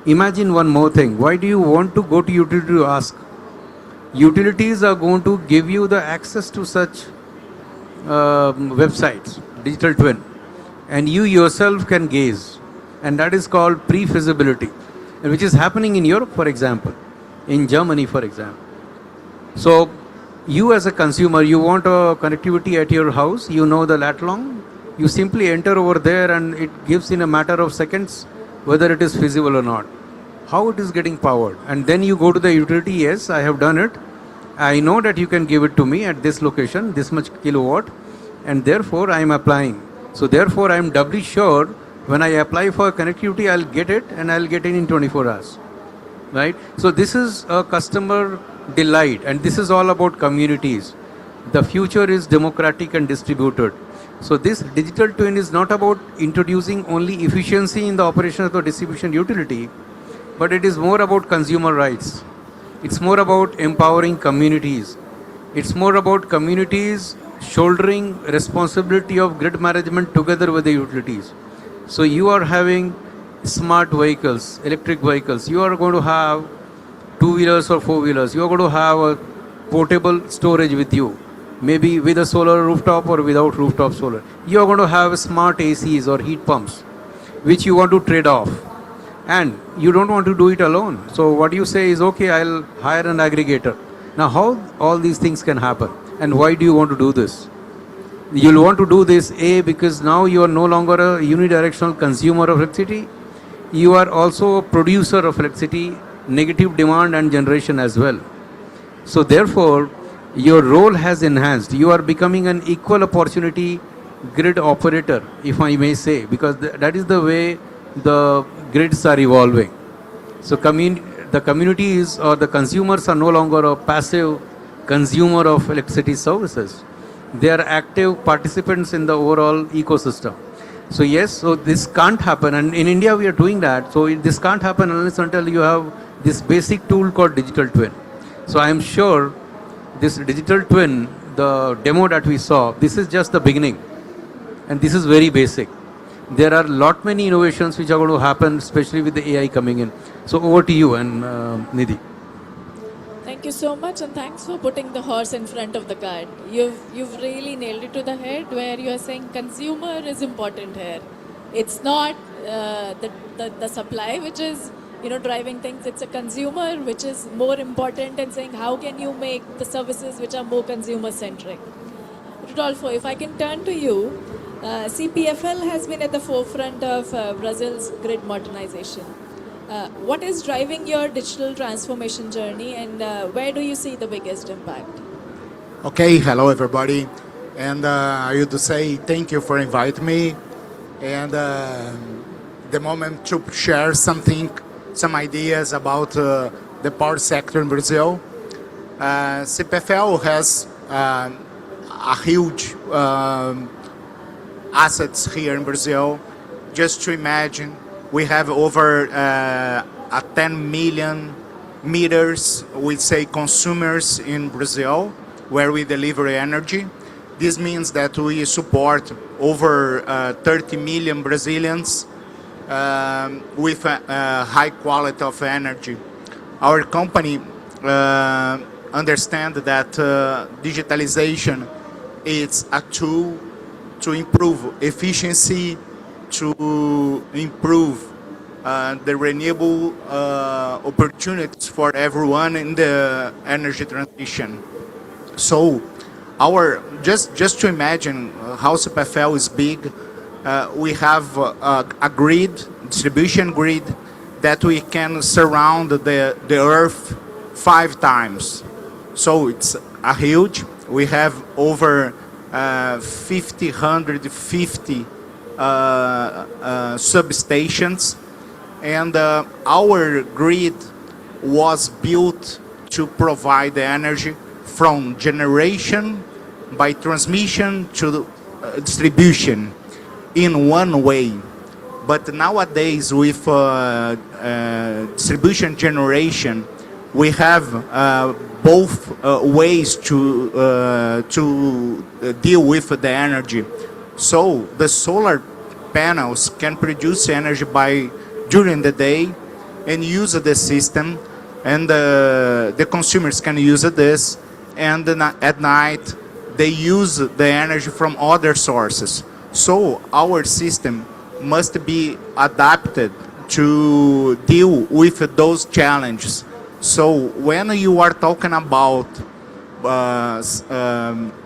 Imagine one more thing. Why do you want to go to utility to ask? Utilities are going to give you the access to such websites, digital twin, and you yourself can gaze, and that is called pre-feasibility, which is happening in Europe, for example, in Germany, for example. So you as a consumer, you want a connectivity at your house, you know the lat long, you simply enter over there and it gives in a matter of seconds whether it is feasible or not, how it is getting powered. And then you go to the utility, yes, I have done it, I know that you can give it to me at this location, this much kilowatt, and therefore I am applying. So therefore I am doubly sure when I apply for connectivity, I'll get it, and I'll get it in 24 hours. Right? So this is a customer delight, and this is all about communities. The future is democratic and distributed. So this digital twin is not about introducing only efficiency in the operation of the distribution utility, but it is more about consumer rights. It's more about empowering communities. It's more about communities shouldering responsibility of grid management together with the utilities. So you are having smart vehicles, electric vehicles. You are going to have two-wheelers or four-wheelers. You are going to have a portable storage with you, maybe with a solar rooftop or without rooftop solar. You are going to have smart ACs or heat pumps, which you want to trade off. And you don't want to do it alone. So what you say is, okay, I'll hire an aggregator. Now, how all these things can happen? And why do you want to do this? You'll want to do this, A, because now you are no longer a unidirectional consumer of electricity. You are also a producer of electricity, negative demand and generation as well. So therefore, your role has enhanced. You are becoming an equal opportunity grid operator, if I may say, because that is the way the grids are evolving. So the communities or the consumers are no longer a passive consumer of electricity services. They are active participants in the overall ecosystem. So yes, so this can't happen, and in India we are doing that. So this can't happen unless until you have this basic tool called digital twin. So I am sure this digital twin, the demo that we saw, this is just the beginning, and this is very basic. There are many innovations which are going to happen, especially with the AI coming in. So over to you and Nidhi. Thank you so much, and thanks for putting the horse in front of the cart. You've really nailed it to the head, where you are saying consumer is important here. It's not the supply which is driving things. It's a consumer which is more important, and saying how can you make the services which are more consumer centric. Rodolfo, if I can turn to you, CPFL has been at the forefront of Brazil's grid modernization. What is driving your digital transformation journey, and where do you see the biggest impact? Okay, hello everybody, and I would say thank you for inviting me, and the moment to share some ideas about the power sector in Brazil. CPFL has a huge assets here in Brazil. Just to imagine, we have over 10 million meters, we say consumers in Brazil, where we deliver energy. This means that we support over 30 million Brazilians with a high quality of energy. Our company understands that digitalization is a tool to improve efficiency, to improve the renewable opportunities for everyone in the energy transition. So, just to imagine how CPFL is big, we have a grid, distribution grid, that we can surround the Earth 5 times. So it's a huge. We have over 150 substations, and our grid was built to provide the energy from generation by transmission to distribution in one way. But nowadays, with distribution generation, we have both ways to deal with the energy. So the solar panels can produce energy during the day and use the system, and the consumers can use this, and at night they use the energy from other sources. So our system must be adapted to deal with those challenges. So when you are talking about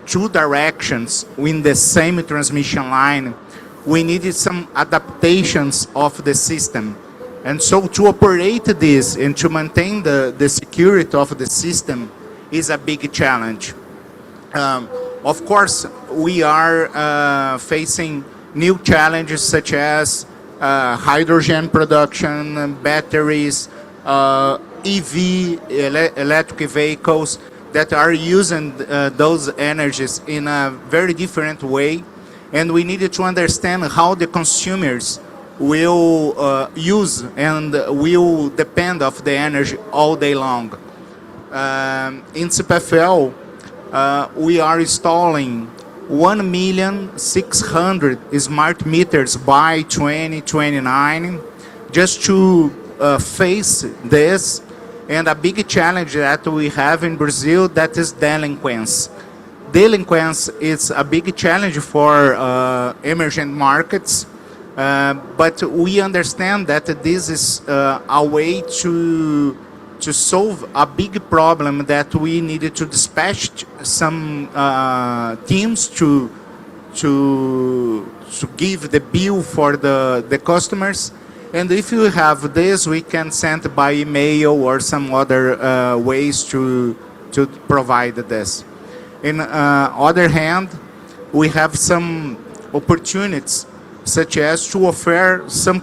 two directions in the same transmission line, we needed some adaptations of the system. And so to operate this and to maintain the security of the system is a big challenge. Of course, we are facing new challenges such as hydrogen production, batteries, EV, electric vehicles that are using those energies in a very different way. And we needed to understand how the consumers will use and will depend of the energy all day long. In CPFL, we are installing 1,600,000 smart meters by 2029. just to face this. And a big challenge that we have in Brazil, that is delinquency. Delinquency is a big challenge for emerging markets, but we understand that this is a way to solve a big problem that we needed to dispatch some teams to give the bill for the customers. And if you have this, we can send by email or some other ways to provide this. In other hand, we have some opportunities, such as to offer some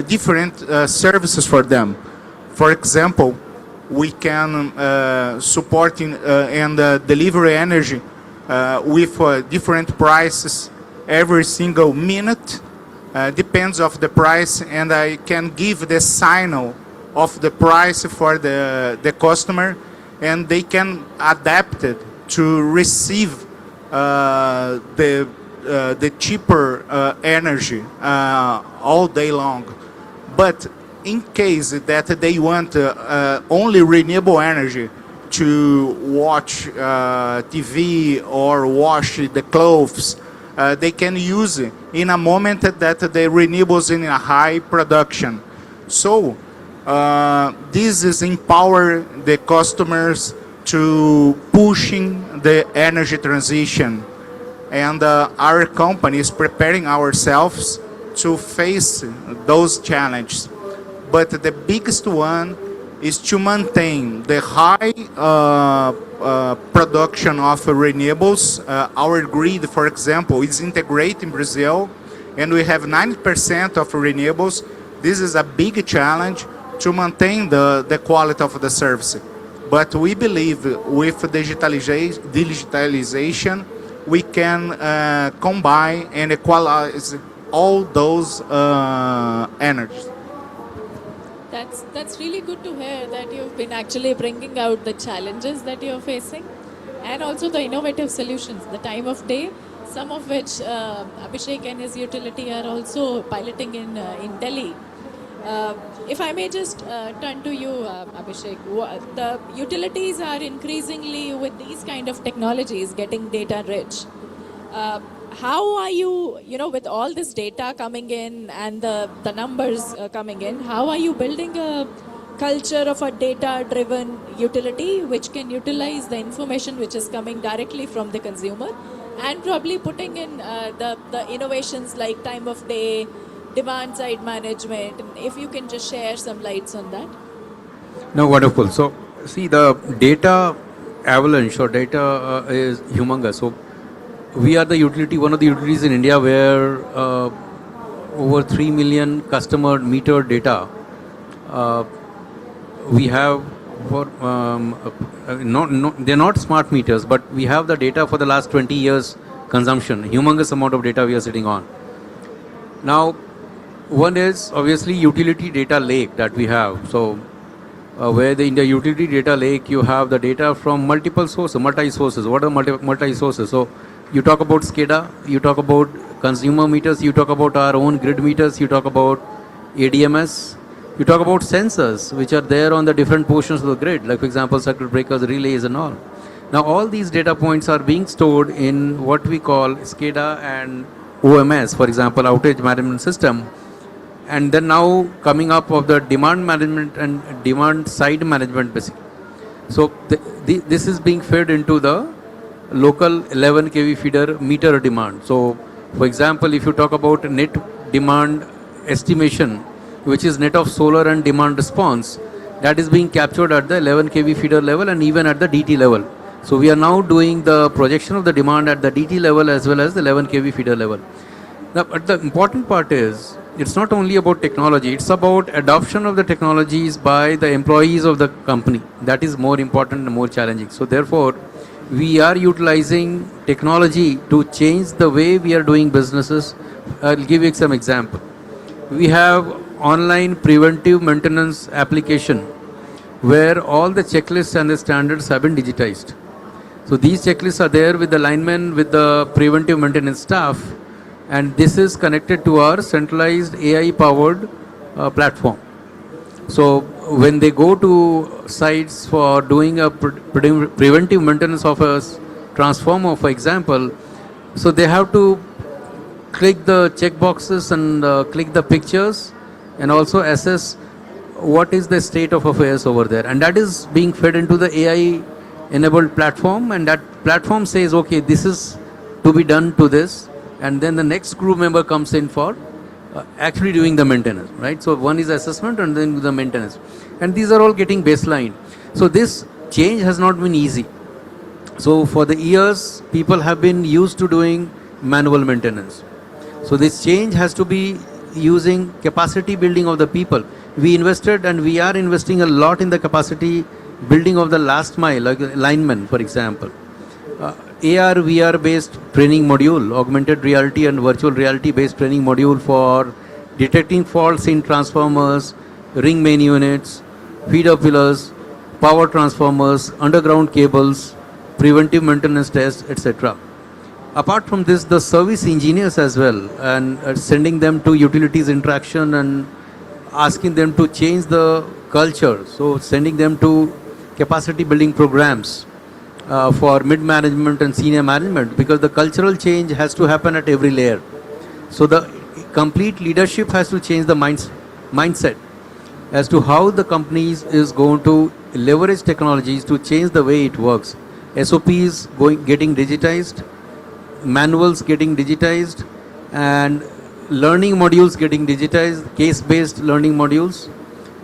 different services for them. For example, we can support and deliver energy with different prices every single minute. Depends of the price, and I can give the signal of the price for the customer, and they can adapt it to receive the cheaper energy all day long. But in case that they want only renewable energy to watch TV or wash the clothes, they can use it in a moment that the renewables in a high production. So this is empower the customers to pushing the energy transition, and our company is preparing ourselves to face those challenges. But the biggest one is to maintain the high production of renewables. Our grid, for example, is integrated in Brazil, and we have 90% of renewables. This is a big challenge to maintain the quality of the service. But we believe with digitalization, we can combine and equalize all those energies. That's really good to hear that you've been actually bringing out the challenges that you're facing and also the innovative solutions, the time of day, some of which Abhishek and his utility are also piloting in Delhi. If I may just turn to you, Abhishek, the utilities are increasingly with these kind of technologies getting data rich. How are you, with all this data coming in and the numbers coming in, how are you building a culture of a data-driven utility which can utilize the information which is coming directly from the consumer and probably putting in the innovations like time of day, demand side management, and if you can just share some lights on that. No, wonderful. So, see, the data avalanche or data is humongous. So, we are the utility, one of the utilities in India where over 3 million customer meter data we have for, they're not smart meters, but we have the data for the last 20 years consumption, humongous amount of data we are sitting on. Now, one is obviously utility data lake that we have. So, where in the utility data lake you have the data from multiple sources, multi-sources. What are multi-sources? So, you talk about SCADA, you talk about consumer meters, you talk about our own grid meters, you talk about ADMS, you talk about sensors which are there on the different portions of the grid, like for example circuit breakers, relays and all. Now all these data points are being stored in what we call SCADA and OMS, for example outage management system, and then now coming up of the demand management and demand side management basically. So this is being fed into the local 11 kV feeder meter demand. So for example, if you talk about net demand estimation, which is net of solar and demand response, that is being captured at the 11 kV feeder level and even at the DT level. So we are now doing the projection of the demand at the DT level as well as the 11 kV feeder level. Now, but the important part is, it's not only about technology, it's about adoption of the technologies by the employees of the company. That is more important and more challenging. So therefore, we are utilizing technology to change the way we are doing businesses. I'll give you some example. We have online preventive maintenance application where all the checklists and the standards have been digitized. So these checklists are there with the linemen, with the preventive maintenance staff, and this is connected to our centralized AI powered platform. So when they go to sites for doing a preventive maintenance of a transformer, for example, so they have to click the check boxes and click the pictures and also assess what is the state of affairs over there, and that is being fed into the AI enabled platform, and that platform says, okay, this is to be done to this, and then the next crew member comes in for actually doing the maintenance, right? So one is assessment and then the maintenance, and these are all getting baseline. So this change has not been easy. So for the years, people have been used to doing manual maintenance. So this change has to be using capacity building of the people. We invested and we are investing a lot in the capacity building of the last mile, like linemen, for example. AR, VR based training module, augmented reality and virtual reality based training module for detecting faults in transformers, ring main units, feeder pillars, power transformers, underground cables, preventive maintenance tests, etc. Apart from this, the service engineers as well, and sending them to utilities interaction and asking them to change the culture. So sending them to capacity building programs for mid-management and senior management, because the cultural change has to happen at every layer. So the complete leadership has to change the mindset as to how the companies is going to leverage technologies to change the way it works. SOPs getting digitized, manuals getting digitized, and learning modules getting digitized, case-based learning modules,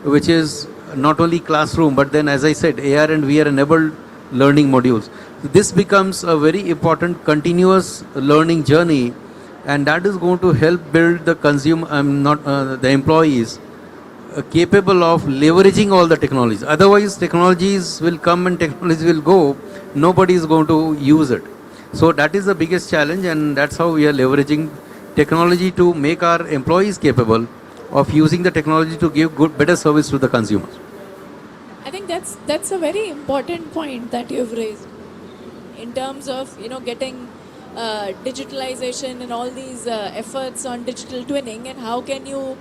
which is not only classroom, but then, as I said, AR and VR enabled learning modules. This becomes a very important continuous learning journey, and that is going to help build the the employees capable of leveraging all the technologies. Otherwise, technologies will come and technologies will go. Nobody is going to use it. So that is the biggest challenge, and that's how we are leveraging technology to make our employees capable of using the technology to give better service to the consumers. I think that's a very important point that you've raised in terms of getting digitalization and all these efforts on digital twinning, and how can you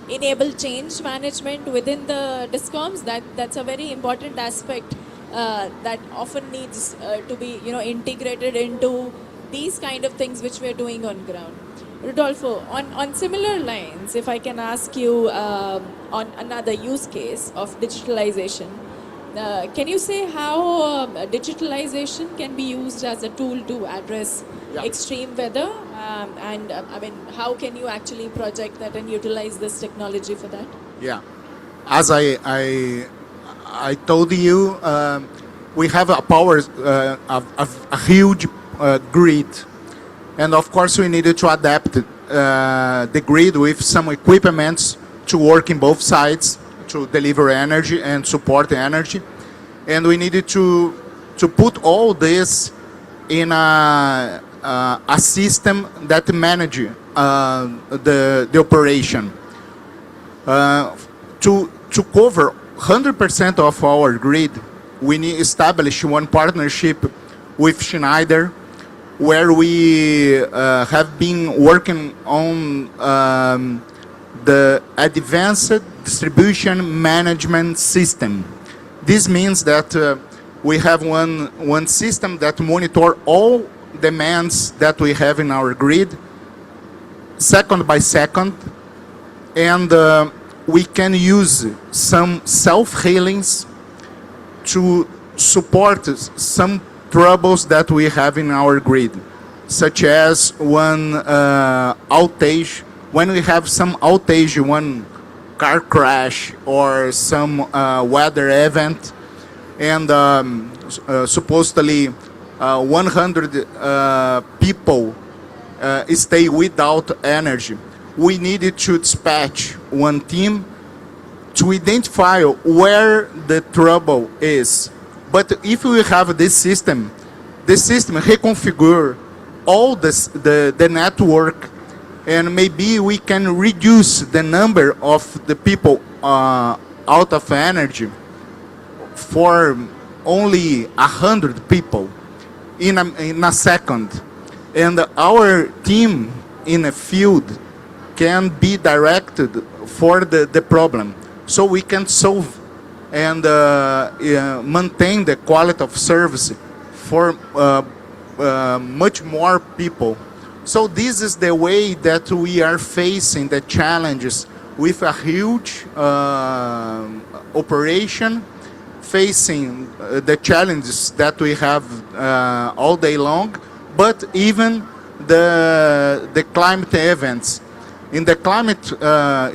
enable change management within the DISCOMs. That's a very important aspect that often needs to be integrated into these kind of things which we're doing on ground. Rodolfo, on similar lines, if I can ask you on another use case of digitalization, can you say how digitalization can be used as a tool to address extreme weather? And I mean, how can you actually project that and utilize this technology for that? Yeah, as I told you, we have a power, a huge grid. And of course, we needed to adapt the grid with some equipments to work in both sides to deliver energy and support the energy. And we needed to put all this in a system that manages the operation. To cover 100% of our grid, we need to establish one partnership with Schneider, where we have been working on the advanced distribution management system. This means that we have one system that monitor all demands that we have in our grid, second by second, and we can use some self-healings to support some troubles that we have in our grid, such as one outage. When we have some outage, one car crash or some weather event, and supposedly 100 people stay without energy, we needed to dispatch one team to identify where the trouble is. But if we have this system, the system reconfigure all the network, and maybe we can reduce the number of the people out of energy for only 100 people in a second. And our team in a field can be directed for the problem, so we can solve and maintain the quality of service for much more people. So this is the way that we are facing the challenges with a huge operation, facing the challenges that we have all day long, but even the climate events. In the climate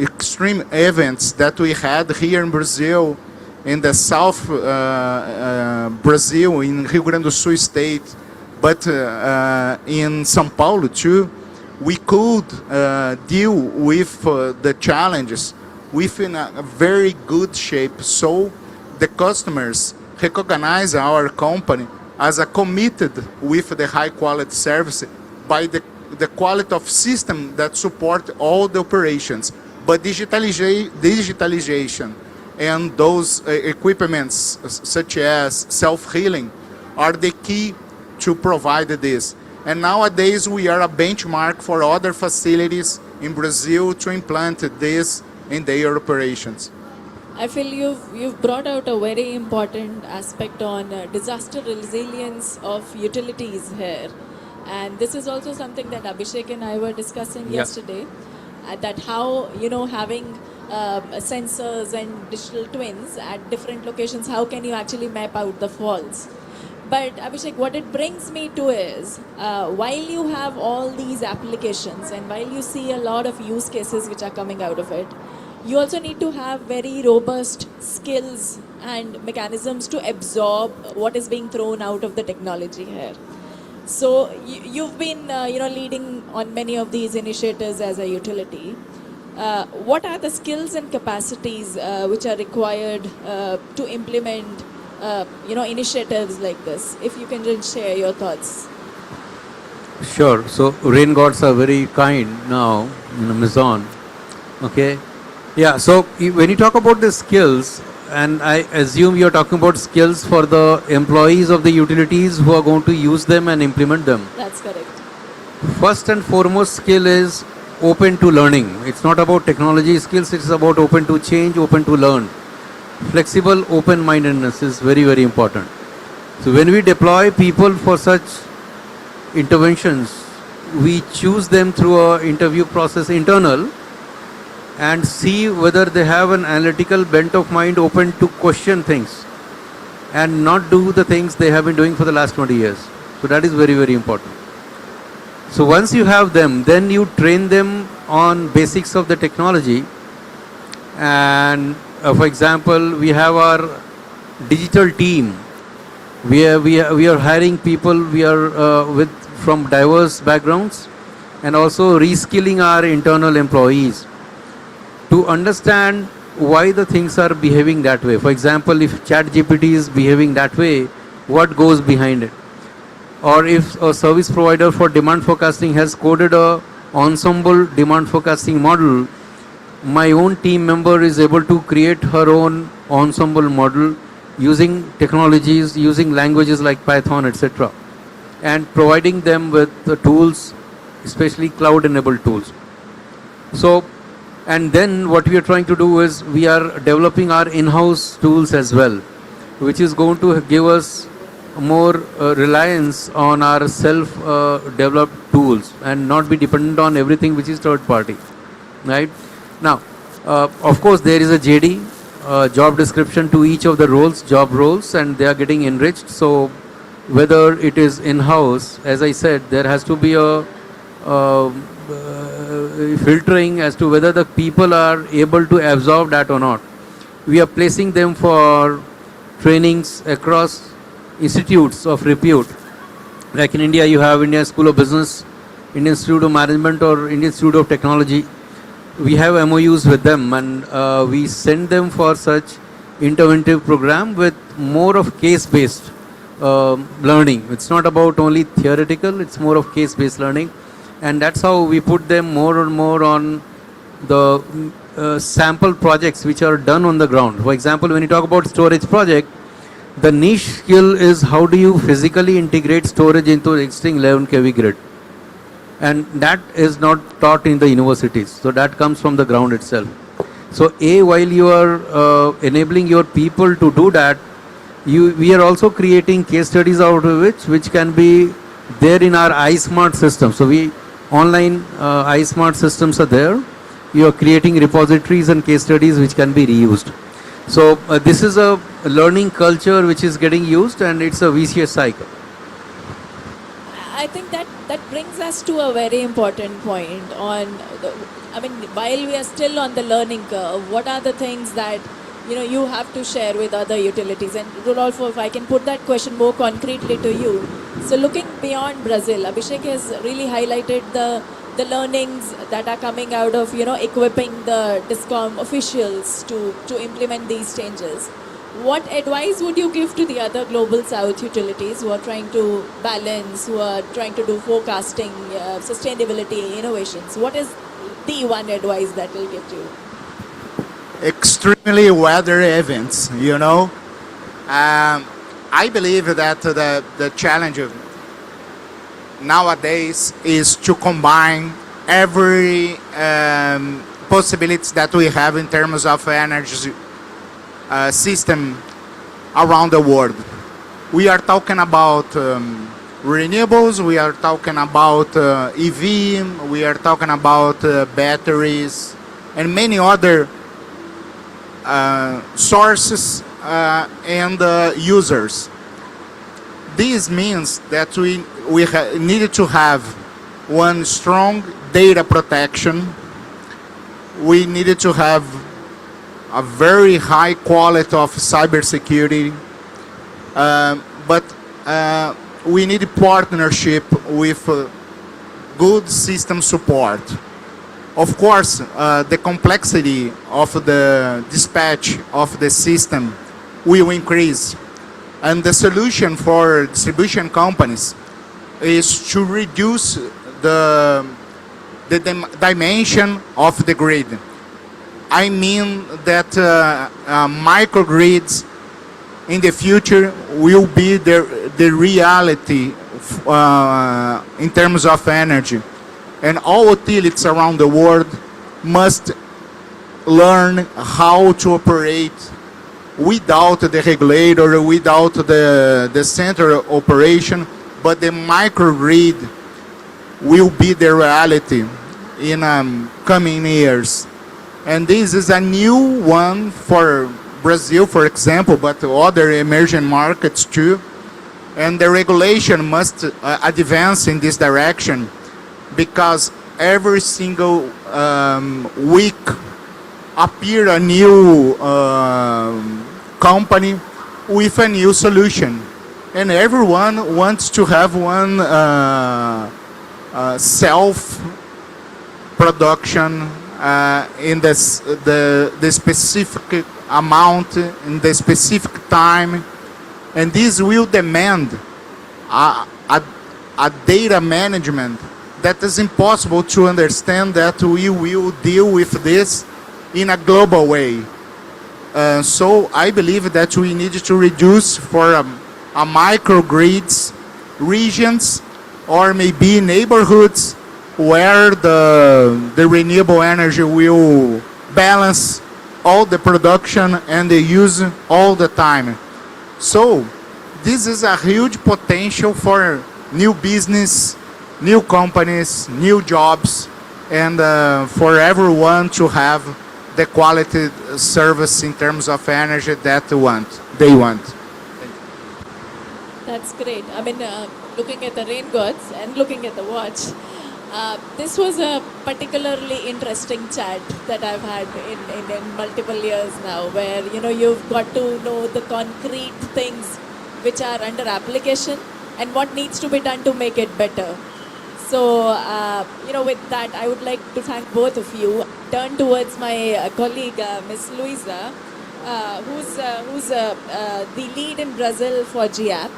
extreme events that we had here in Brazil, in the South Brazil, in Rio Grande do Sul state, but in São Paulo too, we could deal with the challenges within a very good shape. So the customers recognize our company as a committed with the high quality service by the quality of system that support all the operations. But digitalization and those equipments such as self-healing are the key to provide this. And nowadays we are a benchmark for other facilities in Brazil to implement this in their operations. I feel you've brought out a very important aspect on disaster resilience of utilities here. And this is also something that Abhishek and I were discussing yesterday, that how, having sensors and digital twins at different locations, how can you actually map out the faults? But Abhishek, what it brings me to is, while you have all these applications and while you see a lot of use cases which are coming out of it, you also need to have very robust skills and mechanisms to absorb what is being thrown out of the technology here. So you've been, leading on many of these initiatives as a utility. What are the skills and capacities which are required to implement, initiatives like this? If you can just share your thoughts. Sure. So rain gods are very kind now in Amazon. Okay. Yeah. So when you talk about the skills, and I assume you're talking about skills for the employees of the utilities who are going to use them and implement them. That's correct. First and foremost skill is open to learning. It's not about technology skills, it's about open to change, open to learn. Flexible open-mindedness is very, very important. So when we deploy people for such interventions, we choose them through a interview process internal and see whether they have an analytical bent of mind open to question things and not do the things they have been doing for the last 20 years. So that is very, very important. So once you have them, then you train them on basics of the technology. And for example, we have our digital team. We are hiring people from diverse backgrounds and also reskilling our internal employees to understand why the things are behaving that way. For example, if ChatGPT is behaving that way, what goes behind it? Or if a service provider for demand forecasting has coded a ensemble demand forecasting model, my own team member is able to create her own ensemble model using technologies, using languages like Python, etc. and providing them with the tools, especially cloud-enabled tools. So, and then what we are trying to do is we are developing our in-house tools as well, which is going to give us more reliance on our self-developed tools and not be dependent on everything which is third party. Right? Now, of course, there is a JD, job description to each of the roles, job roles, and they are getting enriched. So whether it is in-house, as I said, there has to be a filtering as to whether the people are able to absorb that or not. We are placing them for trainings across institutes of repute. Like in India, you have Indian School of Business, Indian Institute of Management, or Indian Institute of Technology. We have MOUs with them, and we send them for such interventive program with more of case-based learning. It's not about only theoretical, it's more of case-based learning. And that's how we put them more and more on the sample projects which are done on the ground. For example, when you talk about storage project, the niche skill is how do you physically integrate storage into the existing 11 kV grid. And that is not taught in the universities. So that comes from the ground itself. So while you are enabling your people to do that, we are also creating case studies out of which can be there in our iSmart system. So online iSmart systems are there. You are creating repositories and case studies which can be reused. So this is a learning culture which is getting used, and it's a vicious cycle. I think that brings us to a very important point on while we are still on the learning curve, what are the things that you have to share with other utilities? And Rodolfo, if I can put that question more concretely to you. So looking beyond Brazil, Abhishek has really highlighted the learnings that are coming out of equipping the DISCOM officials to implement these changes. What advice would you give to the other global south utilities who are trying to balance, who are trying to do forecasting, sustainability, innovations? What is the one advice that will give to you? Extremely weather events, I believe that the challenge nowadays is to combine every possibilities that we have in terms of energy system around the world. We are talking about renewables, we are talking about EV, we are talking about batteries, and many other sources and users. This means that we needed to have one strong data protection. We needed to have a very high quality of cybersecurity, but we need partnership with good system support. Of course, the complexity of the dispatch of the system will increase, and the solution for distribution companies is to reduce the dimension of the grid. I mean that microgrids in the future will be the reality in terms of energy. And all utilities around the world must learn how to operate without the regulator, without the central operation, but the microgrid will be the reality in coming years. And this is a new one for Brazil, for example, but other emerging markets too. And the regulation must advance in this direction, because every single week appear a new company with a new solution, and everyone wants to have one self production in the specific amount in the specific time, and this will demand a data management that is impossible to understand, that we will deal with this in a global way. So I believe that we need to reduce for a microgrids regions, or maybe neighborhoods where the renewable energy will balance all the production and the use all the time. So this is a huge potential for new business, new companies, new jobs, and for everyone to have the quality service in terms of energy that they want. That's great. I mean, looking at the rain gods and looking at the watch, this was a particularly interesting chat that I've had in multiple years now, where you've got to know the concrete things which are under application and what needs to be done to make it better. So, with that, I would like to thank both of you. Turn towards my colleague, Ms. Luisa, who's the lead in Brazil for GIAP.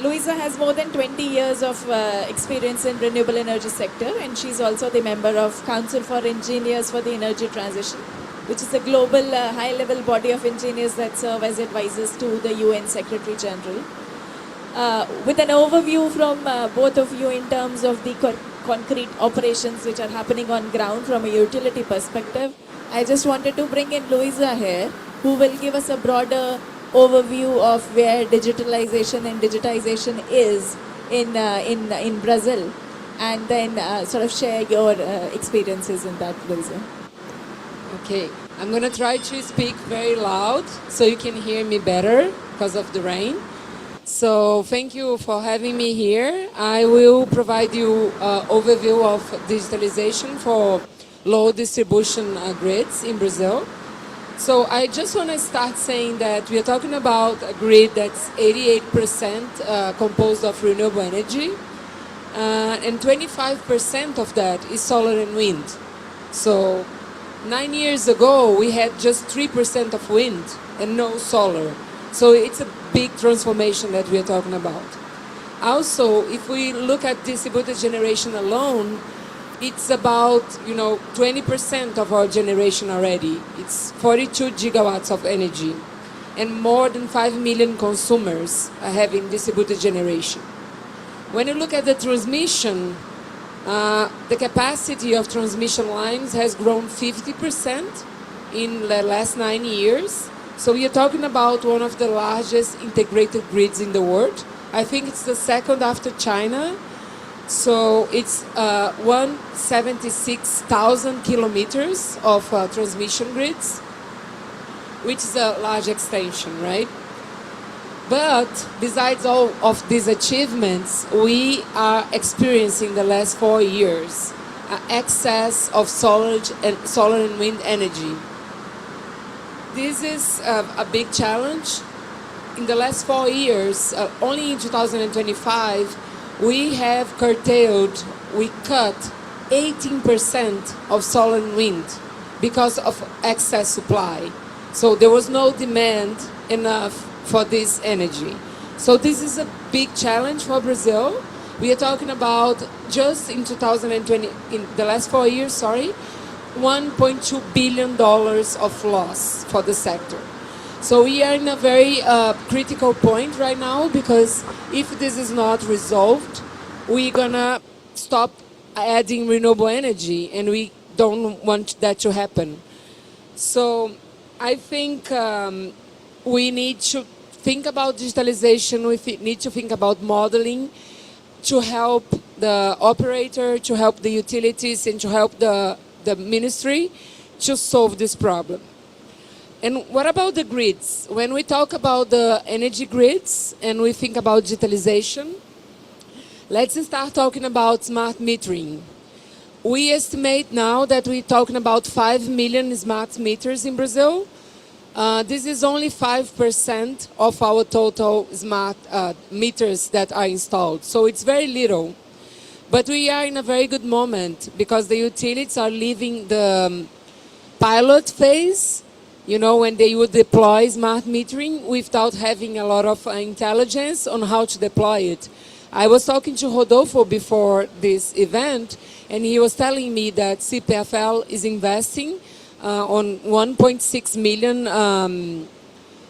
Luisa has more than 20 years of experience in renewable energy sector, and she's also the member of Council for Engineers for the Energy Transition, which is a global high-level body of engineers that serve as advisors to the UN Secretary General. With an overview from both of you in terms of the concrete operations which are happening on ground from a utility perspective, I just wanted to bring in Luisa here, who will give us a broader overview of where digitalization and digitization is in Brazil, and then sort of share your experiences in that, Luisa. Okay, I'm going to try to speak very loud so you can hear me better because of the rain. So thank you for having me here. I will provide you an overview of digitalization for low distribution grids in Brazil. So I just want to start saying that we are talking about a grid that's 88% composed of renewable energy, and 25% of that is solar and wind. So 9 years ago, we had just 3% of wind and no solar. So it's a big transformation that we are talking about. Also, if we look at distributed generation alone, it's about 20% of our generation already. It's 42 gigawatts of energy, and more than 5 million consumers are having distributed generation. When you look at the transmission, the capacity of transmission lines has grown 50% in the last 9 years. So we are talking about one of the largest integrated grids in the world. I think it's the second after China. So it's 176,000 kilometers of transmission grids, which is a large extension, right? But besides all of these achievements, we are experiencing the last 4 years excess of solar and wind energy. This is a big challenge. In the last 4 years, only in 2025, we have we cut 18% of solar and wind because of excess supply. So there was no demand enough for this energy. So this is a big challenge for Brazil. We are talking about just in 2020, in the last 4 years, $1.2 billion of loss for the sector. So we are in a very critical point right now, because if this is not resolved, we're gonna stop adding renewable energy, and we don't want that to happen. So I think we need to think about digitalization, we need to think about modeling to help the operator, to help the utilities, and to help the ministry to solve this problem. And what about the grids? When we talk about the energy grids and we think about digitalization, let's start talking about smart metering. We estimate now that we're talking about 5 million smart meters in Brazil. This is only 5% of our total smart meters that are installed. So it's very little. But we are in a very good moment, because the utilities are leaving the pilot phase, when they would deploy smart metering without having a lot of intelligence on how to deploy it. I was talking to Rodolfo before this event, and he was telling me that CPFL is investing on 1.6 million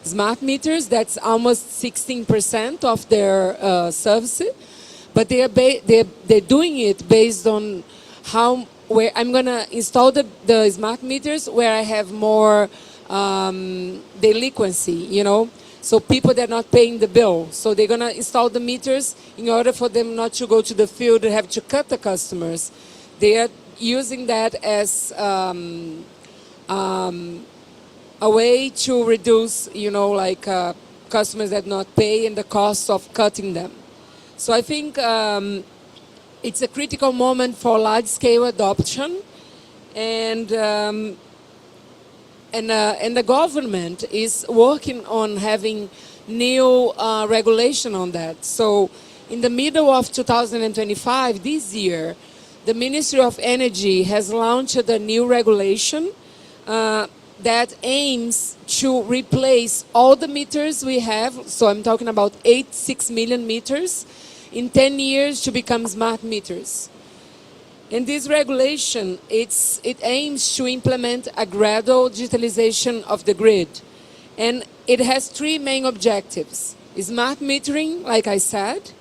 smart meters. That's almost 16% of their services. But they're doing it based on where I'm going to install the smart meters where I have more delinquency, So people that are not paying the bill. So they're going to install the meters in order for them not to go to the field and have to cut the customers. They are using that as a way to reduce, customers that not pay and the cost of cutting them. So I think it's a critical moment for large-scale adoption, and the government is working on having new regulation on that. So in the middle of 2025, this year, the Ministry of Energy has launched a new regulation that aims to replace all the meters we have. So I'm talking about 6 million meters in 10 years to become smart meters. And this regulation, it aims to implement a gradual digitalization of the grid. And it has 3 main objectives. Smart metering, like I said.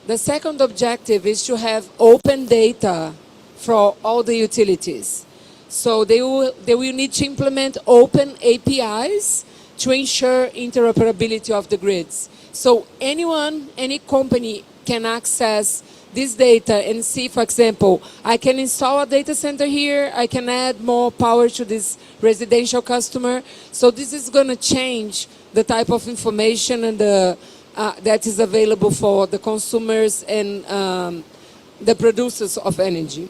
The second objective is to have open data for all the utilities. So they will need to implement open APIs to ensure interoperability of the grids. So anyone, any company can access this data and see, for example, I can install a data center here, I can add more power to this residential customer. So this is going to change the type of information and that is available for the consumers and the producers of energy.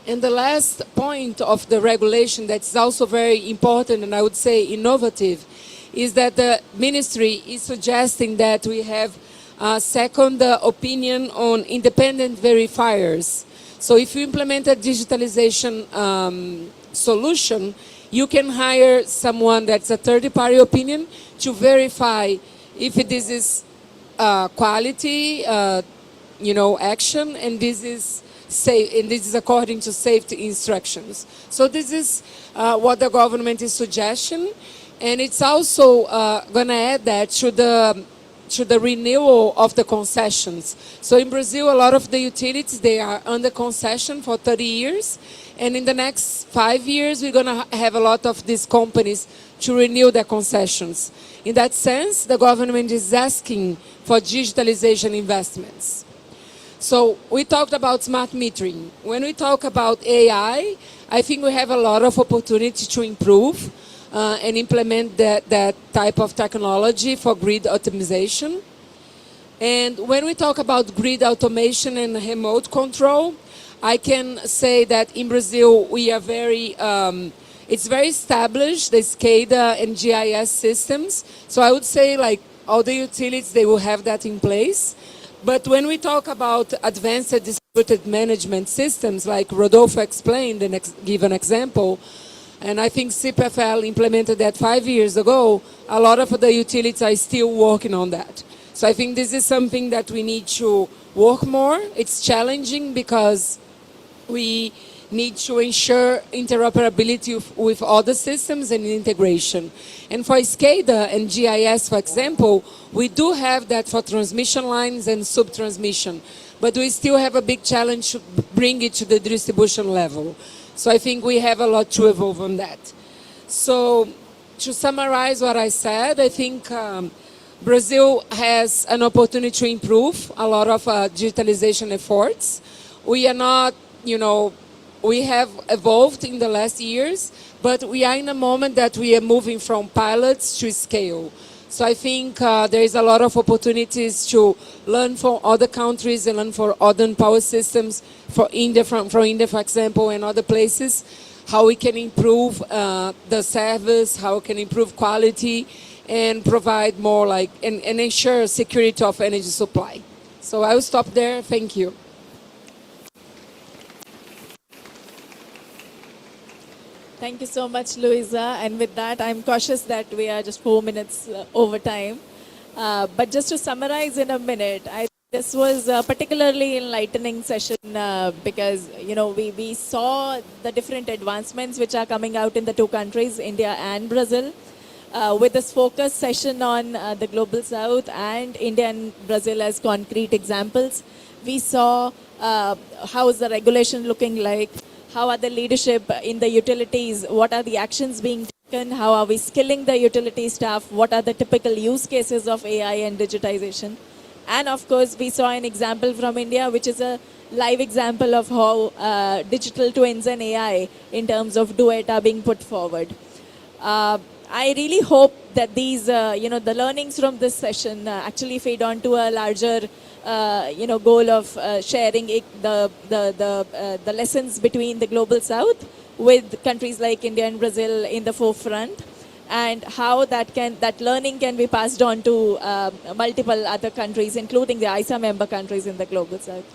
And the last point of the regulation that's also very important and I would say innovative is that the ministry is suggesting that we have a second opinion on independent verifiers. So if you implement a digitalization solution, you can hire someone that's a third-party opinion to verify if this is quality, action, and this is safe, and this is according to safety instructions. So this is what the government is suggesting, and it's also going to add that to the renewal of the concessions. So in Brazil, a lot of the utilities, they are under concession for 30 years. And in the next 5 years, we're going to have a lot of these companies to renew their concessions. In that sense, the government is asking for digitalization investments. So we talked about smart metering. When we talk about AI, I think we have a lot of opportunity to improve and implement that type of technology for grid optimization. And when we talk about grid automation and remote control, I can say that in Brazil we are very, it's very established, the SCADA and GIS systems. So I would say like all the utilities, they will have that in place. But when we talk about advanced distributed management systems, like Rodolfo explained and give an example, and I think CPFL implemented that 5 years ago, a lot of the utilities are still working on that. So I think this is something that we need to work more. It's challenging because we need to ensure interoperability with other systems and integration. And for SCADA and GIS, for example, we do have that for transmission lines and sub-transmission, but we still have a big challenge to bring it to the distribution level. So I think we have a lot to evolve on that. So to summarize what I said, I think Brazil has an opportunity to improve a lot of digitalization efforts. We are not, we have evolved in the last years, but we are in a moment that we are moving from pilots to scale. So I think there is a lot of opportunities to learn from other countries and learn from other power systems, from India, for example, and other places, how we can improve the service, how we can improve quality, and provide more and ensure security of energy supply. So I will stop there. Thank you. Thank you so much, Luisa. And with that, I'm cautious that we are just 4 minutes over time. But just to summarize in a minute, this was a particularly enlightening session because, we saw the different advancements which are coming out in the two countries, India and Brazil. With this focus session on the Global South and India and Brazil as concrete examples, we saw how is the regulation looking like, how are the leadership in the utilities, what are the actions being taken, how are we skilling the utility staff, what are the typical use cases of AI and digitization. And of course, we saw an example from India, which is a live example of how digital twins and AI in terms of duet are being put forward. I really hope that these, the learnings from this session actually feed on to a larger goal of sharing the lessons between the Global South with countries like India and Brazil in the forefront, and how that learning can be passed on to multiple other countries, including the ISA member countries in the Global South.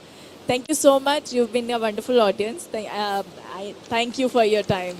Thank you so much. You've been a wonderful audience. I thank you for your time.